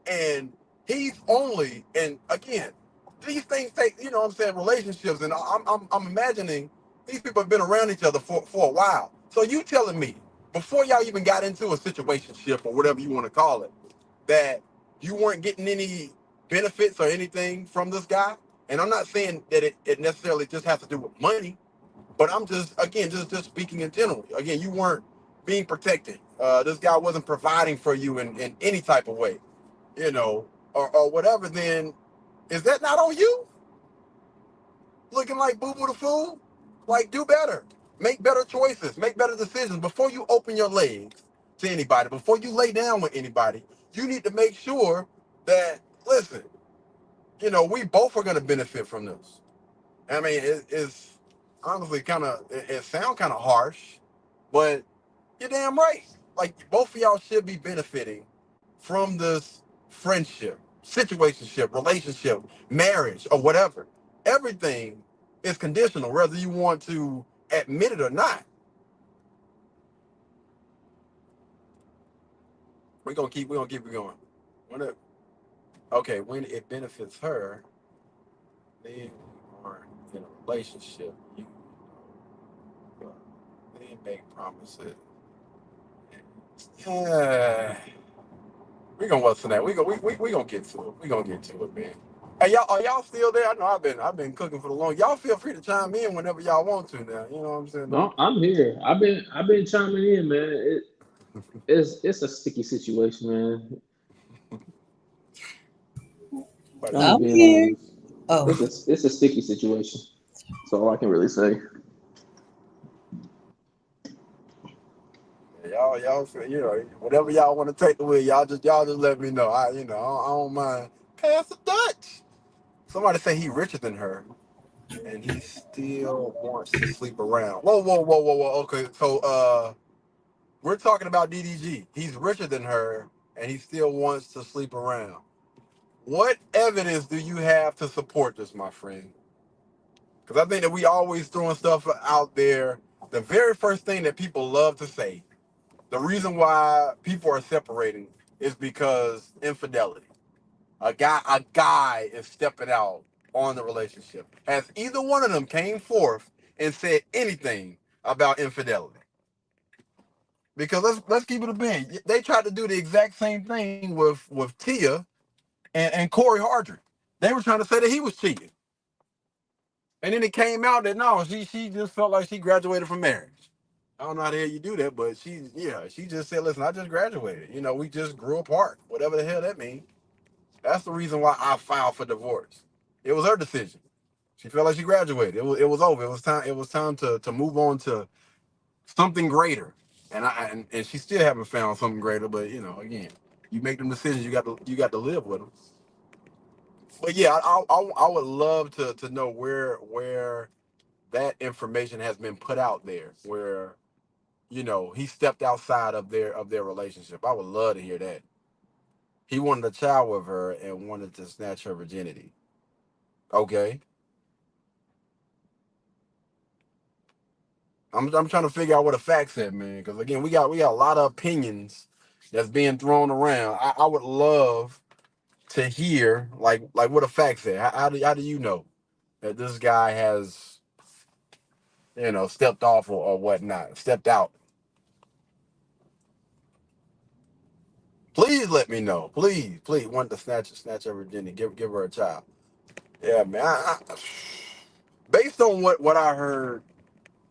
A: and and again, these things take, what I'm saying, relationships, and I'm imagining these people have been around each other for a while. So you telling me, before y'all even got into a situationship or whatever you want to call it, that you weren't getting any benefits or anything from this guy? And I'm not saying that it necessarily just has to do with money, but I'm just speaking in general. Again, you weren't being protected. This guy wasn't providing for you in any type of way, or whatever. Then is that not on you? Looking like Boo Boo the Fool? Like, do better. Make better choices. Make better decisions. Before you open your legs to anybody, before you lay down with anybody, you need to make sure that, listen, we both are going to benefit from this. I mean, it's honestly it sounds kind of harsh, but you're damn right. Like, both of y'all should be benefiting from this friendship, situationship, relationship, marriage, or whatever. Everything is conditional, whether you want to admit it or not. We're gonna keep it going. When it benefits her, then you are in a relationship. You then make promises. We gonna what's that? We gonna get to it. We gonna get to it, man. Hey, y'all, are y'all still there? I know I've been cooking for the long. Y'all feel free to chime in whenever y'all want to. Now, you know what I'm saying?
F: No, I'm here. I've been chiming in, man. It's a sticky situation, man. I'm being
R: here.
F: honest.
R: Oh,
F: It's a sticky situation. That's all I can really say.
A: Y'all feel, whatever y'all want to take the wheel, y'all just let me know. I don't mind. Pass the Dutch. Somebody say he richer than her, and he still wants to sleep around. Whoa. Okay, so we're talking about DDG. He's richer than her, and he still wants to sleep around. What evidence do you have to support this, my friend? Because I think that we always throwing stuff out there. The very first thing that people love to say, the reason why people are separating is because infidelity. A guy is stepping out on the relationship. Has either one of them came forth and said anything about infidelity? Because let's keep it a bean. They tried to do the exact same thing with Tia and Corey Hardrick. They were trying to say that he was cheating. And then it came out that no, she just felt like she graduated from marriage. I don't know how the hell you do that, but she just said, listen, I just graduated. You know, we just grew apart. Whatever the hell that means. That's the reason why I filed for divorce. It was her decision. She felt like she graduated. It was over. It was time to move on to something greater. And she still haven't found something greater, but you know, again, you make them decisions, you got to live with them. But yeah, I would love to know where that information has been put out there, where you know he stepped outside of their relationship. I would love to hear that. He wanted a child with her and wanted to snatch her virginity. Okay. I'm trying to figure out what the facts said, man. Because again, we got a lot of opinions that's being thrown around. I would love to hear like what the facts said. How do you know that this guy has, you know, stepped off or whatnot, stepped out? Please let me know. Please, want to snatch her virginity, give her a child. Yeah, man. Based on what I heard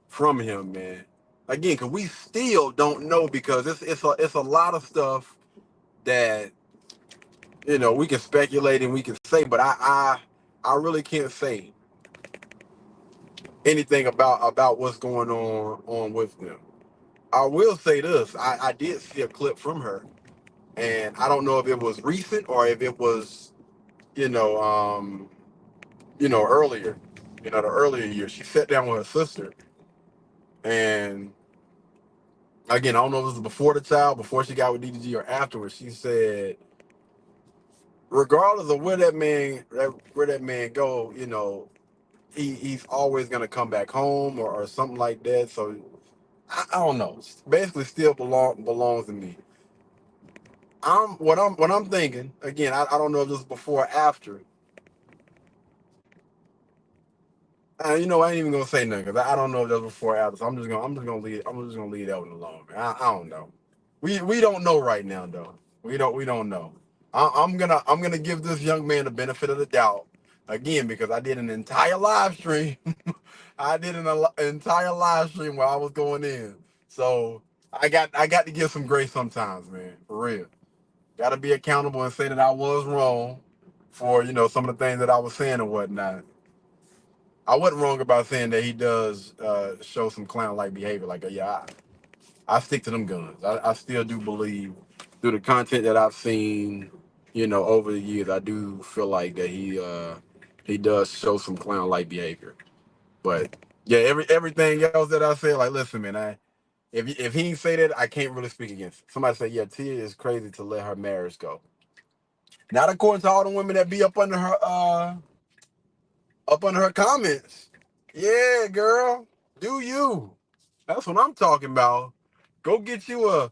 A: from him, man. Again, because we still don't know, because it's a lot of stuff that you know we can speculate and we can say, but I really can't say anything about what's going on with them. I will say this: I did see a clip from her, and I don't know if it was recent or if it was earlier, the earlier years. She sat down with her sister, and again, I don't know if it was before the child, before she got with DDG, or afterwards. She said, regardless of where that man go, you know, he's always gonna come back home or something like that. So I don't know. Basically, still belongs to me. What I'm thinking again. I don't know if this is before or after. You know, I ain't even gonna say nothing because I don't know if that's before or after. So I'm just gonna leave that one alone, man. I don't know. We don't know right now, though. We don't know. I'm gonna give this young man the benefit of the doubt again, because I did an entire live stream. I did an entire live stream where I was going in. So I got to give some grace sometimes, man. For real. Got to be accountable and say that I was wrong for some of the things that I was saying and whatnot. I wasn't wrong about saying that he does show some clown-like behavior. Like, yeah, I stick to them guns. I still do believe, through the content that I've seen, over the years, I do feel like that he does show some clown-like behavior. But yeah, everything else that I said, like, listen, man, if he ain't say that, I can't really speak against it. Somebody say, yeah, Tia is crazy to let her marriage go. Not according to all the women that be up under her comments. Yeah, girl, do you? That's what I'm talking about. Go get you a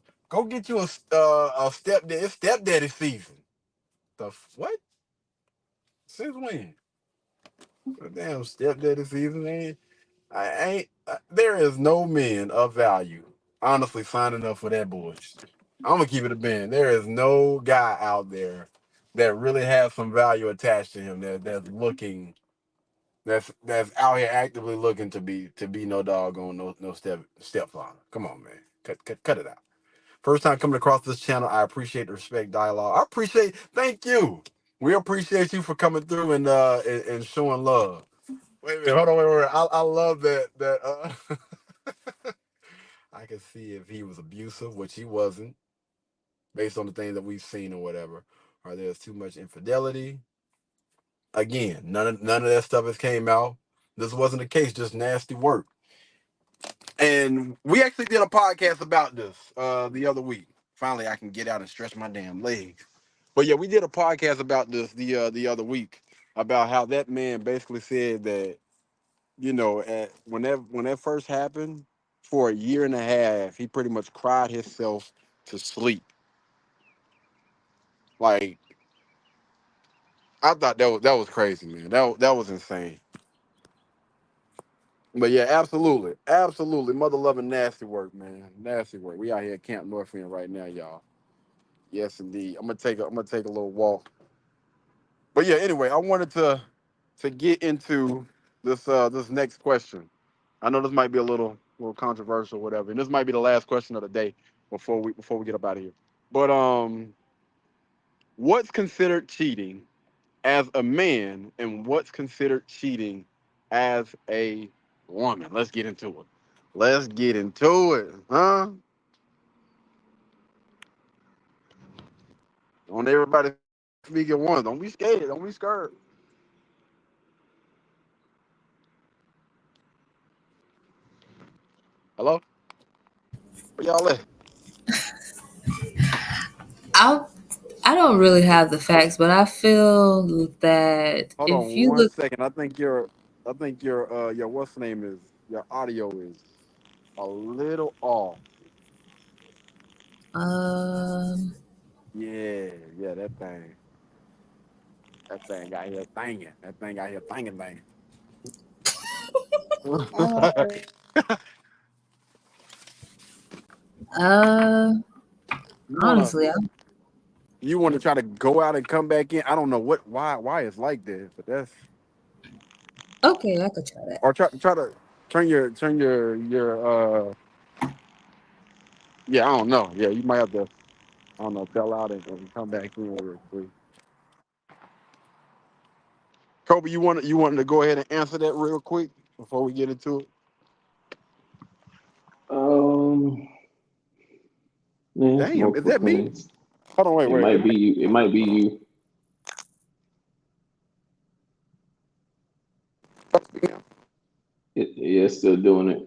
A: stepdaddy. It's stepdaddy season. What? Since when? Damn stepdaddy season, man. I ain't. There is no men of value, honestly, signing up for that bullshit. I'm gonna keep it a band. There is no guy out there that really has some value attached to him that's out here actively looking to be no doggone no stepfather. Come on, man. Cut it out. First time coming across this channel, I appreciate the respect dialogue. Thank you. We appreciate you for coming through and showing love. Wait a minute, hold on, wait. I love that I can see if he was abusive, which he wasn't, based on the things that we've seen or whatever. Or there's too much infidelity. Again, none of that stuff has came out. This wasn't the case, just nasty work. And we actually did a podcast about this the other week. Finally, I can get out and stretch my damn legs. But yeah, we did a podcast about this the other week, about how that man basically said that you know, when that first happened, for a year and a half, he pretty much cried himself to sleep. Like, I thought that was crazy, man. That was insane. But yeah, absolutely, absolutely, mother loving nasty work, man, nasty work. We out here at Camp North End right now, y'all. Yes, indeed. I'm gonna take a little walk. But yeah, anyway, I wanted to get into this next question. I know this might be a little controversial, whatever, and this might be the last question of the day before we get up out of here. But what's considered cheating as a man, and what's considered cheating as a woman? Let's get into it. Let's get into it, huh? Don't everybody speak at once. Don't be scared. Don't be scared. Hello? Where y'all at?
R: I I don't really have the facts, but I feel that
A: Hold
R: if
A: on
R: you
A: one
R: look,
A: second. I think your what's the name is your audio is a little off.
R: um,
A: Yeah, yeah, that thing got here thanging. That thing got here thanging.
R: uh, uh,
A: You wanna
R: honestly,
A: you wanna try to go out and come back in? I don't know why it's like this, but that's
R: okay, I could try that.
A: or try to turn your yeah, I don't know. Yeah, you might have to, I don't know, fell out and come back in real quick. Kobe, you wanted to go ahead and answer that real quick before we get into it?
F: Um, man, it's
A: Damn, is
F: multiple
A: that me?
F: things.
A: Hold on,
F: It
A: wait.
F: might be you. It might be you. Yeah, it's still doing it.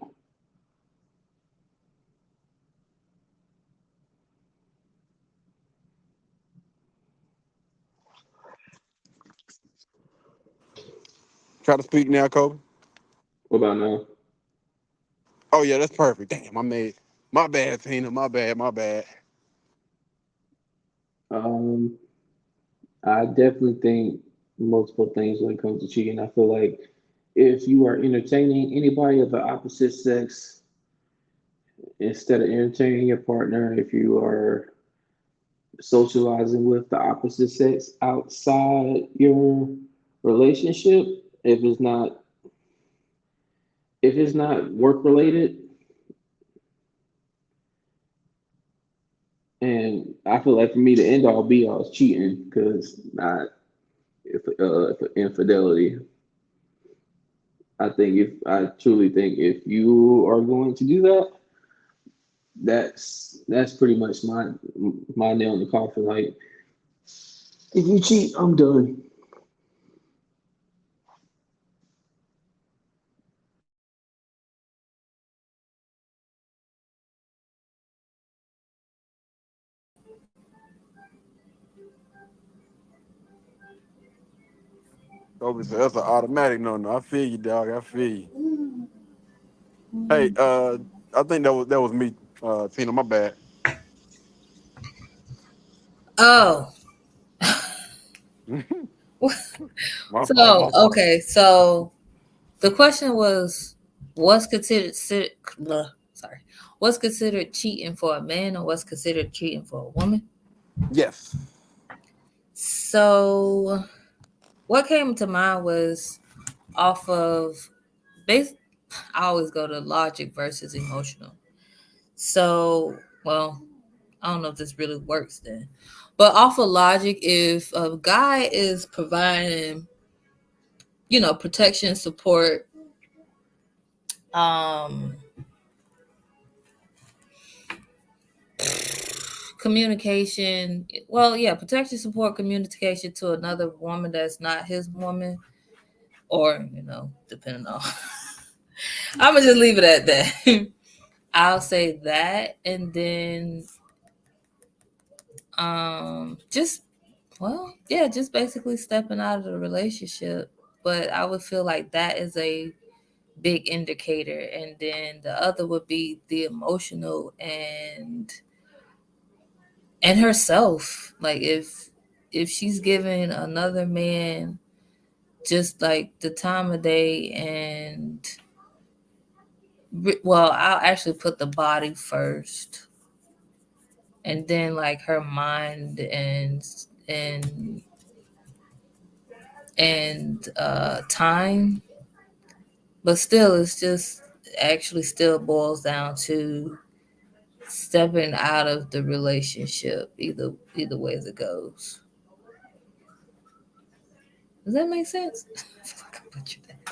A: Try to speak now, Kobe.
F: What about now?
A: Oh yeah, that's perfect. Damn, my bad, Tina. My bad.
F: Um, I definitely think multiple things when it comes to cheating. I feel like if you are entertaining anybody of the opposite sex instead of entertaining your partner, if you are socializing with the opposite sex outside your relationship, if it's not work related, and I feel like for me the end all be all is cheating because not if infidelity. I truly think if you are going to do that, that's pretty much my nail in the coffin. Like if you cheat, I'm done.
A: Kobe said that's an automatic no. I feel you, dog. I feel you. Hey, I think that was me, Tina. My bad.
R: Oh,
A: my fault.
R: so
A: My fault.
R: okay, so the question was, what's considered sorry, what's considered cheating for a man, or what's considered cheating for a woman?
A: Yes.
R: So what came to mind was off of base. I always go to logic versus emotional. So, well, I don't know if this really works then, but off of logic, if a guy is providing, protection, support, um, communication, well, yeah, protection, support, communication to another woman that's not his woman, or depending on, I'm gonna just leave it at that. I'll say that, and then just just basically stepping out of the relationship. But I would feel like that is a big indicator, and then the other would be the emotional and herself. Like if she's giving another man just like the time of day, and well, I'll actually put the body first, and then like her mind and time. But still, it's just actually still boils down to stepping out of the relationship, either way as it goes. Does that make sense?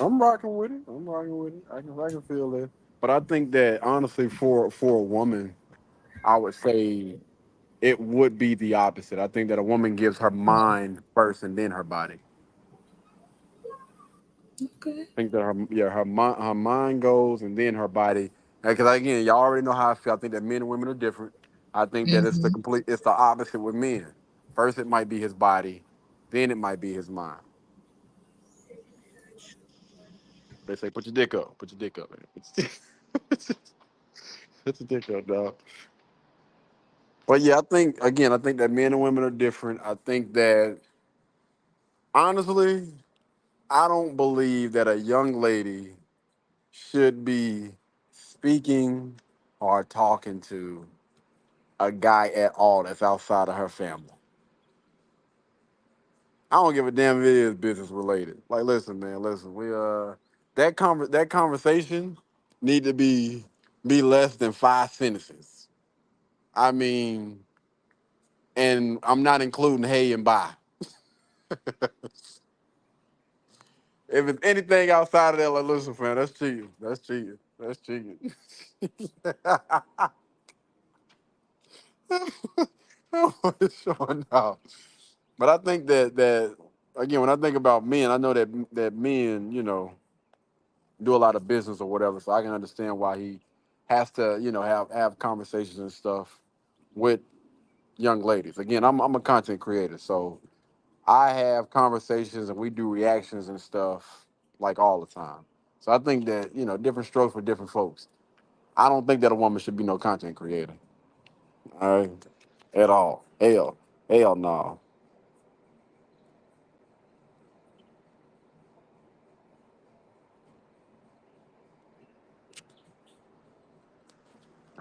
G: I'm rocking with it. I'm rocking with it. I can feel it. But I think that honestly, for a woman, I would say it would be the opposite. I think that a woman gives her mind first and then her body.
R: Okay.
G: I think that her mind goes and then her body. Because again, y'all already know how I feel. I think that men and women are different. I think that it's the opposite with men. First it might be his body, then it might be his mind. They say put your dick up, put your dick up, man. Put your dick up, dog. But yeah, I think that men and women are different. I think that honestly, I don't believe that a young lady should be speaking or talking to a guy at all that's outside of her family. I don't give a damn if it is business related. Like, listen, man, listen. That conversation need to be less than 5 sentences. I mean, and I'm not including hey and bye. If it's anything outside of that, like, listen, fam, that's cheating. That's cheating. That's cheating. Showing out. But I think that again, when I think about men, I know that men, do a lot of business or whatever, so I can understand why he has to, have conversations and stuff with young ladies. Again, I'm a content creator, so I have conversations and we do reactions and stuff like all the time. So I think that, different strokes for different folks. I don't think that a woman should be no content creator. All right. At all. Hell no.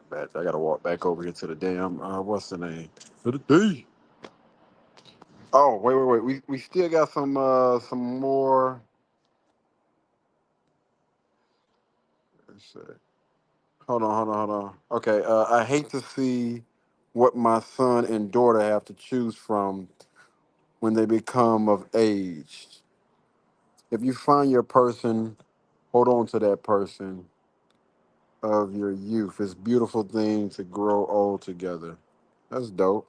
G: Bad. I gotta walk back over here to the damn what's the name? To the D. Oh, wait. We still got some more. Let's see. Hold on. Okay, I hate to see what my son and daughter have to choose from when they become of age. If you find your person, hold on to that person of your youth. It's a beautiful thing to grow old together. That's dope.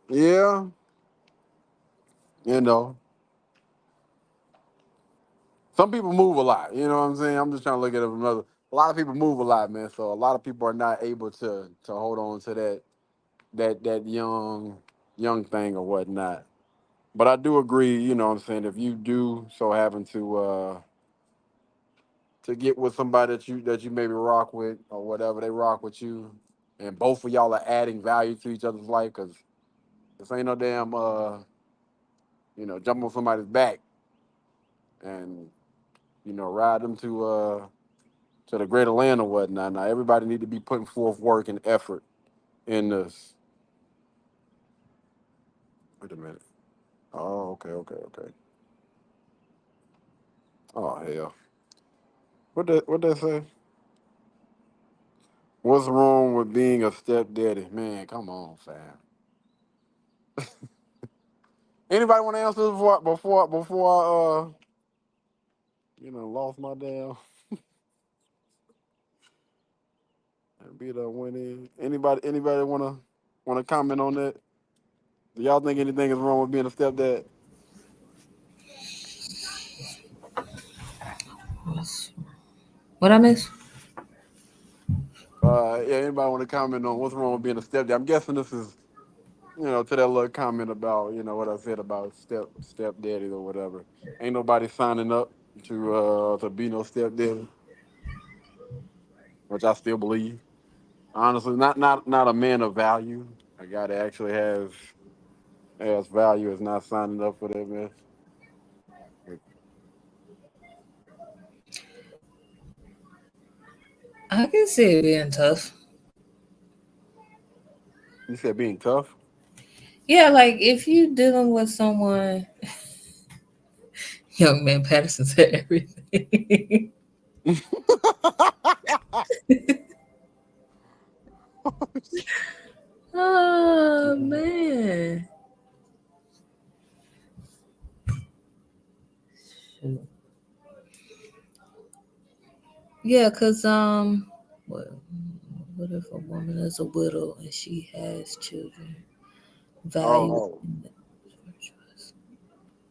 G: Yeah, you know. Some people move a lot, you know what I'm saying? I'm just trying to look at it from another. A lot of people move a lot, man. So a lot of people are not able to hold on to that young thing or whatnot. But I do agree, you know what I'm saying, if you do so happen to get with somebody that you maybe rock with or whatever, they rock with you, and both of y'all are adding value to each other's life, because this ain't no damn jump on somebody's back and ride them to the greater land or whatnot. Now everybody need to be putting forth work and effort in this. Wait a minute. Oh, okay. Oh hell. What that say? What's wrong with being a stepdaddy? Man, come on, fam. Anybody want to answer this before I lost my damn beat up went in. Anybody wanna comment on that? Do y'all think anything is wrong with being a stepdad?
R: What I miss?
G: Yeah, anybody want to comment on what's wrong with being a stepdad? I'm guessing this is, to that little comment about, what I said about stepdaddy or whatever. Ain't nobody signing up. to be no stepdaddy, which I still believe. Honestly, not a man of value. A guy that actually has value is not signing up for that mess.
R: I can see it being tough.
G: You said being tough.
R: Yeah, like if you dealing with someone, young man Patterson said everything. Oh man. Yeah, cause what if a woman is a widow and she has children? Value.
G: Oh,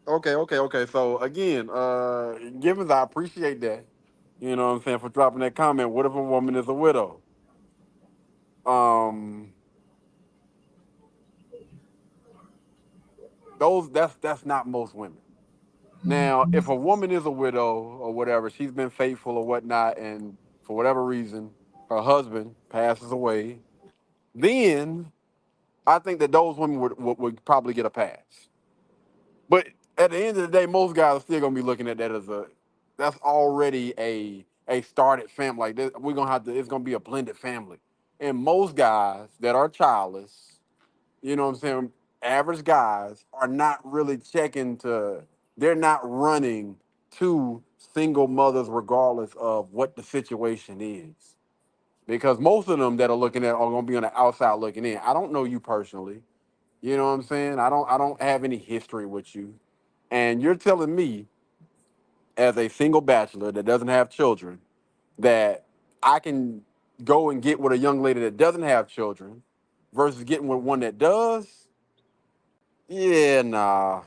G: okay. So again, Givens, I appreciate that. You know what I'm saying, for dropping that comment. What if a woman is a widow? Um, that's not most women. Now, if a woman is a widow or whatever, she's been faithful or whatnot, and for whatever reason, her husband passes away, then I think that those women would probably get a pass. But at the end of the day, most guys are still gonna be looking at that as that's already a started family. Like this, we're gonna have to. It's gonna be a blended family, and most guys that are childless, you know what I'm saying, average guys are not really checking to. They're not running to single mothers regardless of what the situation is, because most of them that are looking at are gonna be on the outside looking in. I don't know you personally. You know what I'm saying? I don't have any history with you. And you're telling me, as a single bachelor that doesn't have children, that I can go and get with a young lady that doesn't have children versus getting with one that does? Yeah, nah.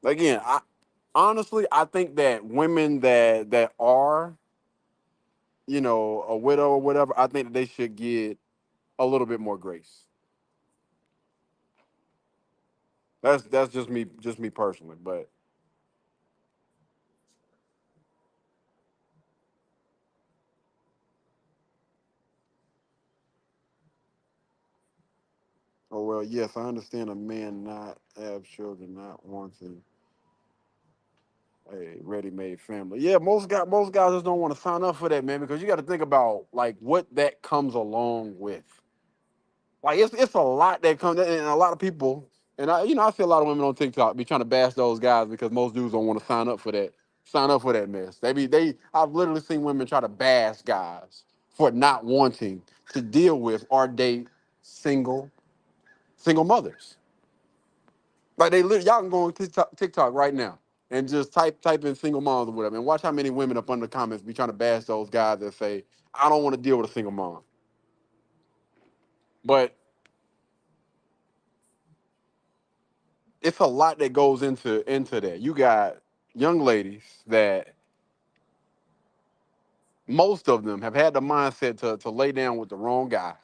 G: Again, I think that women that are, a widow or whatever, I think that they should get a little bit more grace. That's just me personally, but oh well, yes, I understand a man not have children, not wanting a ready-made family. Yeah, most guys just don't want to sign up for that, man, because you got to think about like what that comes along with. Like it's a lot that comes, and a lot of people, and I see a lot of women on TikTok be trying to bash those guys because most dudes don't want to sign up for that mess. I've literally seen women try to bash guys for not wanting to deal with or date single mothers. Like y'all can go on TikTok right now and just type in single moms or whatever, and watch how many women up under the comments be trying to bash those guys that say, I don't want to deal with a single mom. But it's a lot that goes into that. You got young ladies that most of them have had the mindset to lay down with the wrong guy.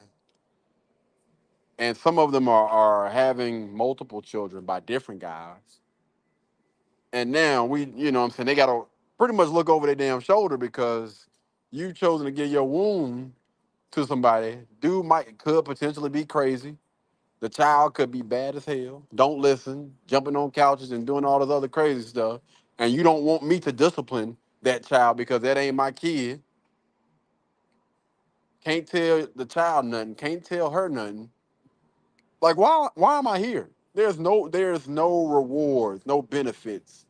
G: And some of them are having multiple children by different guys. And now you know what I'm saying, they gotta pretty much look over their damn shoulder because you've chosen to give your womb to somebody. Could potentially be crazy. The child could be bad as hell. Don't listen, jumping on couches and doing all this other crazy stuff. And you don't want me to discipline that child because that ain't my kid. Can't tell the child nothing. Can't tell her nothing. Like why am I here? There's no rewards, no benefits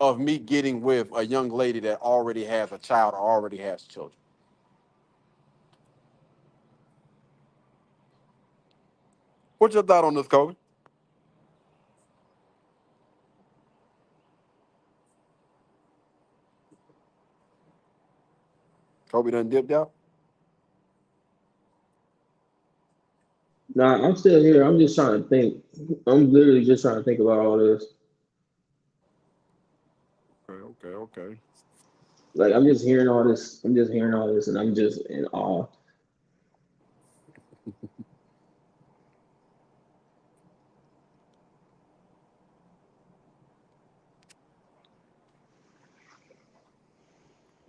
G: of me getting with a young lady that already has a child or already has children. What's your thought on this, Kobe? Kobe done dipped out?
F: Nah, I'm still here. I'm just trying to think. I'm literally just trying to think about all this.
G: Okay.
F: Like I'm just hearing all this. I'm just hearing all this, and I'm just in awe.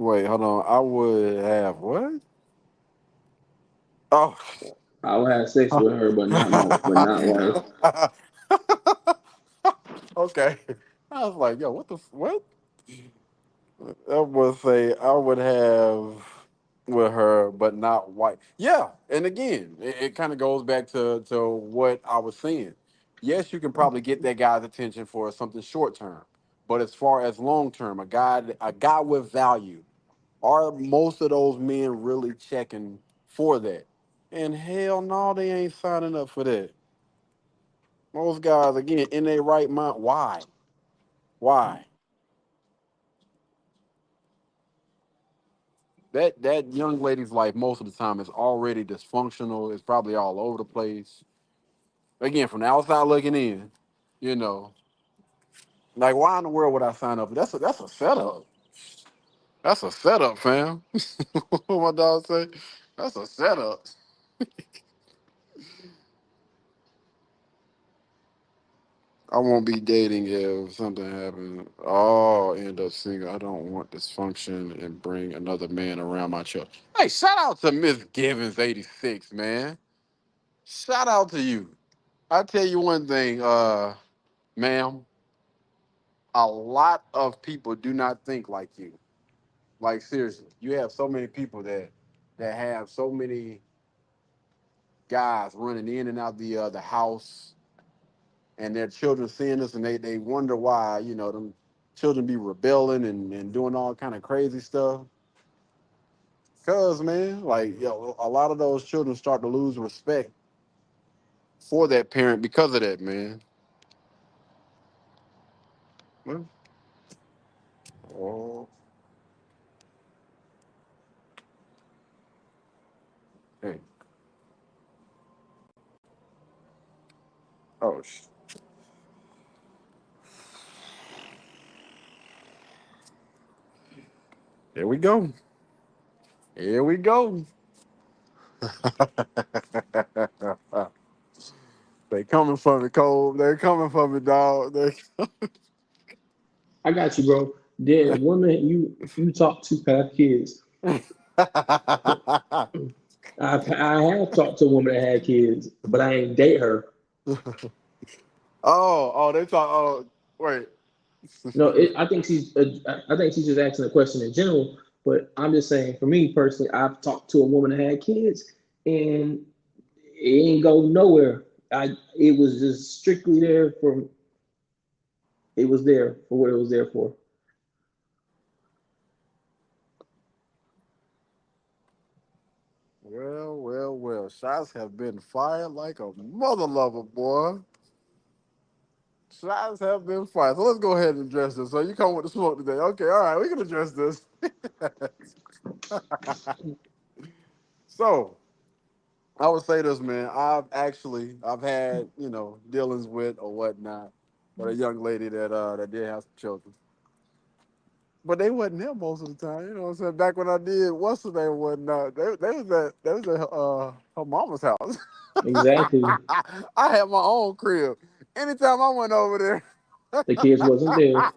G: Wait, hold on. I would have what? Oh.
F: I would have sex with her, but not wife.
G: Okay. I was like, yo, what? I would say I would have with her, but not white. Yeah, and again, it kind of goes back to what I was saying. Yes, you can probably get that guy's attention for something short term, but as far as long term, a guy with value, are most of those men really checking for that? And hell no, they ain't signing up for that. Most guys, again, in their right mind. Why? Why? That young lady's life most of the time is already dysfunctional. It's probably all over the place. Again, from the outside looking in, you know, like why in the world would I sign up? That's a setup. That's a setup, fam. What my dog say? That's a setup. I won't be dating if something happens. Oh, end up single. I don't want dysfunction and bring another man around my children. Hey, shout out to Miss Givens 86, man. Shout out to you. I tell you one thing, ma'am. A lot of people do not think like you. Like seriously, you have so many people that have so many guys running in and out the house, and their children seeing this, and they wonder why them children be rebelling and doing all kind of crazy stuff. Cause man, like a lot of those children start to lose respect for that parent because of that, man. Well, oh, hey, oh, here we go. Here we go. They coming for me, Cole. They coming for me, dog.
F: I got you, bro. Then women you talk to have kids. I have talked to a woman that had kids, but I ain't date her.
G: They talk. Oh, wait.
F: No, I think she's just asking a question in general. But I'm just saying, for me personally, I've talked to a woman that had kids, and it ain't go nowhere. It was just strictly there for. It was there for what it was there for.
G: Well, well, well. Shots have been fired like a mother lover, boy. Shots have been fired. So let's go ahead and address this. So you come with the smoke today. Okay, all right, we can address this. So I would say this, man. I've had, dealings with or whatnot with a young lady that did have some children. But they wasn't there most of the time. You know what I'm saying? Back when I did what's the name and whatnot, they was at her mama's house.
F: Exactly.
G: I had my own crib. Anytime I went over there,
F: The kids wasn't there.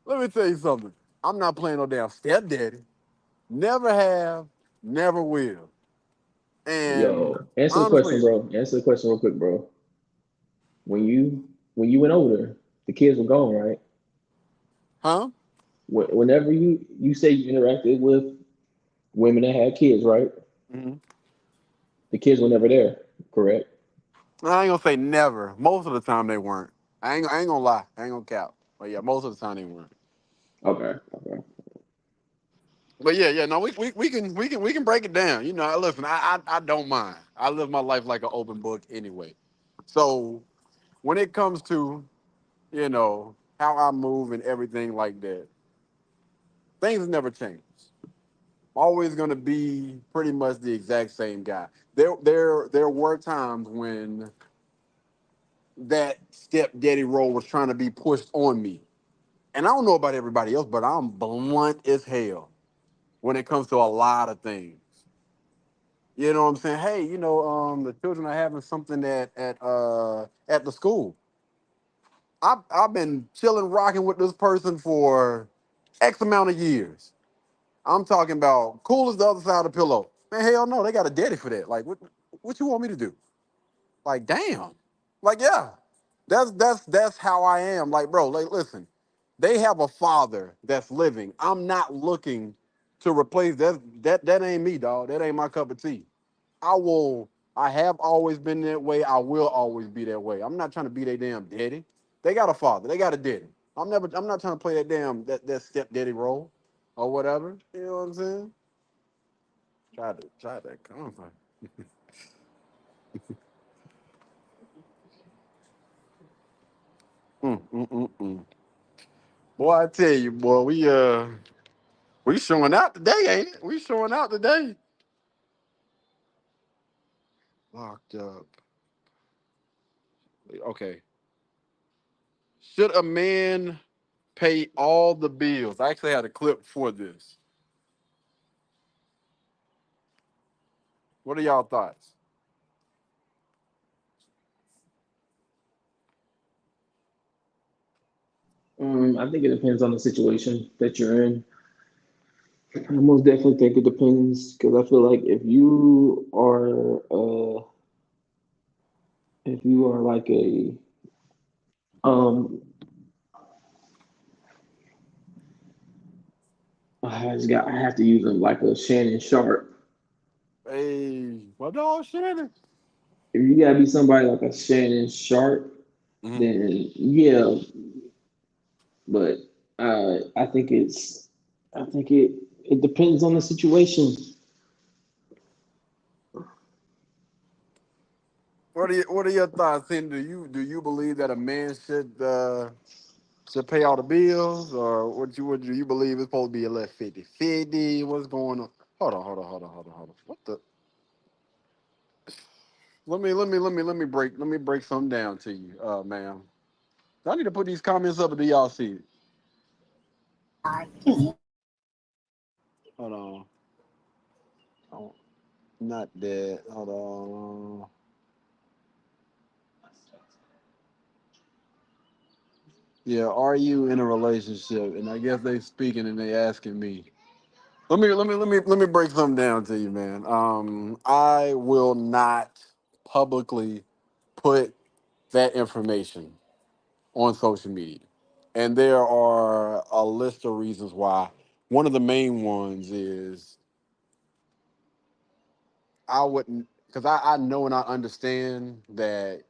G: let me tell you something. I'm not playing no damn stepdaddy. Never have, never will. And
F: Yo, answer the question,
G: honestly,
F: bro. Answer the question real quick, bro. When you went over there, the kids were gone, right?
G: huh?
F: Whenever you say you interacted with women that had kids, right?
G: Mm-hmm.
F: The kids were never there, correct?
G: I ain't gonna say never. Most of the time they weren't. I ain't gonna lie. I ain't gonna cap. But yeah, most of the time they weren't.
F: Okay, okay.
G: But yeah, no, we can break it down. Listen, I don't mind. I live my life like an open book anyway. So when it comes to, how I move and everything like that, things never change. Always gonna be pretty much the exact same guy. There were times when that stepdaddy role was trying to be pushed on me. And I don't know about everybody else, but I'm blunt as hell when it comes to a lot of things. You know what I'm saying? Hey, the children are having something at the school. I've been chilling, rocking with this person for X amount of years. I'm talking about cool as the other side of the pillow. Man, hell no, they got a daddy for that. Like, what you want me to do? Like, damn. Like, yeah. That's how I am. Like, bro, like, listen, they have a father that's living. I'm not looking to replace that. That ain't me, dog. That ain't my cup of tea. I have always been that way. I will always be that way. I'm not trying to be their damn daddy. They got a father. They got a daddy. I'm not trying to play that damn that stepdaddy role or whatever. You know what I'm saying? Try that. Come on. Mm. Boy, I tell you, boy, we showing out today, ain't it? We showing out today. Locked up. Okay. Should a man pay all the bills? I actually had a clip for this. What are y'all thoughts?
F: I think it depends on the situation that you're in. I most definitely think it depends because I feel like if you are like a um I have to use them like a Shannon Sharp.
G: Hey, my dog Shannon.
F: If you gotta be somebody like a Shannon Sharp, then yeah. But I think it depends on the situation.
G: What are your thoughts? Then do you believe that a man should pay all the bills, or what do you believe it's supposed to be a less 50-50? What's going on? Hold on. What the? Let me break something down to you, ma'am. I need to put these comments up, or do y'all see it? Hold on. Oh, not that. Hold on. Yeah, are you in a relationship? And I guess they speaking and they asking me. Let me break something down to you, man. I will not publicly put that information on social media. And there are a list of reasons why. One of the main ones is I wouldn't, because I know and I understand that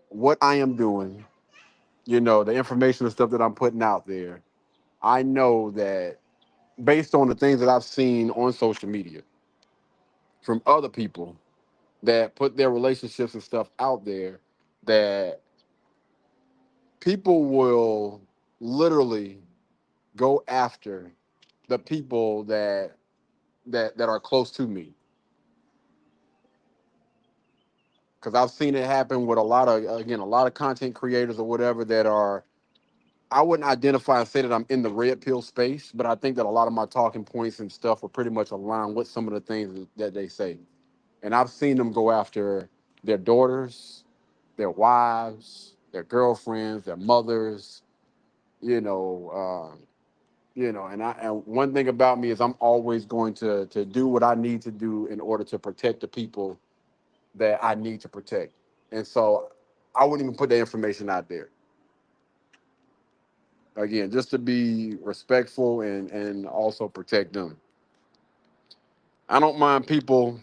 G: what I am doing, the information and stuff that I'm putting out there, I know that based on the things that I've seen on social media from other people that put their relationships and stuff out there, that people will literally go after the people that are close to me. Because I've seen it happen with a lot of content creators or whatever that are, I wouldn't identify and say that I'm in the red pill space, but I think that a lot of my talking points and stuff are pretty much aligned with some of the things that they say. And I've seen them go after their daughters, their wives, their girlfriends, their mothers, you know, and one thing about me is I'm always going to do what I need to do in order to protect the people that I need to protect. And so I wouldn't even put that information out there. Again, just to be respectful and also protect them. I don't mind people,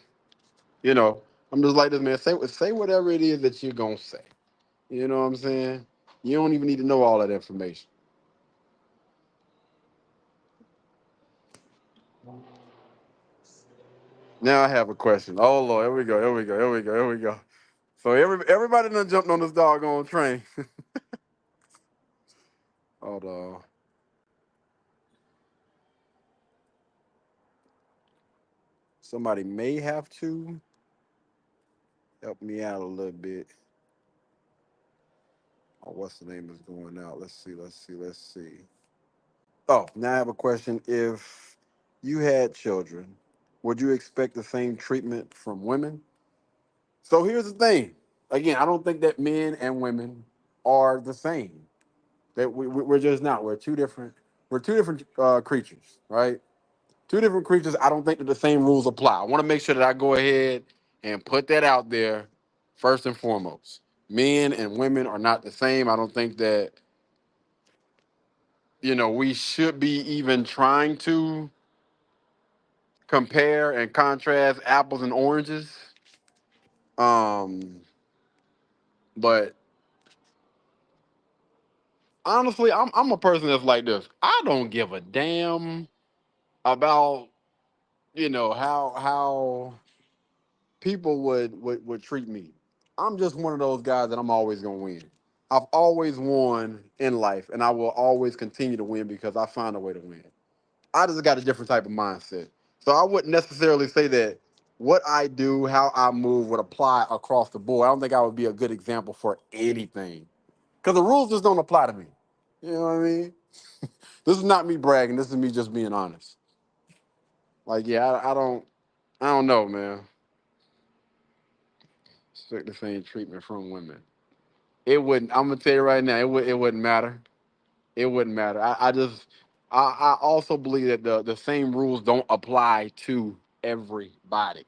G: I'm just like this, man. Say whatever it is that you're gonna say. You know what I'm saying? You don't even need to know all that information. Now I have a question. Oh Lord, here we go. So everybody done jumped on this doggone train. Hold on. Somebody may have to help me out a little bit. Oh, what's the name is going out? Let's see. Oh, now I have a question. If you had children, would you expect the same treatment from women? So here's the thing. Again, I don't think that men and women are the same. That we're just not. We're two different creatures, right? Two different creatures. I don't think that the same rules apply. I want to make sure that I go ahead and put that out there first and foremost. Men and women are not the same. I don't think that, we should be even trying to compare and contrast apples and oranges. But honestly, I'm a person that's like this. I don't give a damn about, how people would treat me. I'm just one of those guys that I'm always gonna win. I've always won in life, and I will always continue to win because I find a way to win. I just got a different type of mindset. So I wouldn't necessarily say that what I do, how I move would apply across the board. I don't think I would be a good example for anything. Because the rules just don't apply to me. You know what I mean? This is not me bragging. This is me just being honest. Like, yeah, I don't know, man. Expect the same treatment from women. It wouldn't. I'm gonna tell you right now. It wouldn't matter. It wouldn't matter. I also believe that the same rules don't apply to everybody.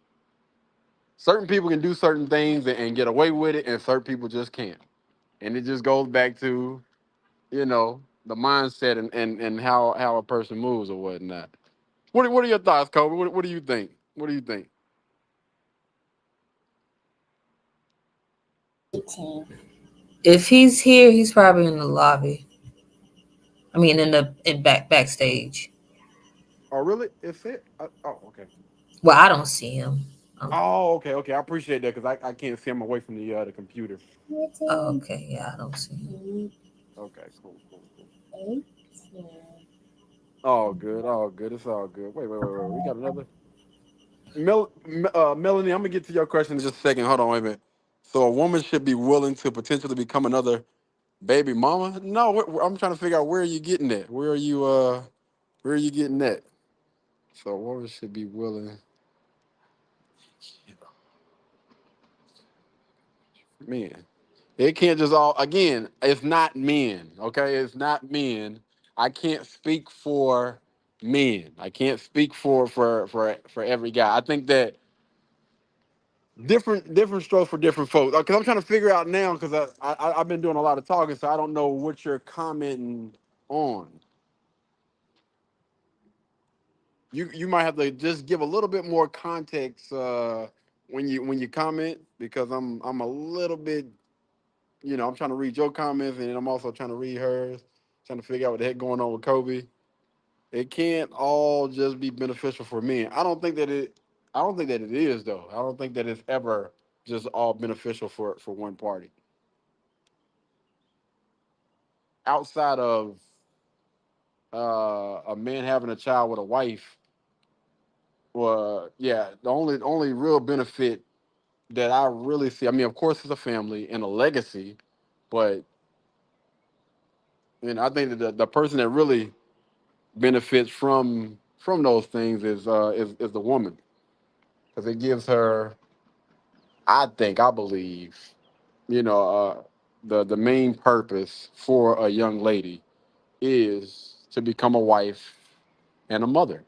G: Certain people can do certain things and get away with it, and certain people just can't. And it just goes back to, the mindset and how a person moves or whatnot. What are your thoughts, Kobe? What do you think? What do you think?
R: If he's here, he's probably in the lobby. I mean, in backstage.
G: Oh, really? It's it? Oh, okay.
R: Well, I don't see him.
G: Oh, okay. I appreciate that because I can't see him away from the computer.
R: Oh, okay, yeah, I don't see him.
G: Okay, cool. All good. It's all good. Wait. We got another. Melanie, I'm gonna get to your question in just a second. Hold on, wait a minute. So a woman should be willing to potentially become another baby mama? No, I'm trying to figure out where are you getting that? Where are you getting that? So a woman should be willing. Man, it can't just all again. It's not men, okay? It's not men. I can't speak for men. I can't speak for every guy. I think that different strokes for different folks. Because I'm trying to figure out now because I've been doing a lot of talking, so I don't know what you're commenting on. You might have to just give a little bit more context when you comment because I'm a little bit. I'm trying to read your comments and I'm also trying to read hers, trying to figure out what the heck going on with Kobe. It can't all just be beneficial for me. I don't think that it is though. I don't think that it's ever just all beneficial for one party. Outside of a man having a child with a wife, well, yeah, the only real benefit that I really see, I mean, of course it's a family and a legacy, but I think that the person that really benefits from those things is the woman because it gives her, I believe, the main purpose for a young lady is to become a wife and a mother.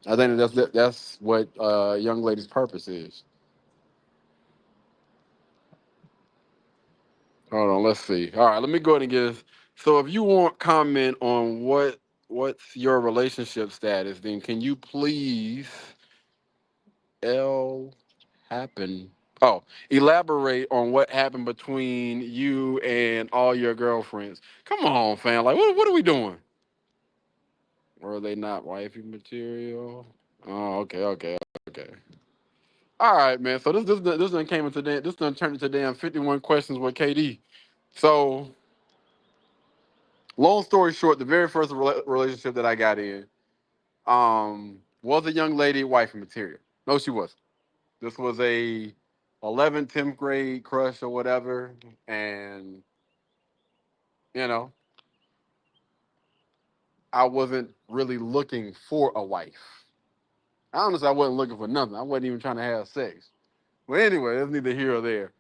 G: I think that's what a young lady's purpose is. Hold on, let's see. All right, let me go ahead and get this. So if you want comment on what's your relationship status, then can you please L happen? Oh, elaborate on what happened between you and all your girlfriends. Come on, fam. Like, what are we doing? Were they not wifey material? Oh, okay. All right, man. So this done came into this done turned into damn 51 questions with KD. So, long story short, the very first relationship that I got in, was a young lady wifey material. No, she wasn't. This was a 11th, 10th grade crush or whatever. And, you know, I wasn't really looking for a wife. Honestly, I wasn't looking for nothing. I wasn't even trying to have sex. But anyway, that's neither here or there.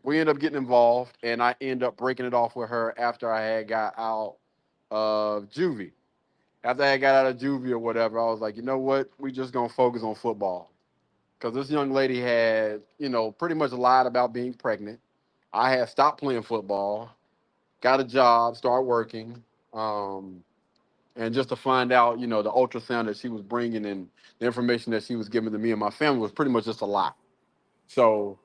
G: We ended up getting involved, and I ended up breaking it off with her after I had got out of juvie.
U: after I got out of juvie or whatever, I was like, you know what? We just gonna focus on football. Because this young lady had, pretty much lied about being pregnant. I had stopped playing football, got a job, started working, and just to find out, the ultrasound that she was bringing and the information that she was giving to me and my family was pretty much just a lie. So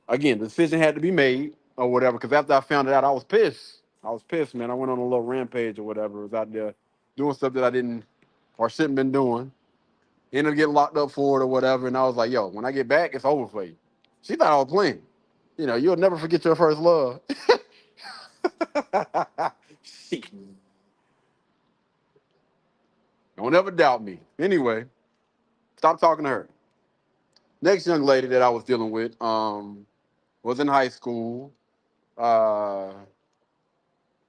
U: again, the decision had to be made or whatever. Because after I found it out, I was pissed. Man. I went on a little rampage or whatever. I was out there doing stuff that I didn't or shouldn't been doing. Ended up getting locked up for it or whatever. And I was like, yo, when I get back, it's over for you. She thought I was playing. You'll never forget your first love. Shit. Don't ever doubt me. Anyway, stop talking to her. Next young lady that I was dealing with was in high school.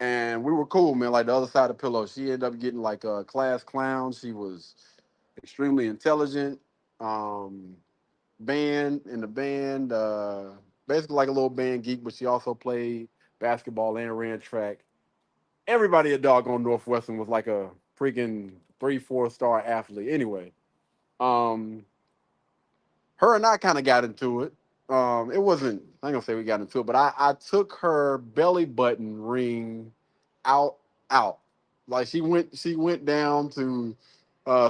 U: And we were cool, man, like the other side of the pillow. She ended up getting like a class clown. She was extremely intelligent. Band in the band, basically like a little band geek, but she also played basketball and ran track. Everybody at doggone Northwestern was like a freaking 3-4 star athlete. Anyway, her and I kind of got into it. It wasn't, I ain't gonna say we got into it, but I took her belly button ring out. Like she went down to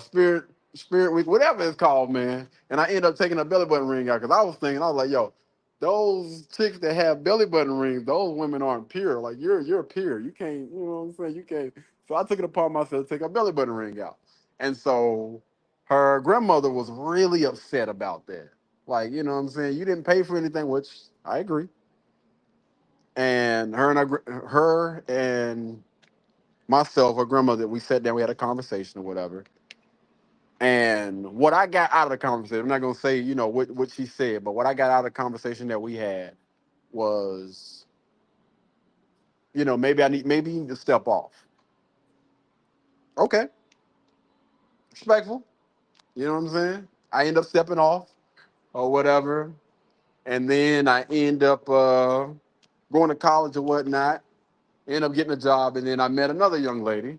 U: Spirit Week, whatever it's called, man. And I ended up taking a belly button ring out because I was like, yo, those chicks that have belly button rings, those women aren't pure. Like you're pure. You can't, you know what I'm saying? You can't. So I took it upon myself to take a belly button ring out. And so her grandmother was really upset about that. Like, you know what I'm saying? You didn't pay for anything, which I agree. And her and myself, her grandmother, we sat down, we had a conversation or whatever. And what I got out of the conversation, I'm not gonna say, what she said, but what I got out of the conversation that we had was, maybe you need to step off. Okay. Respectful. You know what I'm saying? I end up stepping off or whatever. And then I end up going to college or whatnot, end up getting a job, and then I met another young lady.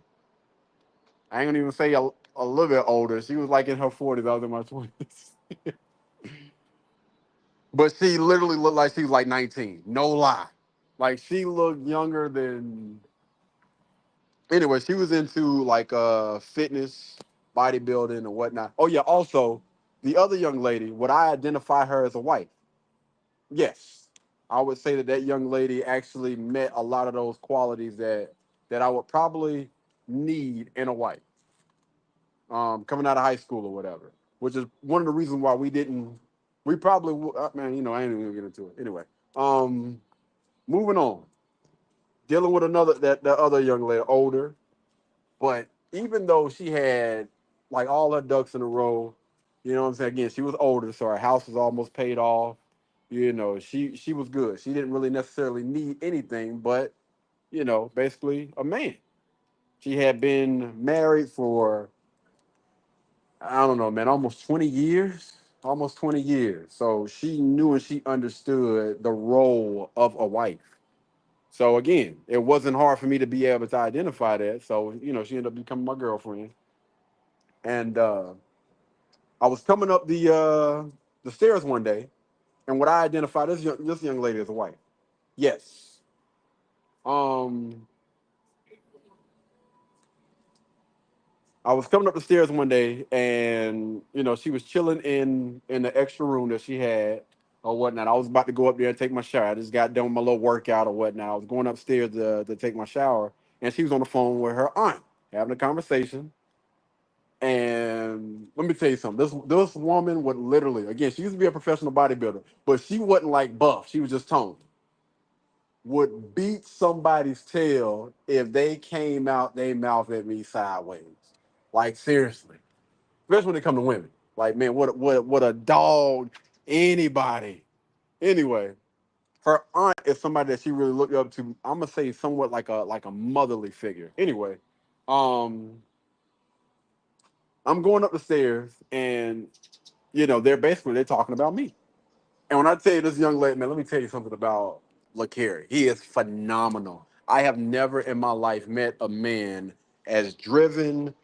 U: I ain't gonna even say a little bit older. She was like in her 40s. I was in my 20s. But she literally looked like she was like 19. No lie. Like she looked younger than. Anyway, she was into like fitness, bodybuilding, and whatnot. Oh yeah. Also, the other young lady, would I identify her as a wife? Yes. I would say that young lady actually met a lot of those qualities that I would probably need in a wife. Coming out of high school or whatever, which is one of the reasons why we probably, man, I ain't even gonna get into it. Anyway, moving on, dealing with that other young lady, older, but even though she had like all her ducks in a row, you know what I'm saying? Again, she was older, so her house was almost paid off. She was good. She didn't really necessarily need anything, but basically a man. She had been married for, I don't know, man, almost 20 years. Almost 20 years. So she knew and she understood the role of a wife. So again, it wasn't hard for me to be able to identify that. So, she ended up becoming my girlfriend. And I was coming up the stairs one day, and what I identified this young lady as a wife. Yes. I was coming up the stairs one day, and she was chilling in the extra room that she had or whatnot. I was about to go up there and take my shower. I just got done with my little workout or whatnot. I was going upstairs to take my shower, and she was on the phone with her aunt having a conversation. And let me tell you something. This woman would literally, again, she used to be a professional bodybuilder, but she wasn't like buff. She was just toned. Would beat somebody's tail if they came out their mouth at me sideways. Like seriously, especially when it comes to women. Like man, what a dog. Anybody. Anyway, her aunt is somebody that she really looked up to. I'm gonna say somewhat like a motherly figure. Anyway, I'm going up the stairs, and they're talking about me. And when I tell you this young lady, man, let me tell you something about LaCarrie. He is phenomenal. I have never in my life met a man as driven,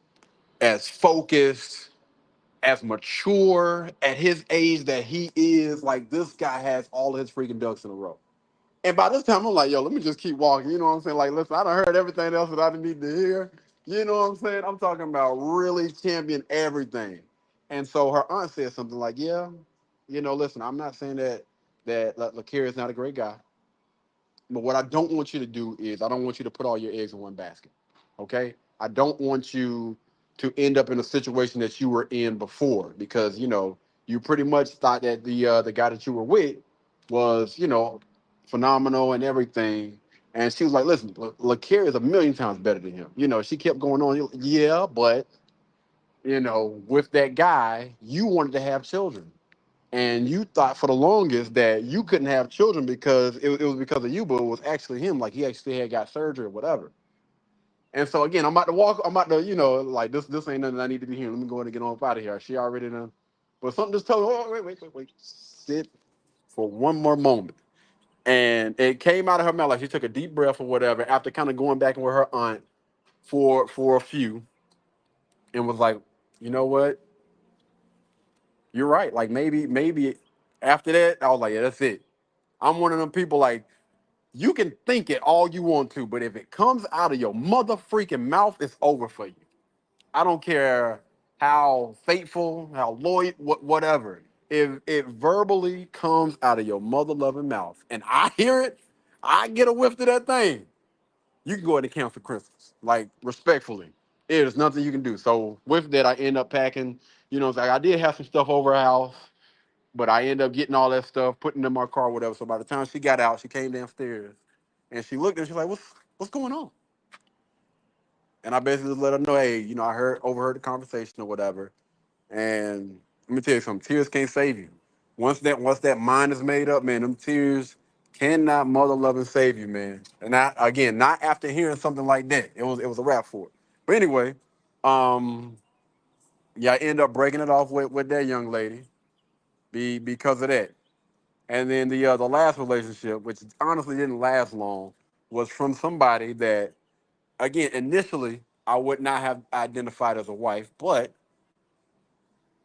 U: as focused, as mature at his age that he is. Like, this guy has all of his freaking ducks in a row. And by this time, I'm like, yo, let me just keep walking. You know what I'm saying? Like, listen, I done heard everything else that I didn't need to hear. You know what I'm saying? I'm talking about really champion everything. And so her aunt said something like, yeah, listen, I'm not saying that LaKira is not a great guy. But what I don't want you to do is I don't want you to put all your eggs in one basket. Okay? I don't want you to end up in a situation that you were in before, because you pretty much thought that the guy that you were with was phenomenal and everything. And she was like, listen, LaKira is a million times better than him. She kept going on. Yeah, but with that guy, you wanted to have children. And you thought for the longest that you couldn't have children because it was because of you, but it was actually him. Like, he actually had got surgery or whatever. And so again, I'm about to, like, this ain't nothing I need to be hearing. Let me go ahead and get on up out of here. She already done. But something just told me, oh, wait. Sit for one more moment. And it came out of her mouth, like she took a deep breath or whatever, after kind of going back with her aunt for a few, and was like, you know what? You're right. Like, maybe after that, I was like, yeah, that's it. I'm one of them people, like, you can think it all you want to, but if it comes out of your mother freaking mouth, it's over for you. I don't care how faithful, how loyal, whatever. If it verbally comes out of your mother loving mouth and I hear it, I get a whiff of that thing, you can go ahead and cancel Christmas. Like, respectfully. There's nothing you can do. So with that, I end up packing, like, I did have some stuff over her house, but I ended up getting all that stuff, putting it in my car, whatever. So by the time she got out, she came downstairs and she looked and she's like, what's going on? And I basically just let her know, hey, I overheard the conversation or whatever. And let me tell you something, tears can't save you. Once that mind is made up, man, them tears cannot mother love and save you, man. And not after hearing something like that. It was a wrap for it. But anyway, yeah, I end up breaking it off with that young lady because of that. And then the last relationship, which honestly didn't last long, was from somebody that, again, initially I would not have identified as a wife, but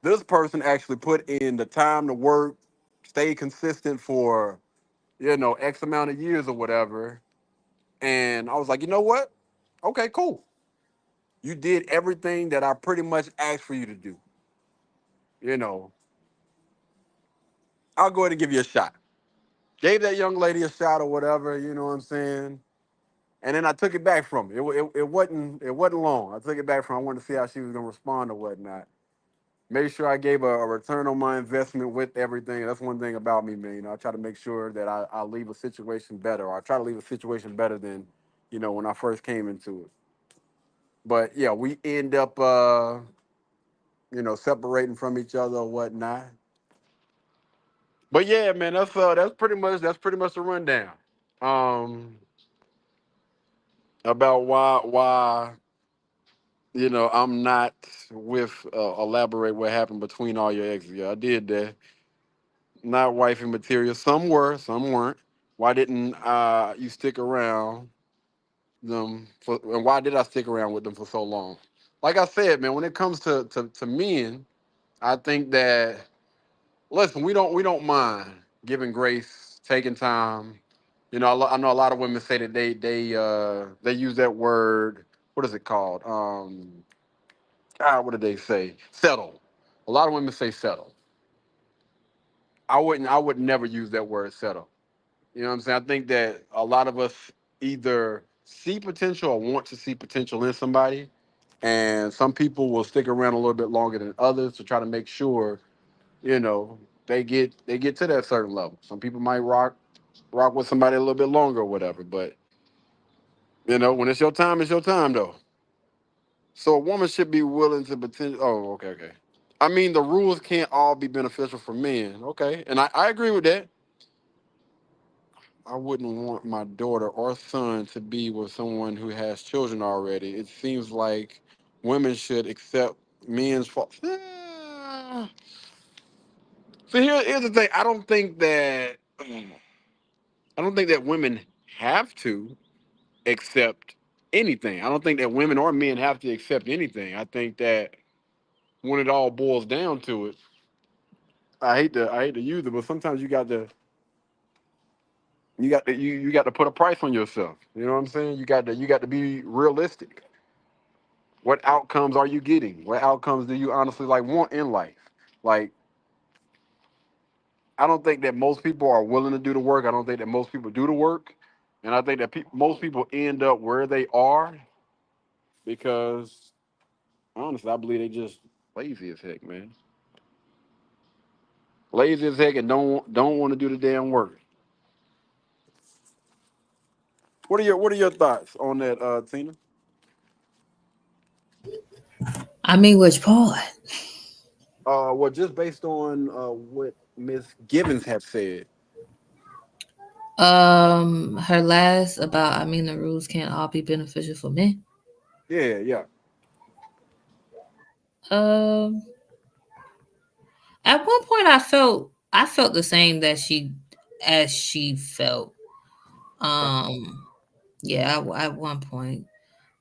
U: this person actually put in the time to work, stay consistent for, X amount of years or whatever. And I was like, you know what? Okay, cool. You did everything that I pretty much asked for you to do. I'll go ahead and give you a shot. Gave that young lady a shot or whatever, you know what I'm saying? And then I took it back from her. It wasn't long. I took it back from her. I wanted to see how she was gonna respond or whatnot. Make sure I gave a return on my investment with everything. That's one thing about me, man. I try to make sure that I leave a situation better, or I try to leave a situation better than, when I first came into it. But yeah, we end up, separating from each other or whatnot. But yeah, man, that's pretty much the rundown. Um, about why I'm not with elaborate what happened between all your exes. Yeah, I did that. Not wifey material. Some were, some weren't. Why didn't you stick around them and why did I stick around with them for so long? Like I said, man, when it comes to men, I think that, listen, we don't mind giving grace, taking time. I know a lot of women say that they use that word. What is it called? What did they say? Settle. A lot of women say settle. I would never use that word settle. You know what I'm saying? I think that a lot of us either see potential or want to see potential in somebody. And some people will stick around a little bit longer than others to try to make sure, they get to that certain level. Some people might rock with somebody a little bit longer or whatever. But, when it's your time though. So a woman should be willing to potential. Oh, okay. I mean, the rules can't all be beneficial for men. Okay. And I agree with that. I wouldn't want my daughter or son to be with someone who has children already. It seems like women should accept men's faults. So here's the thing. I don't think that women have to accept anything. I don't think that women or men have to accept anything. I think that when it all boils down to it, I hate to use it, but sometimes you got to put a price on yourself. You know what I'm saying? You got to be realistic. What outcomes are you getting? What outcomes do you honestly like want in life? Like, I don't think that most people are willing to do the work. I don't think that most people do the work, and I think that most people end up where they are because honestly, I believe they just lazy as heck, man. Lazy as heck and don't want to do the damn work. What are your thoughts on that, Tina?
R: I mean, which part?
U: Well, just based on what Miss Gibbons have said.
R: Her last about, I mean, the rules can't all be beneficial for men.
U: Yeah.
R: At one point I felt the same as she felt. Yeah, at one point.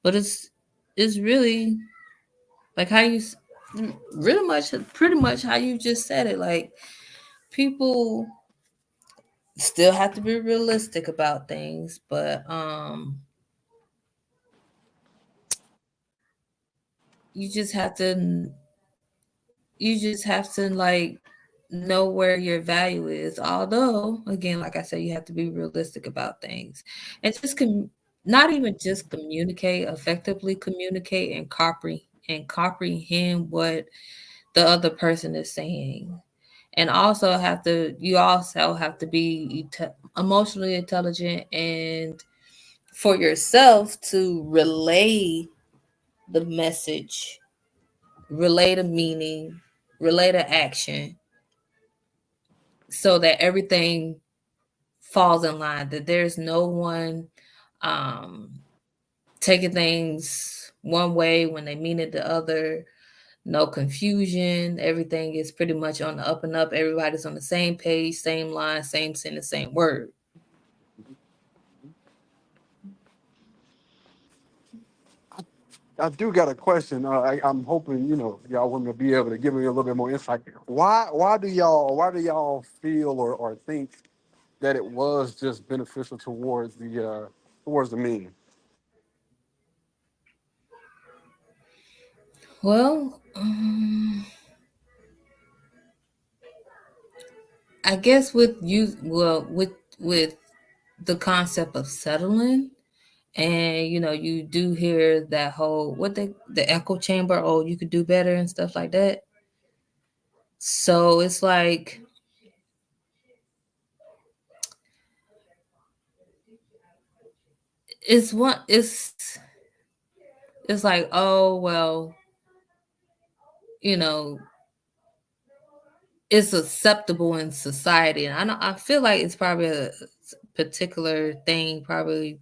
R: But it's really like how you pretty much how you just said it. Like, people still have to be realistic about things, but you just have to like know where your value is. Although, again, like I said, you have to be realistic about things and just not even just communicate, effectively communicate and comprehend what the other person is saying. And you also have to be emotionally intelligent and for yourself to relay the message, relay the meaning, relay the action, so that everything falls in line, that there's no one taking things one way when they mean it the other, no confusion, everything is pretty much on the up and up, everybody's on the same page, same line, same sentence, same word.
U: I do got a question. I'm hoping y'all women will be able to give me a little bit more insight. Why do y'all feel or think that it was just beneficial towards the men?
R: Well, I guess with the concept of settling, and you do hear that whole the echo chamber, oh, you could do better and stuff like that. So it's like, it's like, oh well, it's acceptable in society, and I feel like it's probably a particular thing, probably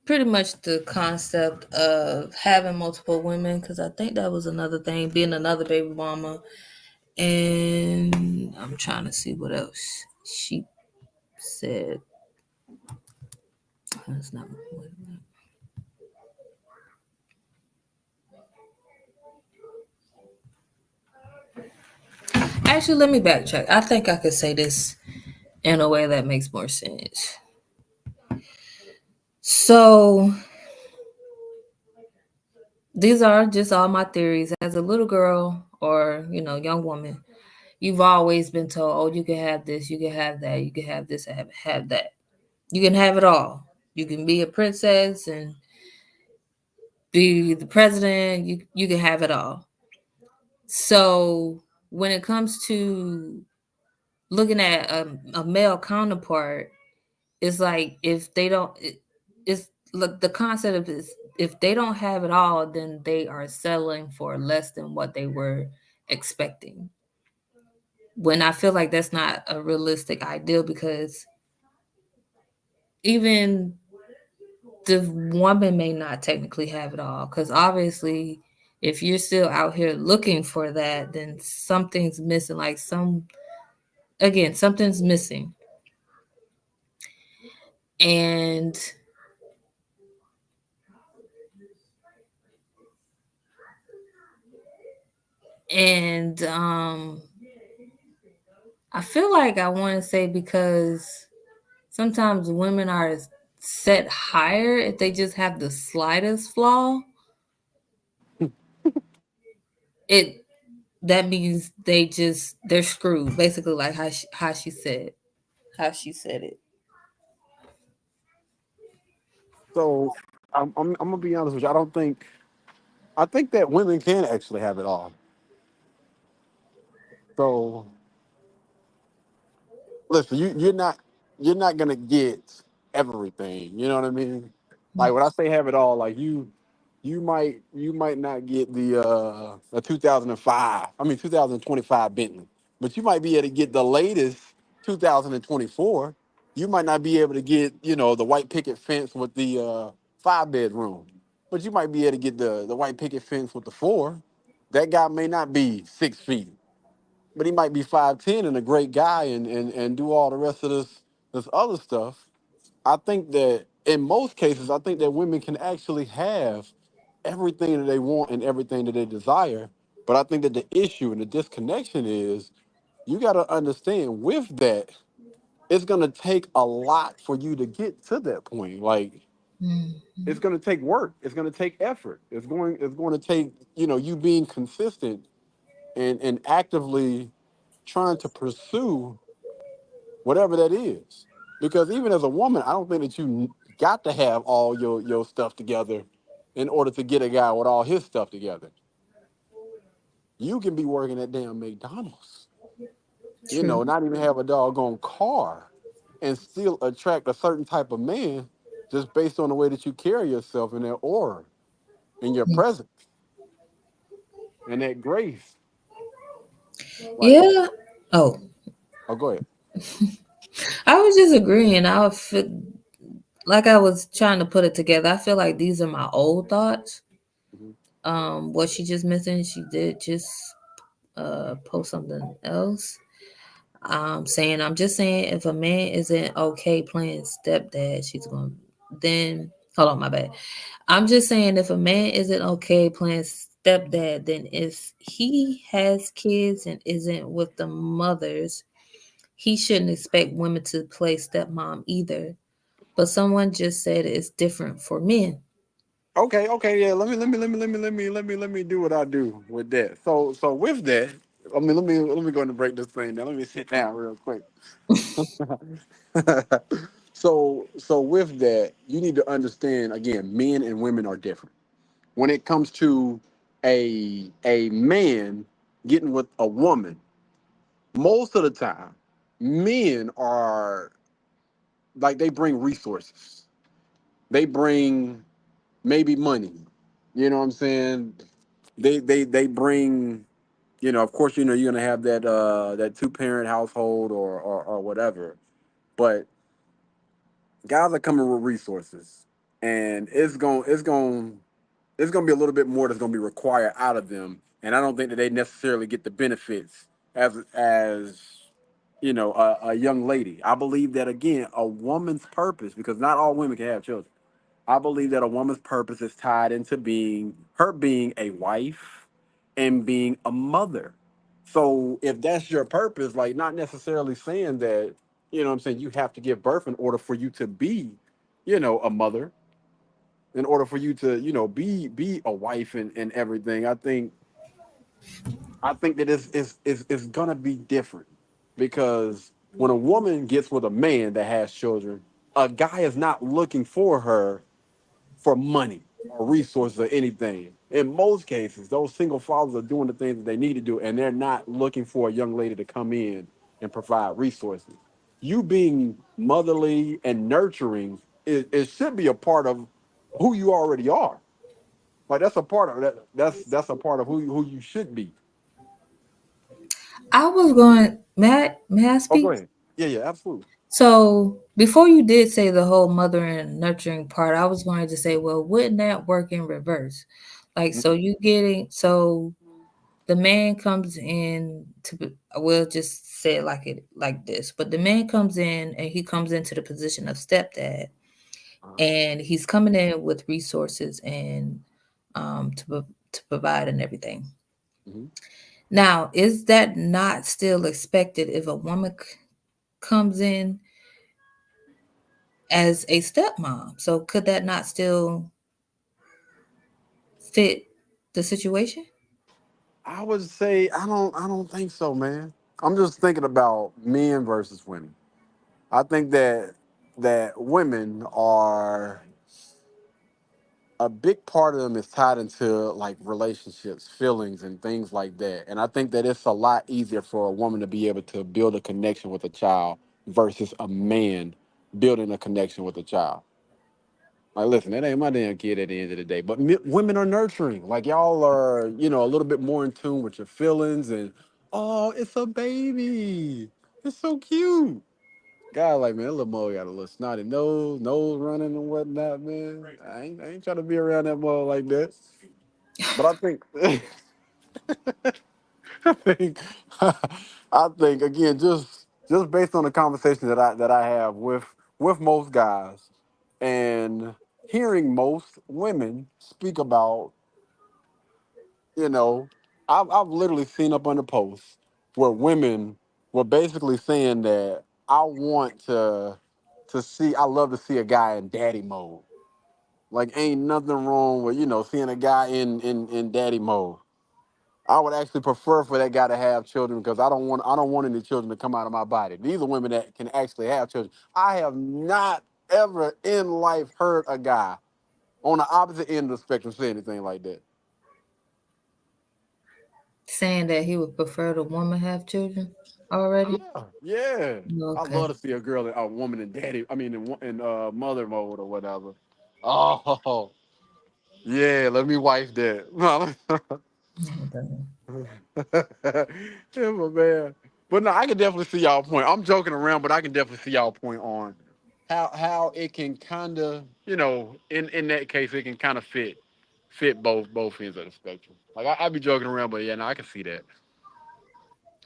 R: pretty much the concept of having multiple women, because I think that was another thing, being another baby mama. And I'm trying to see what else she said. That's not. Actually, let me backtrack. I think I could say this in a way that makes more sense. So, these are just all my theories. As a little girl or, young woman, you've always been told, oh, you can have this, you can have that, you can have this, have that. You can have it all. You can be a princess and be the president. You can have it all. So when it comes to looking at a male counterpart, it's like, if they don't, it's look, the concept is, if they don't have it all, then they are settling for less than what they were expecting. When I feel like that's not a realistic ideal, because even the woman may not technically have it all, because obviously if you're still out here looking for that, then something's missing. Like something's missing. And I feel like I want to say because sometimes women are set higher if they just have the slightest flaw. That means they're screwed, basically, like how she said it.
U: So I'm gonna be honest with you. I think that women can actually have it all. So listen, you're not gonna get everything. You know what I mean? Like when I say have it all, like you might not get the 2005, 2025 Bentley, but you might be able to get the latest 2024. You might not be able to get, the white picket fence with the 5 bedroom, but you might be able to get the white picket fence with the 4. That guy may not be 6 feet, but he might be 5'10" and a great guy and do all the rest of this other stuff. I think that in most cases, I think that women can actually have everything that they want and everything that they desire. But I think that the issue and the disconnection is you got to understand with that, it's going to take a lot for you to get to that point. Like it's going to take work. It's going to take effort. It's going to take, you being consistent and actively trying to pursue whatever that is. Because even as a woman, I don't think that you got to have all your stuff together in order to get a guy with all his stuff together. You can be working at damn McDonald's,
R: True.
U: not even have a doggone car and still attract a certain type of man just based on the way that you carry yourself and that aura and your presence and that grace. Like,
R: Yeah. Oh,
U: go ahead.
R: I was just agreeing. I feel like I was trying to put it together. I feel like these are my old thoughts. What she just mentioned, she did just post something else. Saying, I'm just saying, if a man isn't okay playing stepdad, she's going to then hold on, my bad. I'm just saying, if a man isn't okay playing stepdad, then if he has kids and isn't with the mothers, he shouldn't expect women to play stepmom either. But someone just said it's different for men.
U: Okay, yeah. Let me do what I do with that. So with that, let me go and break this thing down. Let me sit down real quick. So with that, you need to understand again, men and women are different. When it comes to a man getting with a woman, most of the time, men are like they bring resources. They bring maybe money. You know what I'm saying? They bring, of course, you're gonna have that 2 parent household or whatever. But guys are coming with resources, and it's gonna be a little bit more that's gonna be required out of them. And I don't think that they necessarily get the benefits as a young lady. I believe that again, a woman's purpose, because not all women can have children. I believe that a woman's purpose is tied into being a wife and being a mother. So if that's your purpose, like not necessarily saying that, what I'm saying, you have to give birth in order for you to be, a mother, in order for you to, be a wife and everything. I think that it's gonna be different because when a woman gets with a man that has children, a guy is not looking for her for money or resources or anything. In most cases, those single fathers are doing the things that they need to do, and they're not looking for a young lady to come in and provide resources. You being motherly and nurturing, it should be a part of who you already are. Like that's a part of that. That's a part of who you should be.
R: I was going, may I
U: Oh, go
R: speak?
U: ahead. Yeah, absolutely.
R: So before you did say the whole mother and nurturing part, I was going to say, well, wouldn't that work in reverse? Like, so you getting, so the man comes in we'll just say it like this, but the man comes in and he comes into the position of stepdad, and he's coming in with resources and to provide and everything.
U: Mm-hmm.
R: Now, is that not still expected if a woman comes in as a stepmom? So could that not still fit the situation?
U: I would say I don't think so, man. I'm just thinking about men versus women. I think that women are a big part of them is tied into like relationships, feelings, and things like that. And I think that it's a lot easier for a woman to be able to build a connection with a child versus a man building a connection with a child. Like, listen, that ain't my damn kid at the end of the day. But women are nurturing. Like, y'all are, a little bit more in tune with your feelings. And, oh, it's a baby. It's so cute. Guy, like, man, that little mo got a little snotty nose running and whatnot, man. I ain't trying to be around that mo like that. But I think, I think, I think again, just based on the conversation that I have with most guys, and hearing most women speak about, you know, I've literally seen up on the posts where women were basically saying that I love to see a guy in daddy mode. Like, ain't nothing wrong with seeing a guy in daddy mode. I would actually prefer for that guy to have children because I don't want any children to come out of my body. These are women that can actually have children. I have not ever in life heard a guy on the opposite end of the spectrum say anything like that.
R: Saying that he would prefer the woman have children already?
U: Yeah. I
R: Okay.
U: love to see a woman in daddy. I mean, in mother mode or whatever. Oh, yeah. Let me wife that. No. Yeah, but man. But no, I can definitely see y'all point. I'm joking around, but I can definitely see y'all point on how it can kind of, in that case, it can kind of fit both ends of the spectrum. Like I be joking around, but yeah, no, I can see that.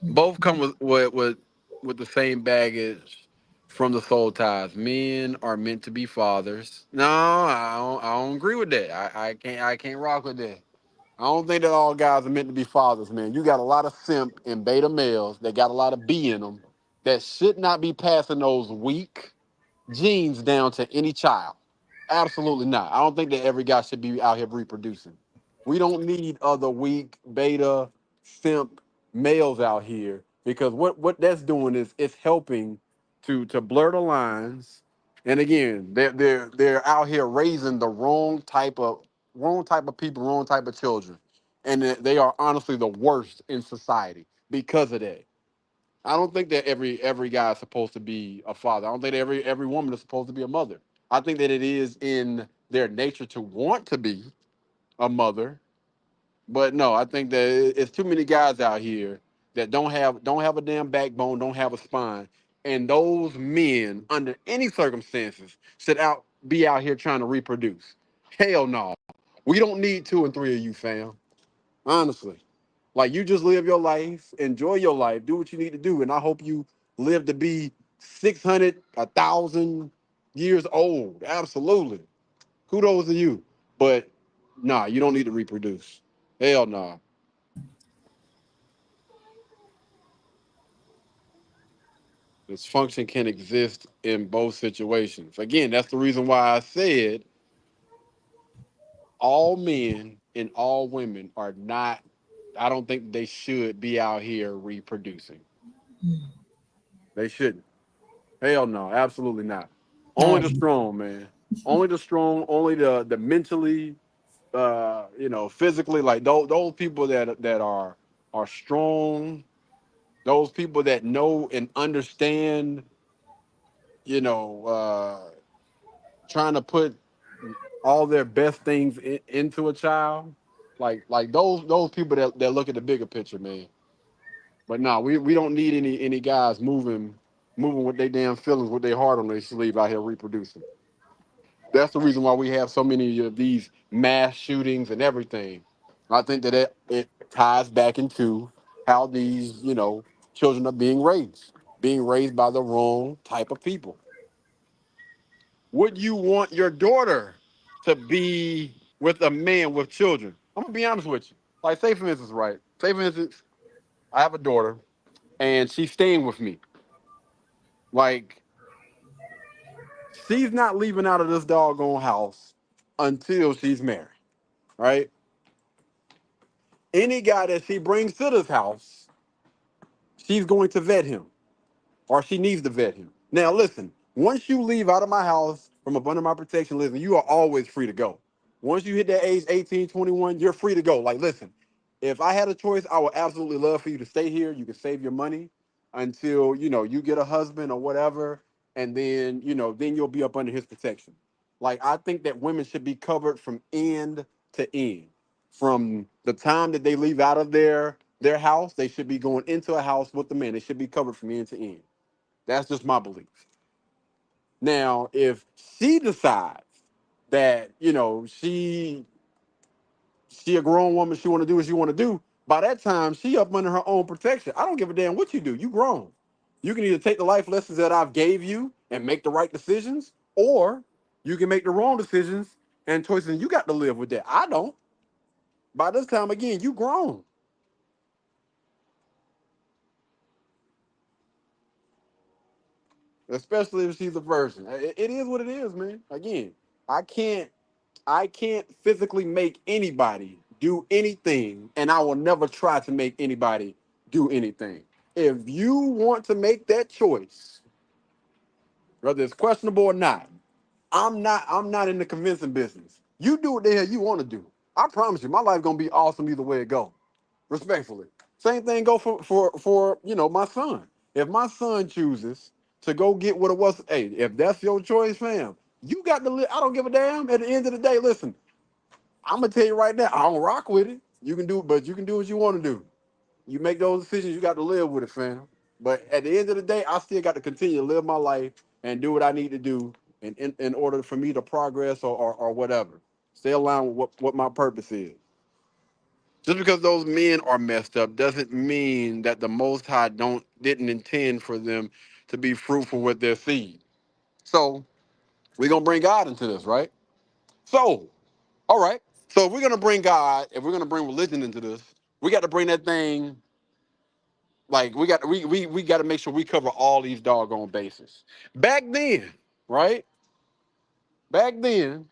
U: Both come with the same baggage from the soul ties. Men are meant to be fathers. No, I don't agree with that. I can't rock with that. I don't think that all guys are meant to be fathers, man. You got a lot of simp and beta males that got a lot of B in them that should not be passing those weak genes down to any child. Absolutely not. I don't think that every guy should be out here reproducing. We don't need other weak beta simp males out here because what that's doing is it's helping to blur the lines. And again, they're out here raising the wrong type of people, wrong type of children, and they are honestly the worst in society because of that. I don't think that every guy is supposed to be a father. I don't think that every woman is supposed to be a mother. I think that it is in their nature to want to be a mother, but no, I think that it's too many guys out here that don't have a damn backbone, don't have a spine, and those men, under any circumstances, should be out here trying to reproduce. Hell no, we don't need two and three of you, fam. Honestly. Like, you just live your life, enjoy your life, do what you need to do, and I hope you live to be 600, 1,000 years old. Absolutely. Kudos to you. But nah, you don't need to reproduce. Hell nah. Dysfunction can exist in both situations. Again, that's the reason why I said all men and all women are not, I don't think they should be out here reproducing. They shouldn't. Hell no, absolutely not. Only the strong, man. Only the strong, only the mentally, physically, like those people that are strong, those people that know and understand, you know, trying to put all their best things into a child, like those people that look at the bigger picture, man. But no, we don't need any guys moving with their damn feelings, with their heart on their sleeve out here reproducing. That's the reason why we have so many of these mass shootings and everything. I think that it ties back into how these, children are being raised by the wrong type of people. Would you want your daughter to be with a man with children? I'm gonna be honest with you. Like, say for instance, right? Say for instance, I have a daughter and she's staying with me. Like, she's not leaving out of this doggone house until she's married, right? Any guy that she brings to this house, she's going to vet him, or she needs to vet him. Now, listen, once you leave out of my house from up under my protection, listen, you are always free to go. Once you hit that age 18, 21, you're free to go. Like, listen, if I had a choice, I would absolutely love for you to stay here. You can save your money until, you get a husband or whatever, and then, then you'll be up under his protection. Like, I think that women should be covered from end to end. From the time that they leave out of their house, they should be going into a house with the man. They should be covered from end to end. That's just my belief. Now, if she decides that, she a grown woman, she want to do what she want to do, by that time, she up under her own protection. I don't give a damn what you do. You grown. You can either take the life lessons that I've gave you and make the right decisions, or you can make the wrong decisions and choices, and you got to live with that. I don't. By this time, again, you grown. Especially if she's a virgin. It is what it is, man. Again, I can't I can't physically make anybody do anything, and I will never try to make anybody do anything. If you want to make that choice, whether it's questionable or not, I'm not in the convincing business. You do what the hell you want to do. I promise you, my life gonna be awesome either way it go. Respectfully. Same thing go for my son. If my son chooses to go get what it was, hey, if that's your choice, fam, you got to live. I don't give a damn. At the end of the day, listen, I'm gonna tell you right now, I don't rock with it. You can do, but you can do what you want to do. You make those decisions, you got to live with it, fam. But at the end of the day, I still got to continue to live my life and do what I need to do in order for me to progress or whatever. Stay aligned with what my purpose is. Just because those men are messed up doesn't mean that the Most High didn't intend for them to be fruitful with their seed. So we're gonna bring God into this, right? So, all right. So if we're gonna bring God, if we're gonna bring religion into this, we got to bring that thing. Like, we got to make sure we cover all these doggone bases. Back then, right? Back then,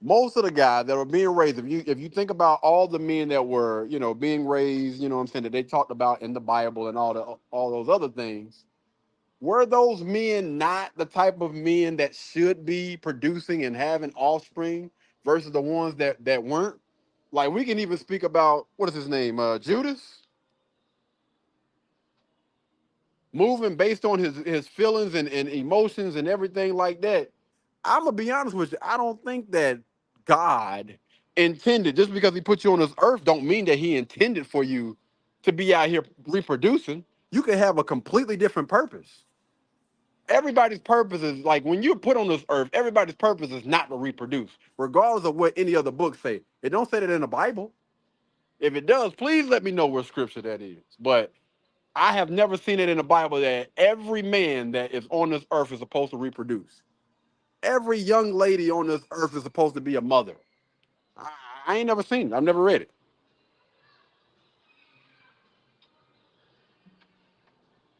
U: most of the guys that were being raised, if you think about all the men that were, being raised, what I'm saying, that they talked about in the Bible and all those other things, were those men not the type of men that should be producing and having offspring versus the ones that weren't? Like, we can even speak about, what is his name? Judas, moving based on his feelings and emotions and everything like that. I'm gonna be honest with you. I don't think that God intended, just because he put you on this earth don't mean that he intended for you to be out here reproducing. You can have a completely different purpose. Everybody's purpose is, like, when you're put on this earth, everybody's purpose is not to reproduce, regardless of what any other book say. It don't say that in the Bible. If it does, please let me know where scripture that is. But I have never seen it in the Bible that every man that is on this earth is supposed to reproduce. Every young lady on this earth is supposed to be a mother. I ain't never seen it. I've never read it.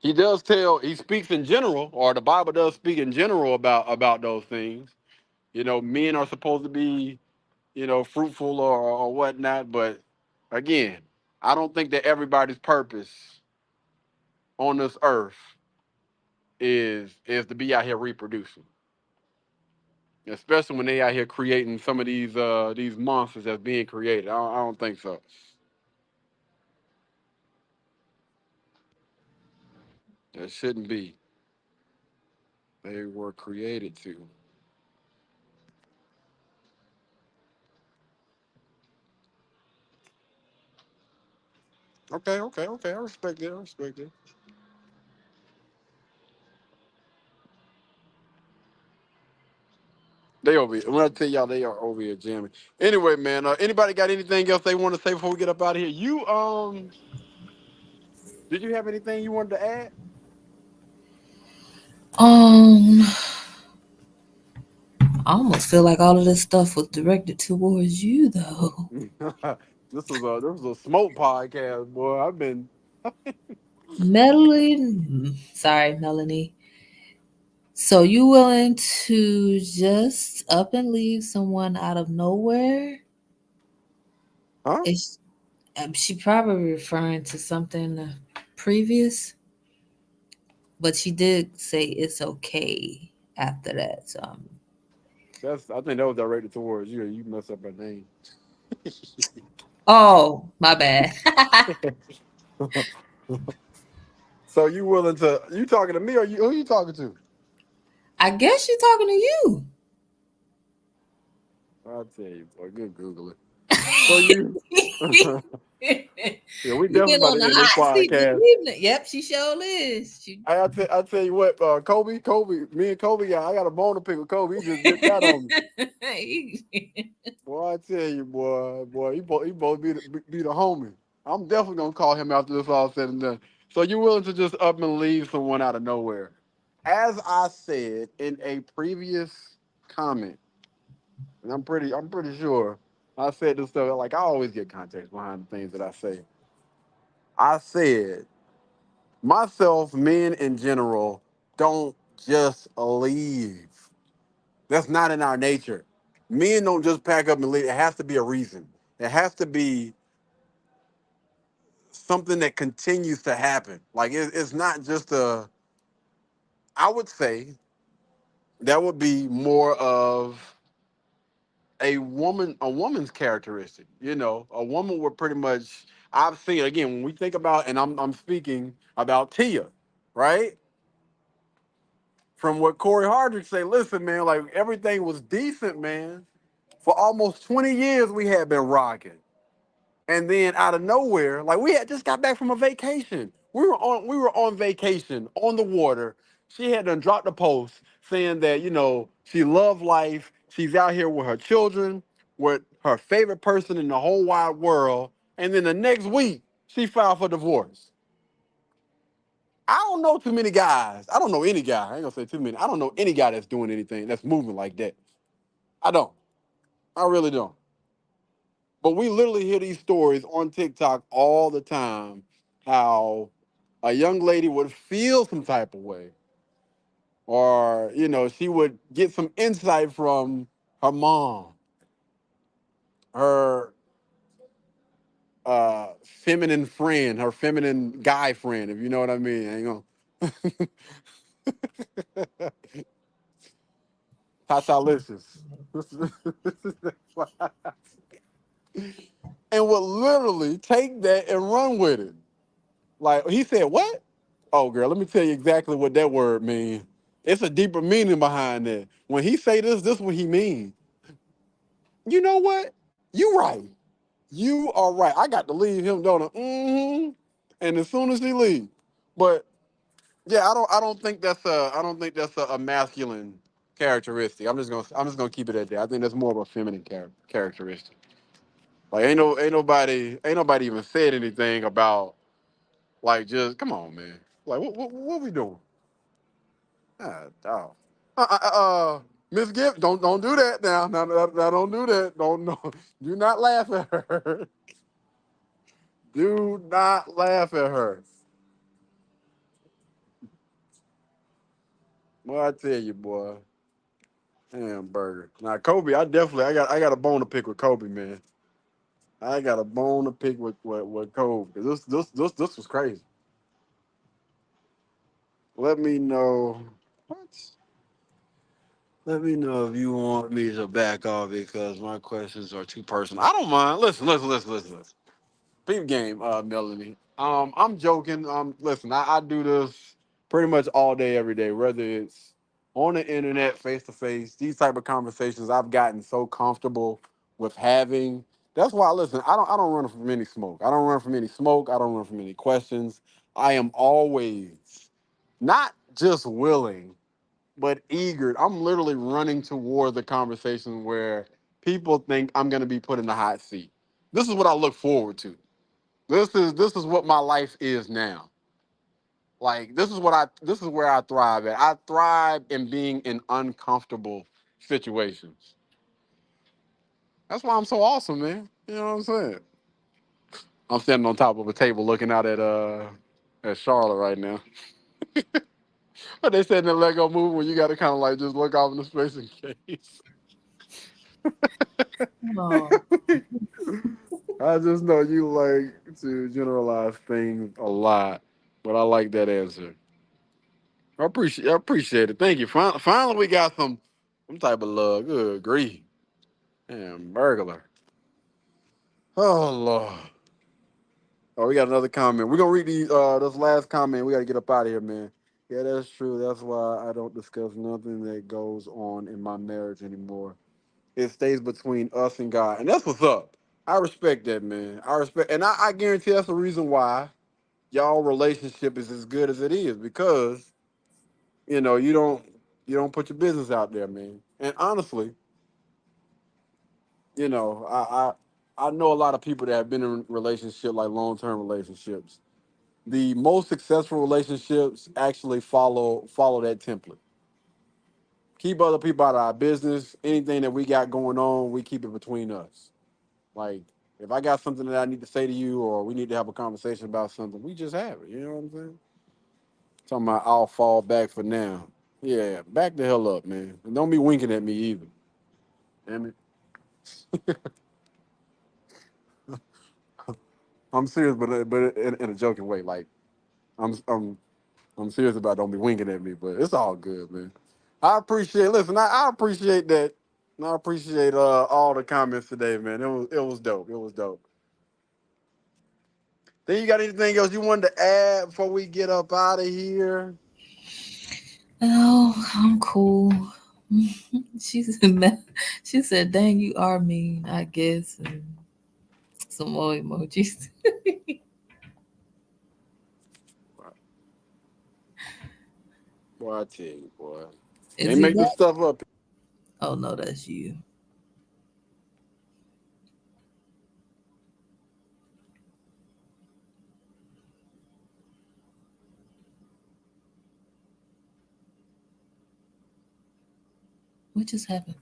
U: He speaks in general, or the Bible does speak in general about those things. Men are supposed to be, fruitful or whatnot. But again, I don't think that everybody's purpose on this earth is to be out here reproducing. Especially when they out here creating some of these monsters that's being created. I don't think so. That shouldn't be. They were created to. Okay, okay, okay. I respect it. I respect it. They over here. When I tell y'all, they are over here jamming. Anyway, man. Anybody got anything else they want to say before we get up out of here? Did you have anything you wanted to add?
R: I almost feel like all of this stuff was directed towards you, though.
U: This was a smoke podcast, boy. I've been.
R: Melanie. So you willing to just up and leave someone out of nowhere?
U: Huh?
R: She probably referring to something previous, but she did say it's okay after that. So
U: I think that was directed towards you. You messed up her name.
R: oh, my bad.
U: So you willing to? You talking to me or who you talking to?
R: I guess she's talking to you.
U: I'll tell you, boy. Good Google it. So you. Yeah, we definitely about to end this podcast.
R: Yep, she sure is.
U: I tell you what, Kobe, me and Kobe, I got a bone to pick with Kobe. He just dipped out on me. Boy, I tell you, boy, he both be the homie. I'm definitely gonna call him after this all said and done. So you willing to just up and leave someone out of nowhere? As I said in a previous comment, and I'm pretty sure I said this stuff, like I always get context behind the things that I say. I said myself, men in general, don't just leave. That's not in our nature. Men don't just pack up and leave. It has to be a reason. It has to be something that continues to happen. Like it's not just I would say that would be more of a woman's characteristic. You know, a woman would pretty much. I've seen again when we think about, and I'm speaking about Tia, right? From what Corey Hardrick say, listen, man, like everything was decent, man. For almost 20 years we had been rocking. And then out of nowhere, like we had just got back from a vacation. We were on vacation on the water. She had done dropped a post saying that, she loved life. She's out here with her children, with her favorite person in the whole wide world. And then the next week, she filed for divorce. I don't know too many guys. I don't know any guy. I ain't gonna say too many. I don't know any guy that's doing anything that's moving like that. I don't. I really don't. But we literally hear these stories on TikTok all the time how a young lady would feel some type of way, or, she would get some insight from her mom, her feminine friend, her feminine guy friend, if you know what I mean. I ain't gonna. Tatalicious. And would literally take that and run with it. Like he said, what? Oh, girl, let me tell you exactly what that word means. It's a deeper meaning behind that. When he say this what he means. You know what? You right. You are right. I got to leave him, don't I? Mm-hmm. And as soon as he leave, but yeah, I don't think that's a masculine characteristic. I'm just gonna keep it at that. I think that's more of a feminine characteristic. Like ain't nobody even said anything about like just come on, man. Like what we doing? Oh. Miss Gibb, don't do that now. Now don't do that. Don't no. Do not laugh at her. Do not laugh at her. Well, I tell you, boy. Damn burger. Now Kobe, I got a bone to pick with Kobe, man. I got a bone to pick with Kobe. This was crazy. Let me know. What? Let me know if you want me to back off because my questions are too personal. I don't mind. Listen. Peep game, Melanie. I'm joking. Listen, I do this pretty much all day, every day, whether it's on the internet, face to face. These type of conversations I've gotten so comfortable with having. That's why, listen. I don't run from any smoke. I don't run from any smoke. I don't run from any questions. I am always not just willing, but eager. I'm literally running toward the conversation where people think I'm going to be put in the hot seat. This is what I look forward to. This is what my life is now. Like this is where I thrive at. I thrive in being in uncomfortable situations. That's why I'm so awesome, man. You know what I'm saying? I'm standing on top of a table looking out at Charlotte right now. But they said in the Lego movie when you got to kind of like just look off into space in case.
R: Oh.
U: I just know you like to generalize things a lot, but I like that answer. I appreciate it. Thank you. Finally, we got some type of love. Good grief. Damn, burglar. Oh Lord. Oh, we got another comment. We're gonna read this last comment. We gotta get up out of here, man. Yeah, that's true. That's why I don't discuss nothing that goes on in my marriage anymore. It stays between us and God. And that's what's up. I respect that, man. And I guarantee that's the reason why y'all relationship is as good as it is, because you know you don't put your business out there, man. And honestly, you know, I know a lot of people that have been in relationships, like long-term relationships. The most successful relationships actually follow that template. Keep other people out of our business. Anything that we got going on, we keep it between us. Like, if I got something that I need to say to you, or we need to have a conversation about something, we just have it. You know what I'm saying? Talking about I'll fall back for now. Yeah, back the hell up, man. And don't be winking at me either. Damn it. I'm serious, but in a joking way. Like, I'm serious about don't be winking at me, but it's all good, man. I appreciate. Listen, I appreciate that. And I appreciate all the comments today, man. It was dope. It was dope. Then you got anything else you wanted to add before we get up out of here?
R: No, I'm cool. She said, dang, you are mean, I guess. And some more emojis.
U: Boy, I tell you, boy.
R: Is
U: They
R: he
U: make this
R: back?
U: stuff up.
R: Oh no, that's you. What just happened?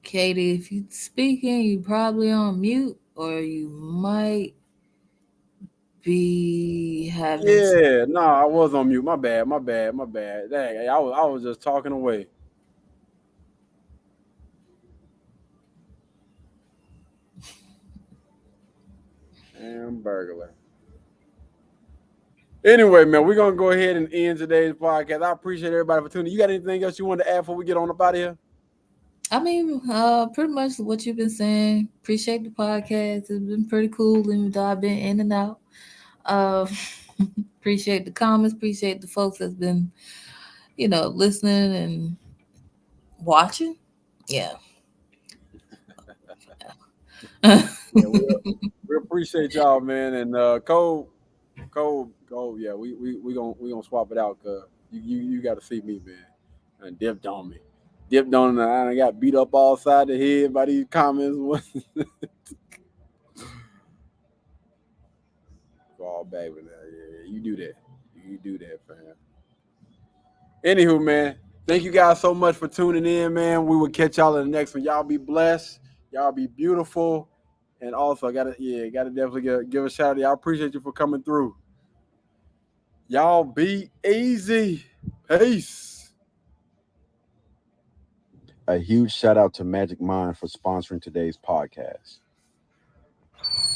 R: Katie, if you're speaking, you probably on mute, or you might be having.
U: Yeah, no, I was on mute. My bad. Dang, I was just talking away. Damn burglar. Anyway, man, we're gonna go ahead and end today's podcast. I appreciate everybody for tuning in. You got anything else you want to add before we get on up out of here?
R: I mean, pretty much what you've been saying. Appreciate the podcast. It's been pretty cool, even though I've been in and out. Appreciate the comments. Appreciate the folks that's been, listening and watching. Yeah.
U: Yeah, we appreciate y'all, man. And Cole, yeah, we gonna swap it out, cause you got to see me, man. And dipped on me, and I got beat up all side the head by these comments. Fall back with that. Yeah, you do that, fam. Anywho, man, thank you guys so much for tuning in, man. We will catch y'all in the next one. Y'all be blessed. Y'all be beautiful. And also, gotta definitely give a shout out. Y'all appreciate you for coming through. Y'all be easy. Peace.
A: A huge shout out to Magic Mind for sponsoring today's podcast.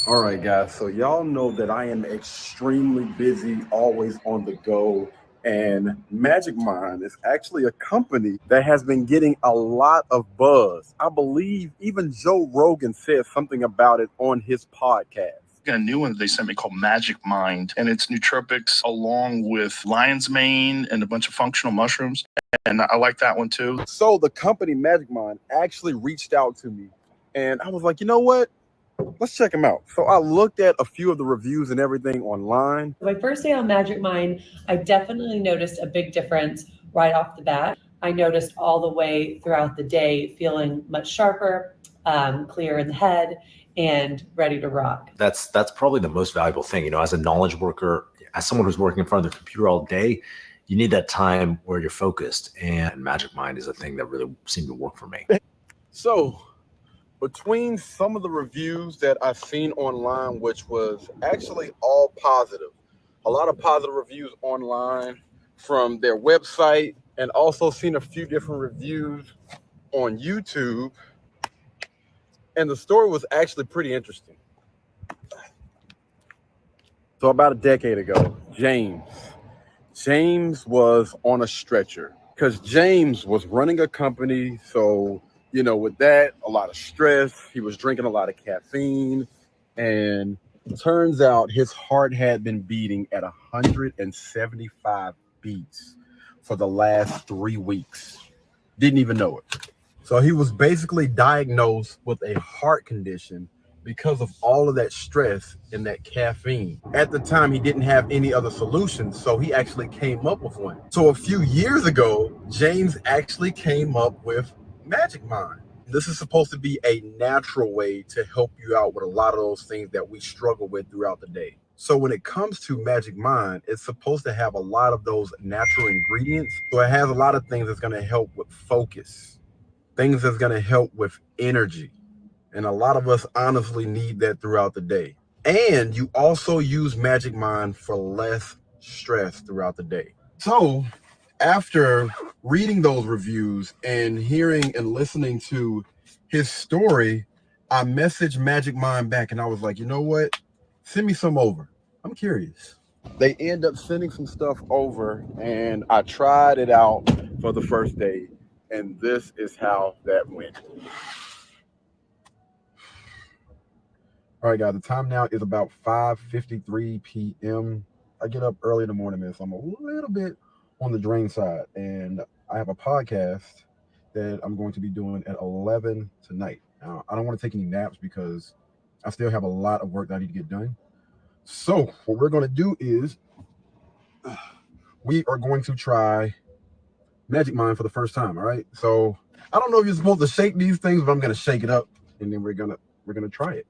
A: All right, guys. So y'all know that I am extremely busy, always on the go. And Magic Mind is actually a company that has been getting a lot of buzz. I believe even Joe Rogan said something about it on his podcast.
B: a new one that they sent me called Magic Mind, and it's nootropics along with lion's mane and a bunch of functional mushrooms. And I like that one too.
A: So the company Magic Mind actually reached out to me, and I was like, you know what? Let's check them out. So I looked at a few of the reviews and everything online.
C: My first day on Magic Mind, I definitely noticed a big difference right off the bat. I noticed all the way throughout the day feeling much sharper, clear in the head, and ready to rock.
D: That's probably the most valuable thing. You know, as a knowledge worker, as someone who's working in front of the computer all day, you need that time where you're focused. And Magic Mind is a thing that really seemed to work for me.
A: So between some of the reviews that I've seen online, which was actually all positive, a lot of positive reviews online from their website, and also seen a few different reviews on YouTube. And the story was actually pretty interesting. So about a decade ago, James was on a stretcher because James was running a company. So, you know, with that, a lot of stress, he was drinking a lot of caffeine, and turns out his heart had been beating at 175 beats for the last 3 weeks. Didn't even know it. So he was basically diagnosed with a heart condition because of all of that stress and that caffeine. At the time, he didn't have any other solutions, so he actually came up with one. So a few years ago, James actually came up with Magic Mind. This is supposed to be a natural way to help you out with a lot of those things that we struggle with throughout the day. So when it comes to Magic Mind, it's supposed to have a lot of those natural ingredients. So it has a lot of things that's going to help with focus, things that's going to help with energy. And a lot of us honestly need that throughout the day. And you also use Magic Mind for less stress throughout the day. So after reading those reviews and hearing and listening to his story, I messaged Magic Mind back and I was like, you know what? Send me some over. I'm curious. They end up sending some stuff over, and I tried it out for the first day, and this is how that went. All right, guys, the time now is about 5:53 p.m. I get up early in the morning, man, so I'm a little bit on the drain side, and I have a podcast that I'm going to be doing at 11 tonight. Now, I don't want to take any naps because I still have a lot of work that I need to get done. So what we're going to do is we are going to try Magic Mind for the first time. All right. So I don't know if you're supposed to shake these things, but I'm going to shake it up, and then we're going to try it.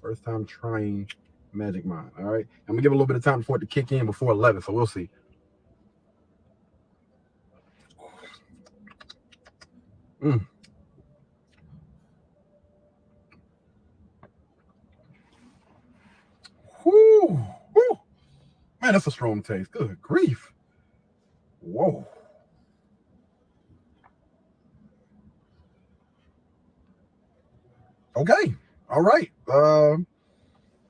A: First time trying Magic Mind. All right. I'm going to give a little bit of time for it to kick in before 11. So we'll see. Whoo, whoo. Man, that's a strong taste. Good grief. Whoa. Okay. All right.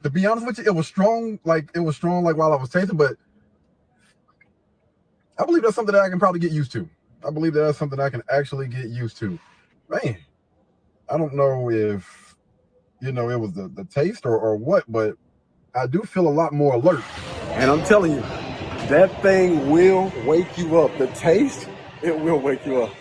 A: To be honest with you, it was strong like while I was tasting, but I believe that's something that I can probably get used to. I believe that's something I can actually get used to. Man, I don't know if, you know, it was the taste or what, but I do feel a lot more alert. And I'm telling you, that thing will wake you up. The taste, it will wake you up.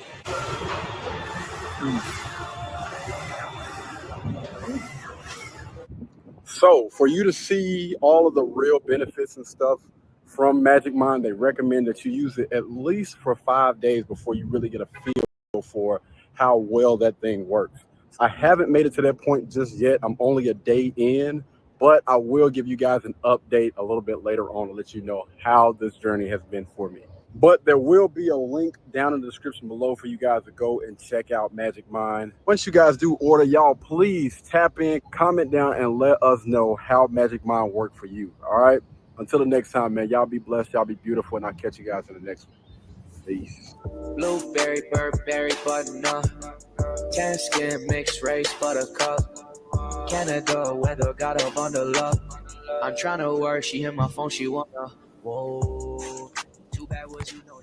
A: So for you to see all of the real benefits and stuff from Magic Mind, they recommend that you use it at least for 5 days before you really get a feel for how well that thing works. I haven't made it to that point just yet. I'm only a day in, but I will give you guys an update a little bit later on to let you know how this journey has been for me. But there will be a link down in the description below for you guys to go and check out Magic Mind. Once you guys do order, y'all please tap in, comment down, and let us know how Magic Mind worked for you. All right. Until the next time, man, y'all be blessed, y'all be beautiful, and I'll catch you guys in the next one. Peace.
E: Blueberry, Burberry, butternup, tan skin, mixed race, buttercup. Canada weather, got a bundle up. I'm trying to work, she hit my phone, she wanna. Whoa, too bad what you know.